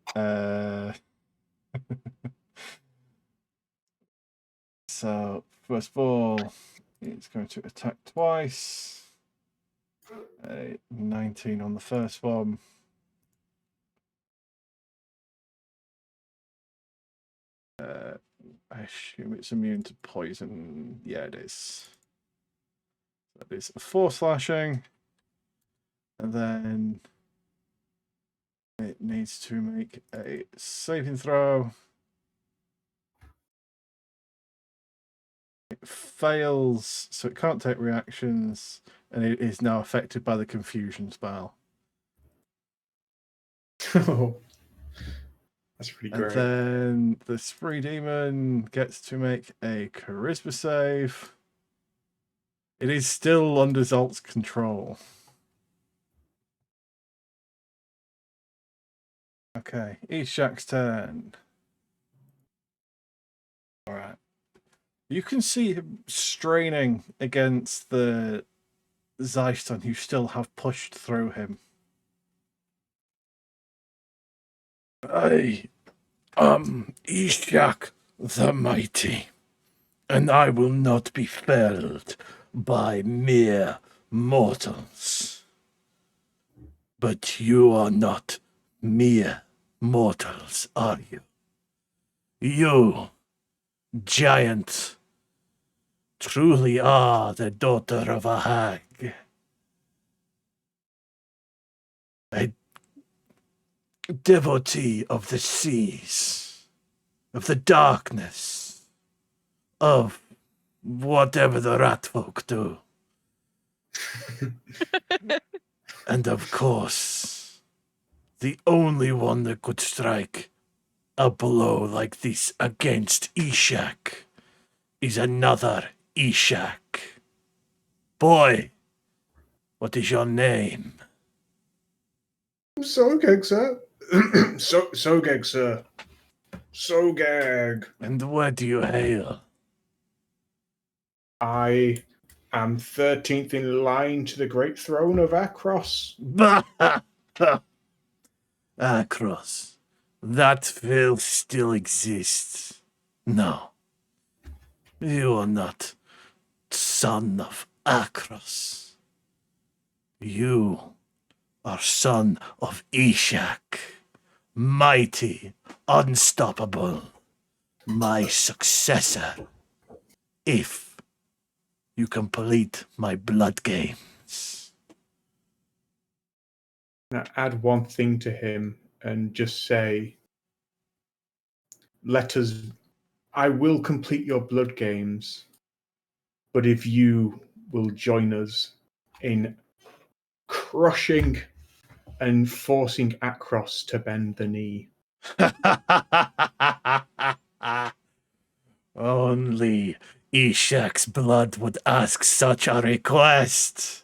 So, first of all, it's going to attack twice. 19 on the first one. I assume it's immune to poison. Yeah, it is. That is 4 slashing. And then it needs to make a saving throw. It fails, so it can't take reactions, and it is now affected by the confusion spell. Oh, that's pretty And great. then the Spree Demon gets to make a charisma save. It is still under Zholk's control. Okay, Ishak's turn. Alright. You can see him straining against the Zeiston who still have pushed through him. I am Ishak the Mighty, and I will not be felled by mere mortals. But you are not mere mortals, are you? You, giant, truly are the daughter of a hag. A devotee of the seas, of the darkness, of whatever the rat folk do. And of course, the only one that could strike a blow like this against Ishak is another Ishak. Boy, what is your name? Sogeg, sir. Sogeg, sir. Sogeg. And where do you hail? I am 13th in line to the great throne of Akros. Akros. That field still exists. No. You are not son of Akros. You are son of Ishak. Mighty, unstoppable. My successor. If you complete my blood games. Now add one thing to him and just say, I will complete your blood games, but if you will join us in crushing and forcing Akros to bend the knee. Only Ishak's blood would ask such a request.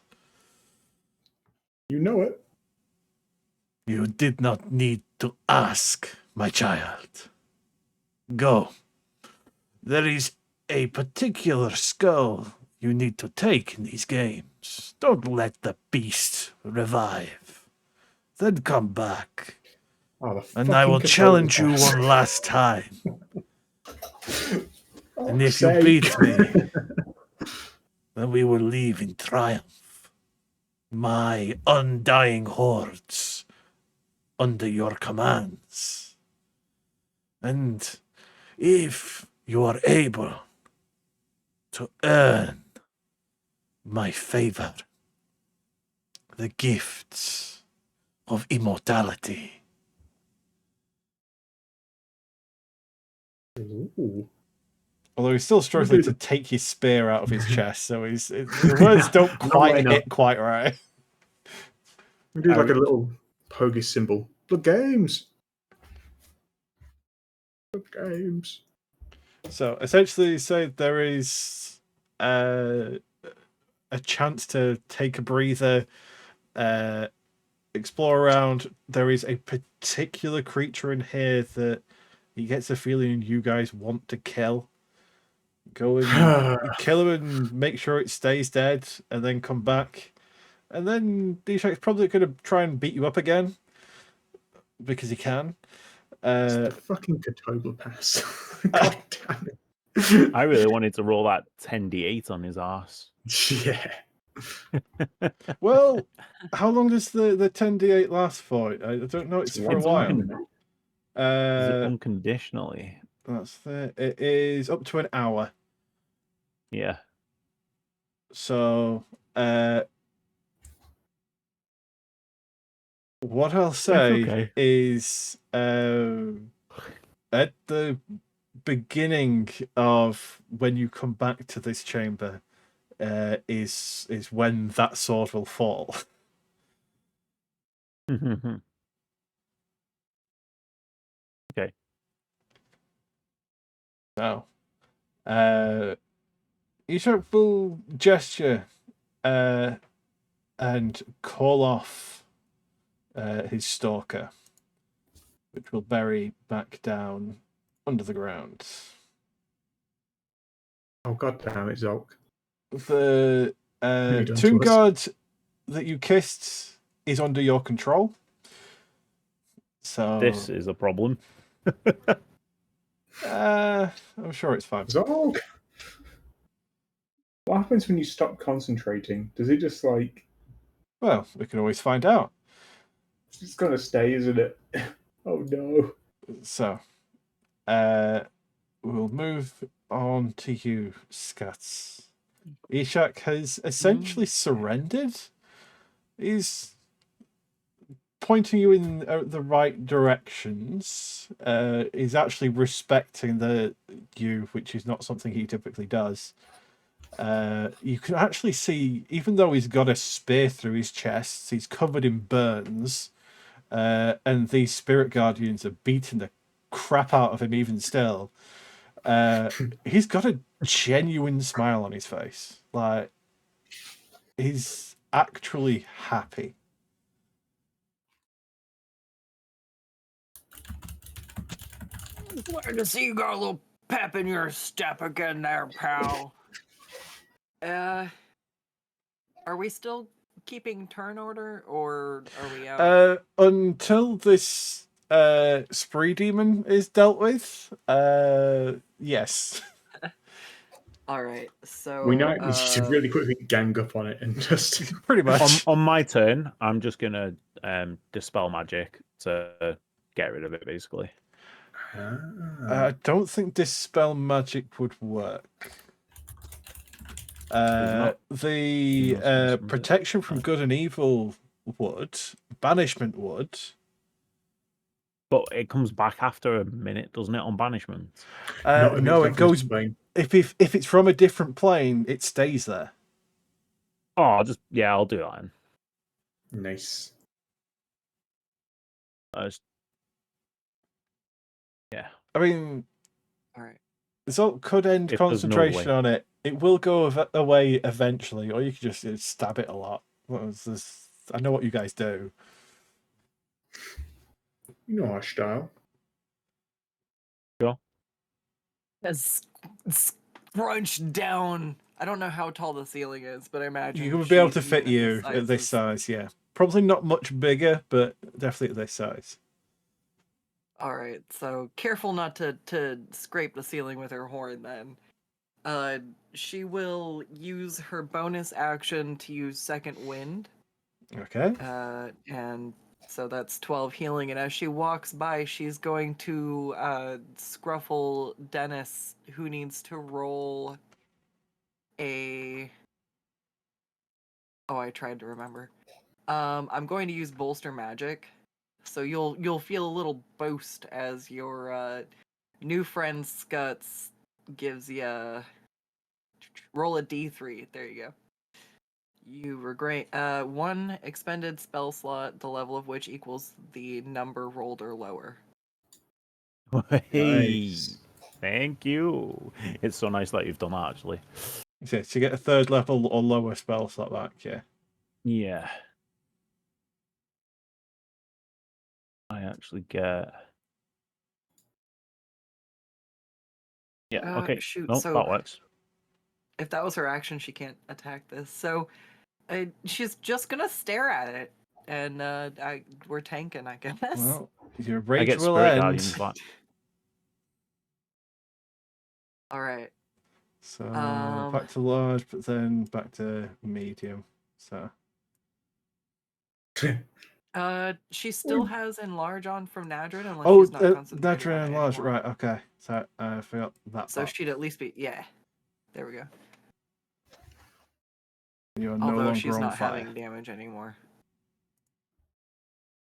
You know it. You did not need to ask, my child. Go. There is a particular skull you need to take in these games. Don't let the beast revive. Then come back, Oh, the and I will fucking challenge you Cthulhu one last time. And if you sake. beat me, then we will leave in triumph. My undying hordes under your commands. And if you are able to earn my favor, the gifts of immortality. Ooh. Although he's still struggling to take his spear out of his chest, so the words don't quite hit quite right. We do like a little Pogus symbol. Blood games. Blood games. So essentially, there is a chance to take a breather, explore around. There is a particular creature in here that he gets a feeling you guys want to kill. Go and kill him and make sure it stays dead, and then come back. And then Dishak's probably going to try and beat you up again because he can. It's the fucking Cthulhu pass. God damn it. I really wanted to roll that 10d8 on his ass. Yeah. Well, how long does the 10d8 last for? I don't know. It's for a while. Is it unconditionally? It is up to an hour. Yeah. So, what I'll say is, at the beginning of when you come back to this chamber, is when that sword will fall. Okay. Now, Ishak will gesture and call off his stalker, which will bury back down under the ground. Oh, god damn it, Zholk. The done to tomb us? guard that you kissed is under your control. So This is a problem. I'm sure it's fine. Zholk! What happens when you stop concentrating? Does it just like... Well, we can always find out. It's just gonna stay, isn't it? Oh no. So, we'll move on to you, Skuttz. Ishak has essentially surrendered. He's pointing you in the right directions. He's actually respecting you, which is not something he typically does. You can actually see, even though he's got a spear through his chest, he's covered in burns, and these spirit guardians are beating the crap out of him even still. He's got a genuine smile on his face. Like, he's actually happy. Glad to see you got a little pep in your step again there, pal. Are we still keeping turn order, or are we out? Until this spree demon is dealt with, yes. Alright, so... We should really quickly gang up on it and just... Pretty much. On my turn, I'm just going to dispel magic to get rid of it, basically. I don't think dispel magic would work. The protection from good and evil would. Banishment would. But it comes back after a minute, doesn't it, on banishment? No, it goes... If it's from a different plane, it stays there. Oh, I'll do that then. Nice. Yeah. I mean, All right. Zholk could end If there's no concentration way. on it. It will go away eventually, or you could just stab it a lot. What was this? I know what you guys do. You know our style. Sure. As scrunched down. I don't know how tall the ceiling is, but I imagine You would be able she's to fit even you the at this sizes. size, yeah. Probably not much bigger, but definitely at this size. All right, so careful not to scrape the ceiling with her horn then. She will use her bonus action to use Second Wind. Okay. And so that's 12 healing, and as she walks by, she's going to scruffle Dennis, who needs to roll a... Oh, I tried to remember. I'm going to use Bolster Magic. So you'll feel a little boost as your new friend Skuttz gives you roll a d3. There you go. You regret one expended spell slot, the level of which equals the number rolled or lower. Hey, Nice. thank you. It's so nice that you've done that, actually. So to get a third level or lower spell slot back, yeah. Yeah. I actually get... Yeah, okay. Shoot, No, so that works. if that was her action, she can't attack this. So she's just gonna stare at it, and we're tanking, I guess. Well, your I rage get will Spirit end. Guardians back. All right. So back to large, but then back to medium. So She still has enlarge on from Nadrin unless oh, she's not concentrating on Nadrin it and large, anymore. right? Okay, so I forgot that So part. she'd at least be There we go. You're no Although longer she's on not fire. having damage anymore.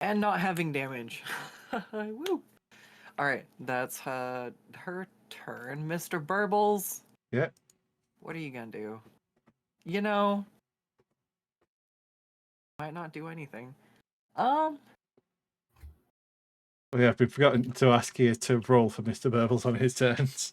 And not having damage. Woo! Alright, that's her turn. Mr. Burbles. Yeah. What are you gonna do? You know, might not do anything. Oh, yeah, I've forgotten to ask you to roll for Mr. Burbles on his turns.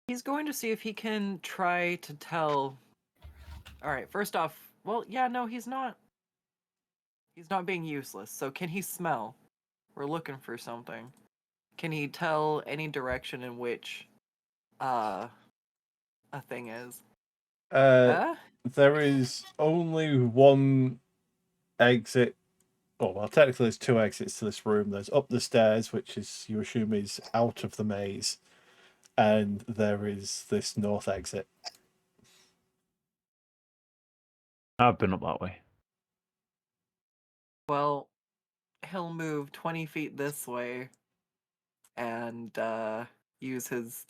He's going to see if he can try to tell. Alright, first off, well, yeah, no, he's not. He's not being useless. So can he smell? We're looking for something. Can he tell any direction in which a thing is? There is only one exit. Oh, well, technically there's two exits to this room. There's up the stairs, which is you assume is out of the maze, and there is this north exit. I've been up that way. Well, he'll move 20 feet this way and use his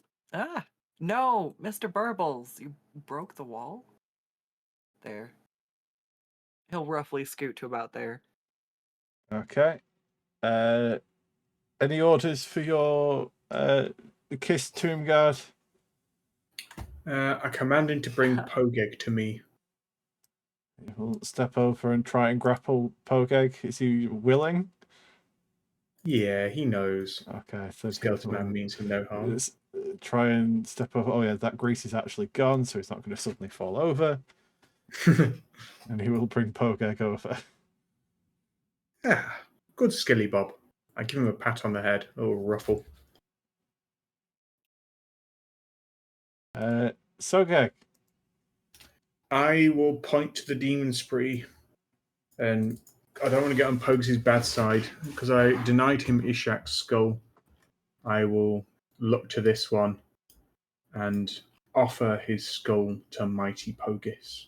no, Mr. Burbles, you broke the wall. There. He'll roughly scoot to about there. Okay. Any orders for your Kiss Tomb Guard? I command him to bring Pogeg to me. He'll step over and try and grapple Pogeg. Is he willing? Yeah, he knows. Okay, so Skeleton Man means him no harm. let's try and step over. Oh yeah, that grease is actually gone, so he's not going to suddenly fall over. And he will bring Pogeg over. Ah, good skilly Bob. I give him a pat on the head. Oh, ruffle. Sogeg. I will point to the demon spree, and I don't want to get on Pogues' bad side because I denied him Ishak's skull. I will look to this one and offer his skull to mighty Pogus.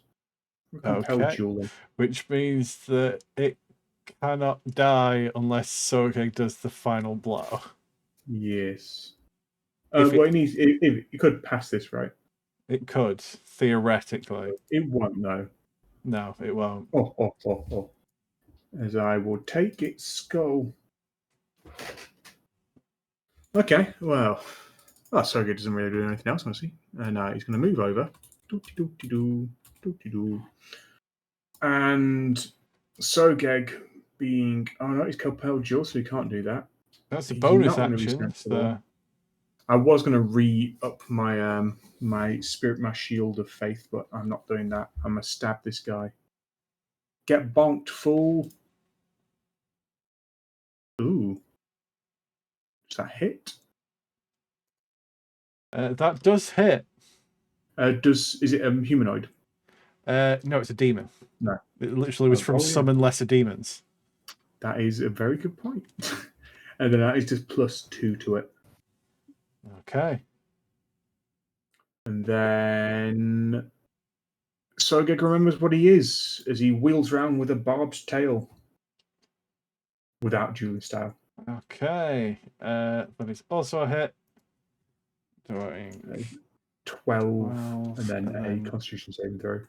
Compel Okay. dueling. Which means that it cannot die unless Sogeg does the final blow. Yes. If Well, it could pass this, right? It could, theoretically. It won't, no. No, it won't. Oh. As I will take its skull. Okay, well, Oh, Sogeg doesn't really do anything else, honestly. And he's going to move over. Doo-dee-doo-dee-doo, doo-dee-doo. And Sogeg being... Oh, no, he's compelled duel, so he can't do that. That's a He's bonus not gonna be action. sensible. I was going to re-up my my spirit, my shield of faith, but I'm not doing that. I'm going to stab this guy. Get bonked, fool. Ooh. Does that hit? That does hit. Is it a humanoid? No, it's a demon. No. It literally was from yeah. Summon Lesser Demons. That is a very good point. And then that is just +2 to it. Okay. And then Sogeg remembers what he is as he wheels around with a barbed tail. Without dueling style. Okay. That is also a hit. Doing 12 and then a Constitution saving throw.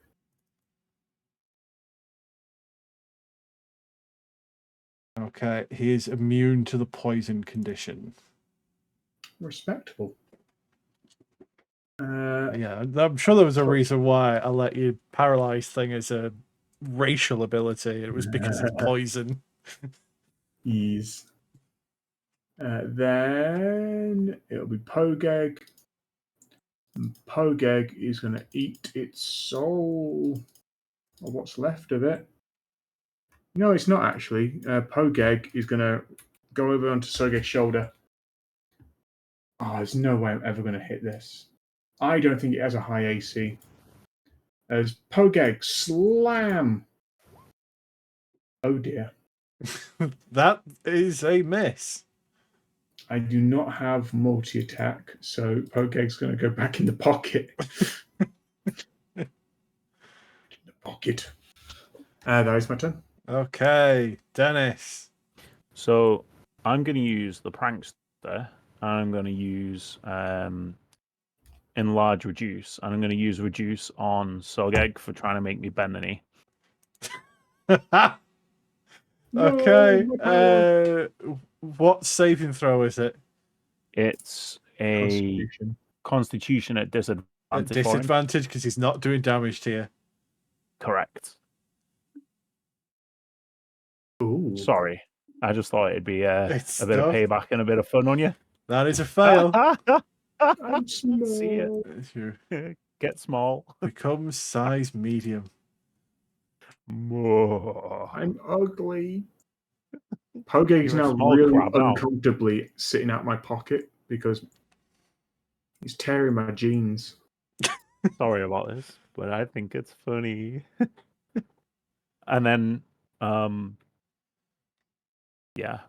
Okay, he is immune to the poison condition. Respectable. Yeah, I'm sure there was a reason why I let you paralyze thing as a racial ability. It was because it's poison. Ease. Then it'll be Pogeg. And Pogeg is going to eat its soul. Or what's left of it. No, it's not actually. Pogeg is going to go over onto Sogeg's shoulder. Oh, there's no way I'm ever going to hit this. I don't think it has a high AC. As Pogeg slam. Oh dear. That is a miss. I do not have multi-attack, so Pogeg's going to go back in the pocket. In the pocket. That is my turn. Okay, Dennis. So I'm going to use the prankster. I'm going to use enlarge reduce, and I'm going to use reduce on Sogeg for trying to make me bend the knee. Okay. No, What saving throw is it? It's a Constitution at disadvantage. At disadvantage because he's not doing damage to you. Correct. Ooh. Sorry, I just thought it'd be a bit of not. payback and a bit of fun on you. That is a fail. I'm small. See it. Get small. Becomes size medium. I'm ugly. Pogeg's You're a now small really crab now. uncomfortably sitting out my pocket because he's tearing my jeans. Sorry about this, but I think it's funny. And then, yeah.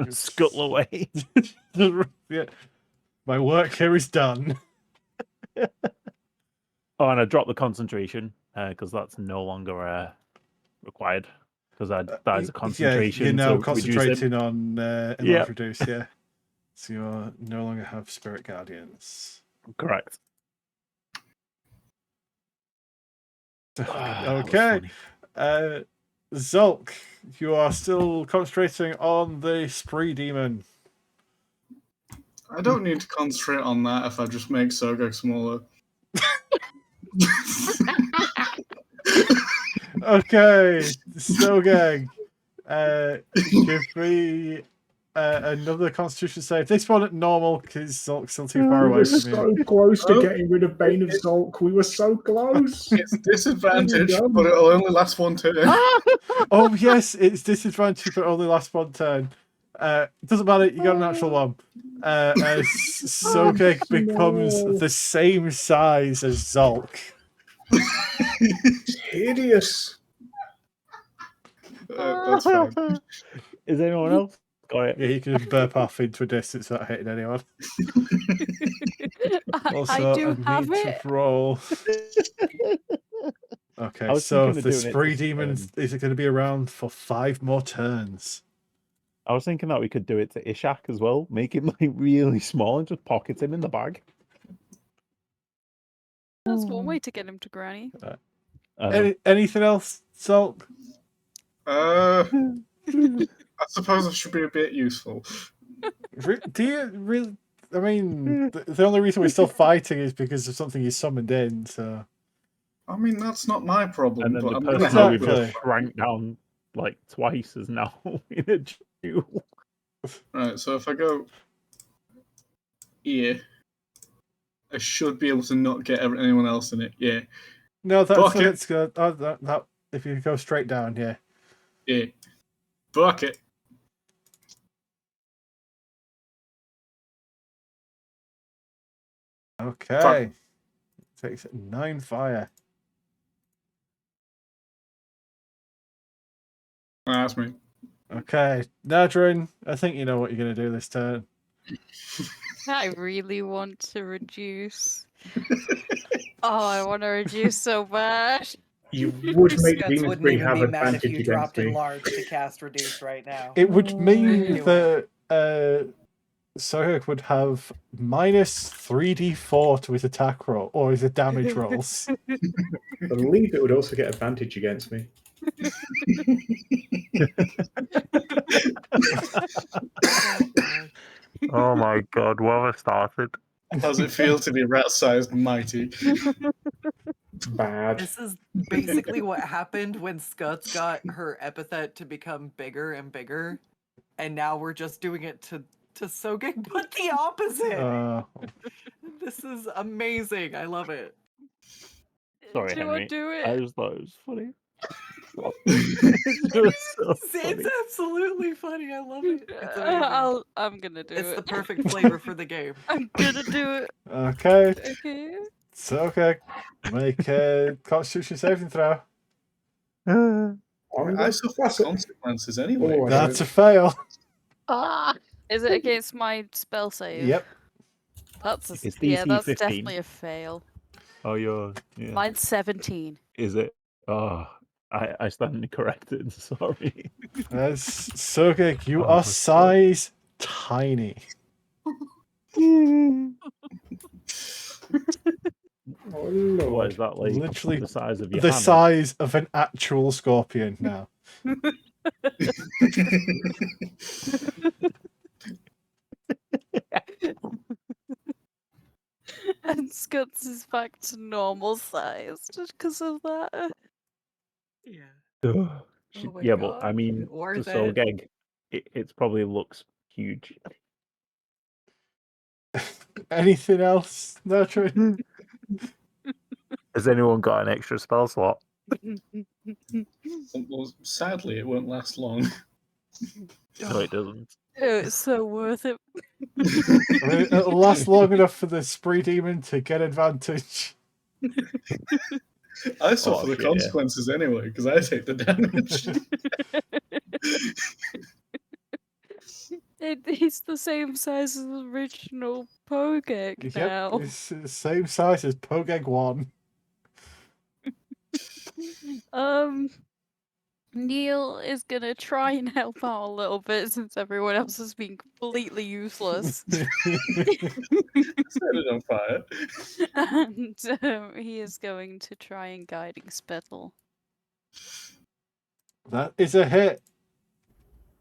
Scuttle away. Yeah. My work here is done. Oh, and I dropped the concentration because that's no longer required because that is a concentration. Yeah, you're now to concentrating on enlarge Yeah. reduce, yeah. So you no longer have spirit guardians. Correct. Okay. Zholk, you are still concentrating on the spree demon. I don't need to concentrate on that if I just make Sogeg smaller. Okay, Sogeg, give me another Constitution save. This one at normal because Zolk's still too far We away were from you. so close to Oh. getting rid of Bane of Zolk. We were so close. It's disadvantage, but it'll only last one turn. Oh yes, it's disadvantage, but only lasts one turn. Doesn't matter. You got a natural one. As Sogeg becomes the same size as Zolk. It's hideous. That's fine. Is anyone else got it? Yeah, you can burp off into a distance without hitting anyone. Also, I do have need it. to roll. I Okay, was so thinking of the doing it spree this demon turn. is going to be around for 5 more turns. I was thinking that we could do it to Ishak as well, make him like really small and just pocket him in the bag. That's one way to get him to granny. Anything else, Zolk? I suppose I should be a bit useful. Do you really? I mean, the only reason we're still fighting is because of something you summoned in. So I mean, that's not my problem. And then but the I'm person gonna that help we've with just it. shrank down like twice is now in a duel. Right, so if I go here, I should be able to not get anyone else in it. Yeah, no, that Bucket. that's good. Oh, that if you go straight down, yeah. yeah. Bucket. Okay. Takes 9 fire. That's me. Okay, Nadrin, I think you know what you're gonna do this turn. I really want to reduce. Oh, I want to reduce so bad. You would make Skuttz Venus wouldn't Green even have be mad if advantage you against dropped me. enlarge to cast reduce right now. It would mean Do that Sogeg would have minus 3d4 to his attack roll or his damage rolls. I believe it would also get advantage against me. Oh my god, well I started. How does it feel to be rat-sized and mighty? Bad. This is basically what happened when Skuttz got her epithet to become bigger and bigger, and now we're just doing it to Sogeg, but the opposite. This is amazing. I love it. Sorry, Do I Henry. do it? I just thought it was funny. It's just so funny. It's absolutely funny. I love it. It's amazing. I'm gonna do It's it. the perfect flavor for the game. I'm gonna do it. Okay, Okay. Sogeg, make a Constitution saving throw. I suffer consequences anyway. Oh, I That's a don't- fail. Is it against my spell save? Yep. That's It's yeah, DC that's 15. definitely a fail. Oh, yeah. Mine's 17. Is it? Oh, I stand corrected. Sorry. As Sogeg, you Oh, are God. size tiny. Oh, What Lord. is that like? Literally The size of your The hand? size of an actual scorpion now. And Skuttz is back to normal size just because of that. Yeah. Ugh. Oh my Yeah, but I God, mean, worth so it. Geg, it probably looks huge. Anything else, Natrin? Has anyone got an extra spell slot? Well, sadly, it won't last long. No, it doesn't. It's so worth it. I mean, it'll last long enough for the Spree Demon to get advantage. I suffer Oh, the shit, yeah. consequences anyway because I take the damage. He's the same size as the original Pogeg now. Yep, it's the same size as Pogeg 1. Neil is gonna try and help out a little bit since everyone else has been completely useless. Set it on fire. And he is going to try and guiding spittle. That is a hit.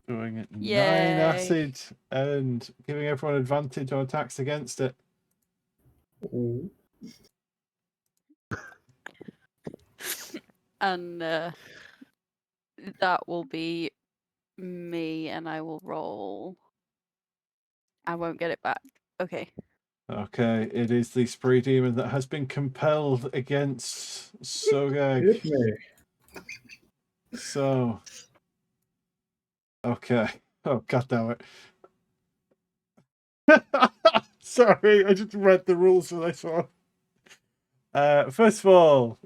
Doing it 9 Yay. acid and giving everyone advantage on attacks against it. Ooh. And that will be me, and I will roll. I won't get it back. Okay. Okay, it is the Spree Demon that has been compelled against Sogeg. Hit me. So, okay. Oh, god damn it. Sorry, I just read the rules for this one. First of all,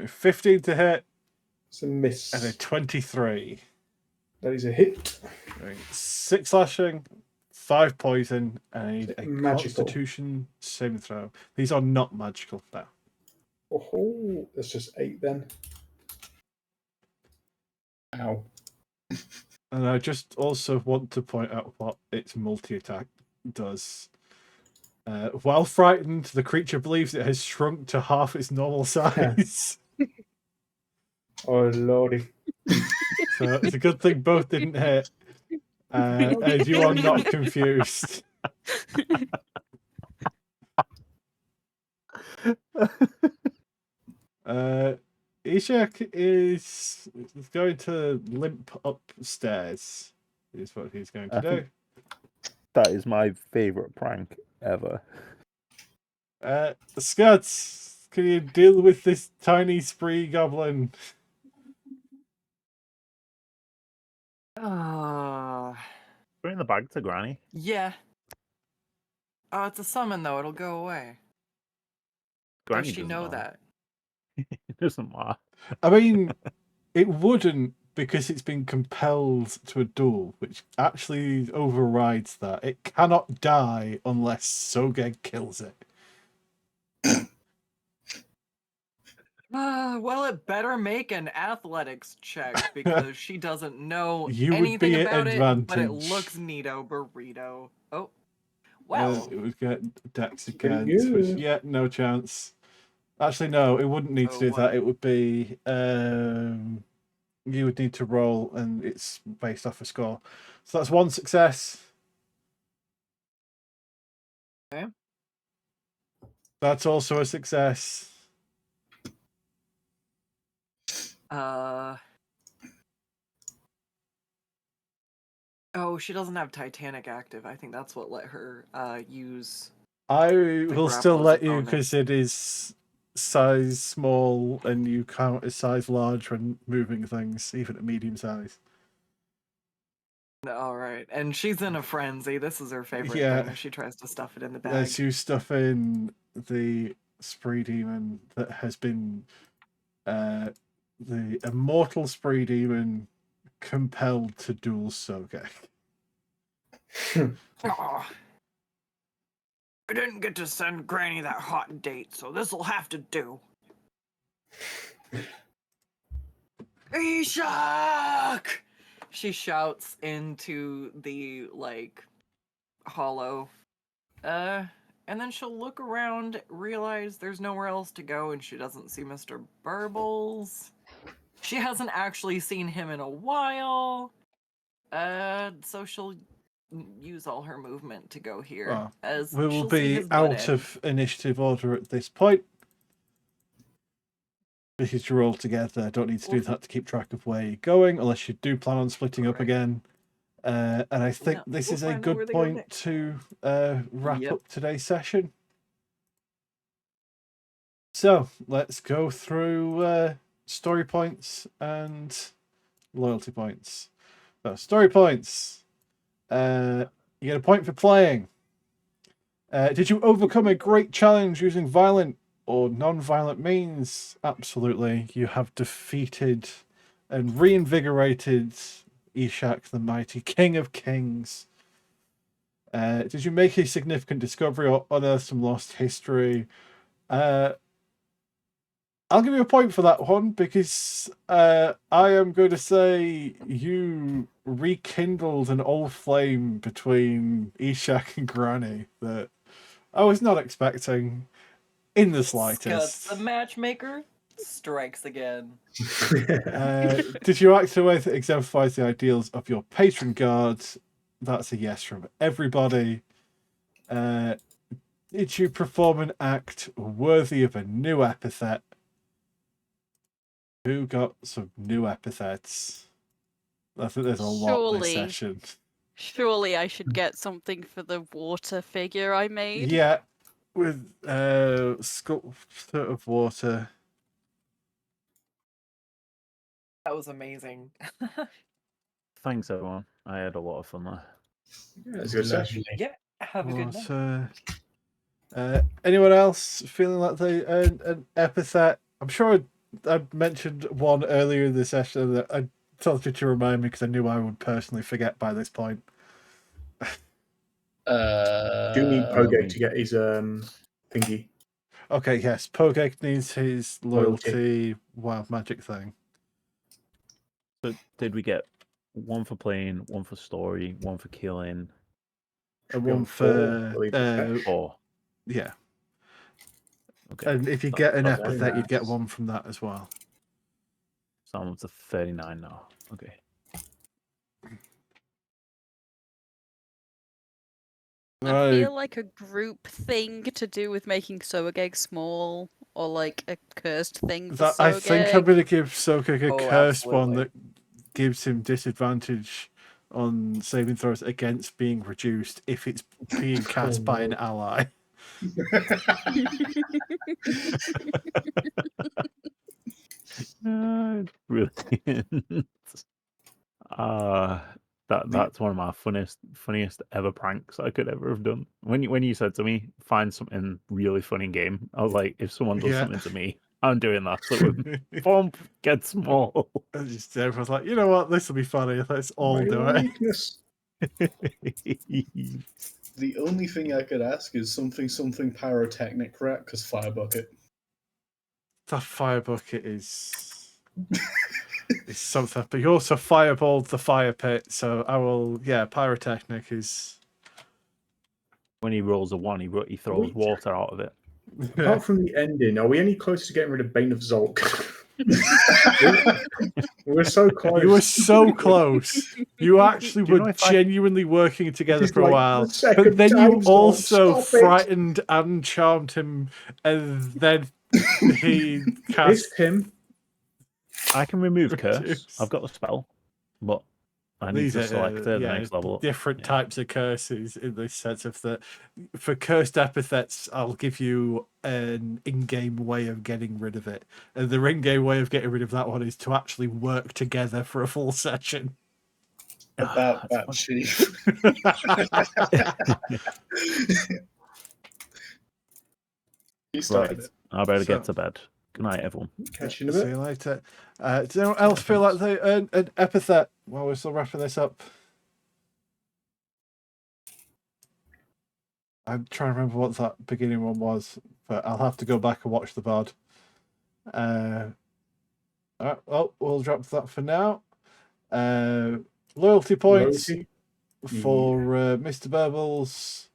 15 to hit It's a miss. and a 23. That is a hit. 6 slashing, 5 poison, and I need a Magical. Constitution saving throw. These are not magical now. Oh, that's just 8 then. Ow. And I just also want to point out what its multi-attack does. While frightened, the creature believes it has shrunk to half its normal size. Oh, lordy. So it's a good thing both didn't hit. as you are not confused. Ishak is going to limp upstairs. Is what he's going to I do. think that is my favourite prank ever. Skuttz, can you deal with this tiny spree goblin? Bring the bag to Granny. Yeah. Oh, it's a summon though. It'll go away. Granny Does she doesn't know that? It doesn't matter. I mean, it wouldn't because it's been compelled to a duel, which actually overrides that. It cannot die unless Sogeg kills it. Well, it better make an athletics check because she doesn't know You would anything be at about it, but it advantage. looks neato burrito. Oh, well. It would get Dex Pretty against, which, good. yeah, no chance. Actually, no, it wouldn't need to Oh, do that. what? It would be, you would need to roll, and it's based off a score. So that's one success. Okay. That's also a success. Oh, she doesn't have Titanic active. I think that's what let her use. I will still grapple as let a you bonus. because it is size small, and you count as size large when moving things, even at medium size. All right, and she's in a frenzy. This is her favorite Yeah. thing. If she tries to stuff it in the bag. As you stuff in the spree demon that has been the immortal spree demon compelled to duel Sogeg. Aw. I didn't get to send Granny that hot date, so this'll have to do. Ishak! She shouts into the, hollow. And then she'll look around, realize there's nowhere else to go, and she doesn't see Mr. Burbles. She hasn't actually seen him in a while. So she'll use all her movement to go here. Well, as we will she'll see be his butt out end. of initiative order at this point. Because you're all together, I don't need to do that to keep track of where you're going, unless you do plan on splitting up Correct. again. And I think No, this we'll is a find out where good they go point next. to wrap Yep. up today's session. So let's go through story points and loyalty points. So story points. You get a point for playing. Did you overcome a great challenge using violent or non-violent means? Absolutely. You have defeated and reinvigorated Ishak, the mighty King of Kings. Did you make a significant discovery or unearth some lost history? I'll give you a point for that one because I am going to say you rekindled an old flame between Ishak and Granny that I was not expecting in the slightest. Skuttz, the matchmaker, strikes again. Did you act in a way that exemplifies the ideals of your patron god? That's a yes from everybody. Did you perform an act worthy of a new epithet? Who got some new epithets? I think there's a lot this session. Surely I should get something for the water figure I made. Yeah, with sculpture of water. That was amazing. Thanks, everyone. I had a lot of fun there. Yeah, it's a good session. Yeah, have a good night. Water. Anyone else feeling like they earned an epithet? I'm sure I mentioned one earlier in the session that I told you to remind me because I knew I would personally forget by this point. Do need Pogeg to get his thingy. Okay, yes, Pogeg needs his loyalty wild magic thing. So did we get one for playing, one for story, one for killing? And Should be on one four, I for believe, it's Or yeah. okay. And if you That- get an that's epithet, you'd get nice. one from that as well. So I'm up to 39 now. Okay. I feel like a group thing to do with making Sogeg small, or like a cursed thing for I think I'm Sogeg. going to give Sogeg a Oh, cursed one absolutely. that gives him disadvantage on saving throws against being reduced if it's being cast by an ally. Brilliant. That's one of my funniest ever pranks I could ever have done. When you said to me, find something really funny game, I was like, if someone does Yeah. something to me, I'm doing that. So when Bump gets small. Everyone's like, you know what, this will be funny. Let's all do My it. weakness. The only thing I could ask is something pyrotechnic rat, because fire bucket. That fire bucket is something, but you also fireballed the fire pit, so I will. Yeah, pyrotechnic is. When he rolls a 1, he throws water out of it. Apart from the ending, are we any closer to getting rid of Bane of Zholk? We're so close. You were so close. You actually Do you know were if I- genuinely working together It's for a like while, the second but then you time, Zholk, also stop it. frightened and charmed him, and then he cast. It's him. I can remove curse. Reduce. I've got the spell, but I need These to are select the next level up. different Yeah. types of curses in the sense of that. For cursed epithets, I'll give you an in-game way of getting rid of it, and the in-game way of getting rid of that one is to actually work together for a full session. About That's that, funny. Chief. You started Right, it. I better So- get to bed. Good night, everyone. Catch you in a See bit. you later. Does anyone else feel like they earned an epithet while we're still wrapping this up? I'm trying to remember what that beginning one was, but I'll have to go back and watch the VOD. All right, well, we'll drop that for now. Loyalty points Loyalty? for Mr. Burbles,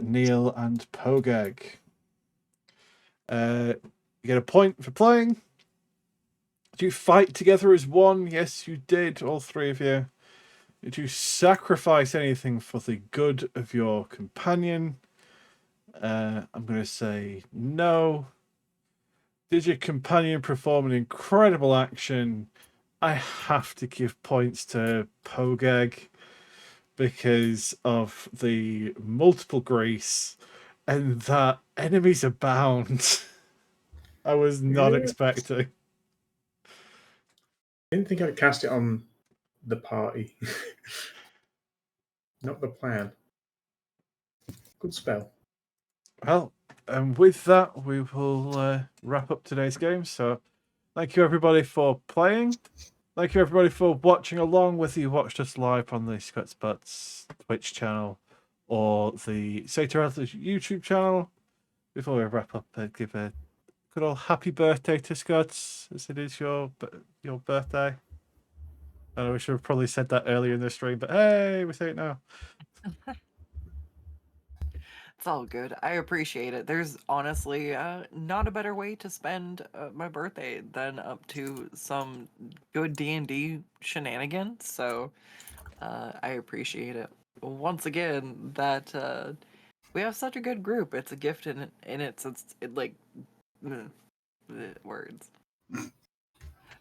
Neil, and Pogeg. You get a point for playing. Did you fight together as one? Yes, you did, all three of you. Did you sacrifice anything for the good of your companion? I'm going to say no. Did your companion perform an incredible action? I have to give points to Pogeg because of the multiple grease and that enemies abound. I was not Yeah. expecting. I didn't think I'd cast it on the party. Not the plan. Good spell. Well, and with that, we will wrap up today's game. So, thank you everybody for playing. Thank you everybody for watching along, whether you watched us live on the Skuttz Twitch channel or the Sator Atlas YouTube channel. Before we wrap up, give a good old happy birthday to Skuttz, as it is your birthday. I know we should have probably said that earlier in the stream, but hey, we say it now. It's all good. I appreciate it. There's honestly not a better way to spend my birthday than up to some good D&D shenanigans. So I appreciate it. Once again, that we have such a good group. It's a gift in it. Like words.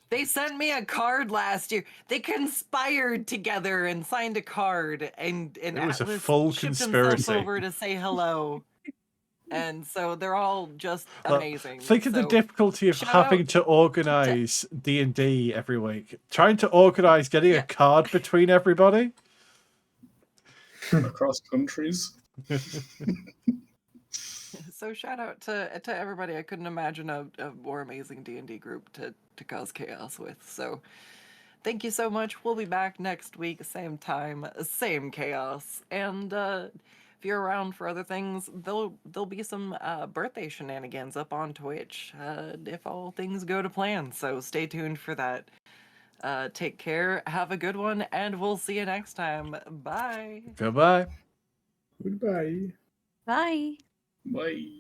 They sent me a card last year. They conspired together and signed a card, and It was a Atlas full shipped himself conspiracy. over to say hello. And so they're all just Well, amazing. think of the So, difficulty of shout having out to organize D&D every week. Trying to organize getting a card between everybody. Across countries. So shout out to everybody. I couldn't imagine a more amazing D&D group to cause chaos with. So thank you so much. We'll be back next week, same time, same chaos. And if you're around for other things, there'll be some birthday shenanigans up on Twitch if all things go to plan. So stay tuned for that. Take care, have a good one, and we'll see you next time. Bye. Goodbye. Goodbye. Bye. Bye.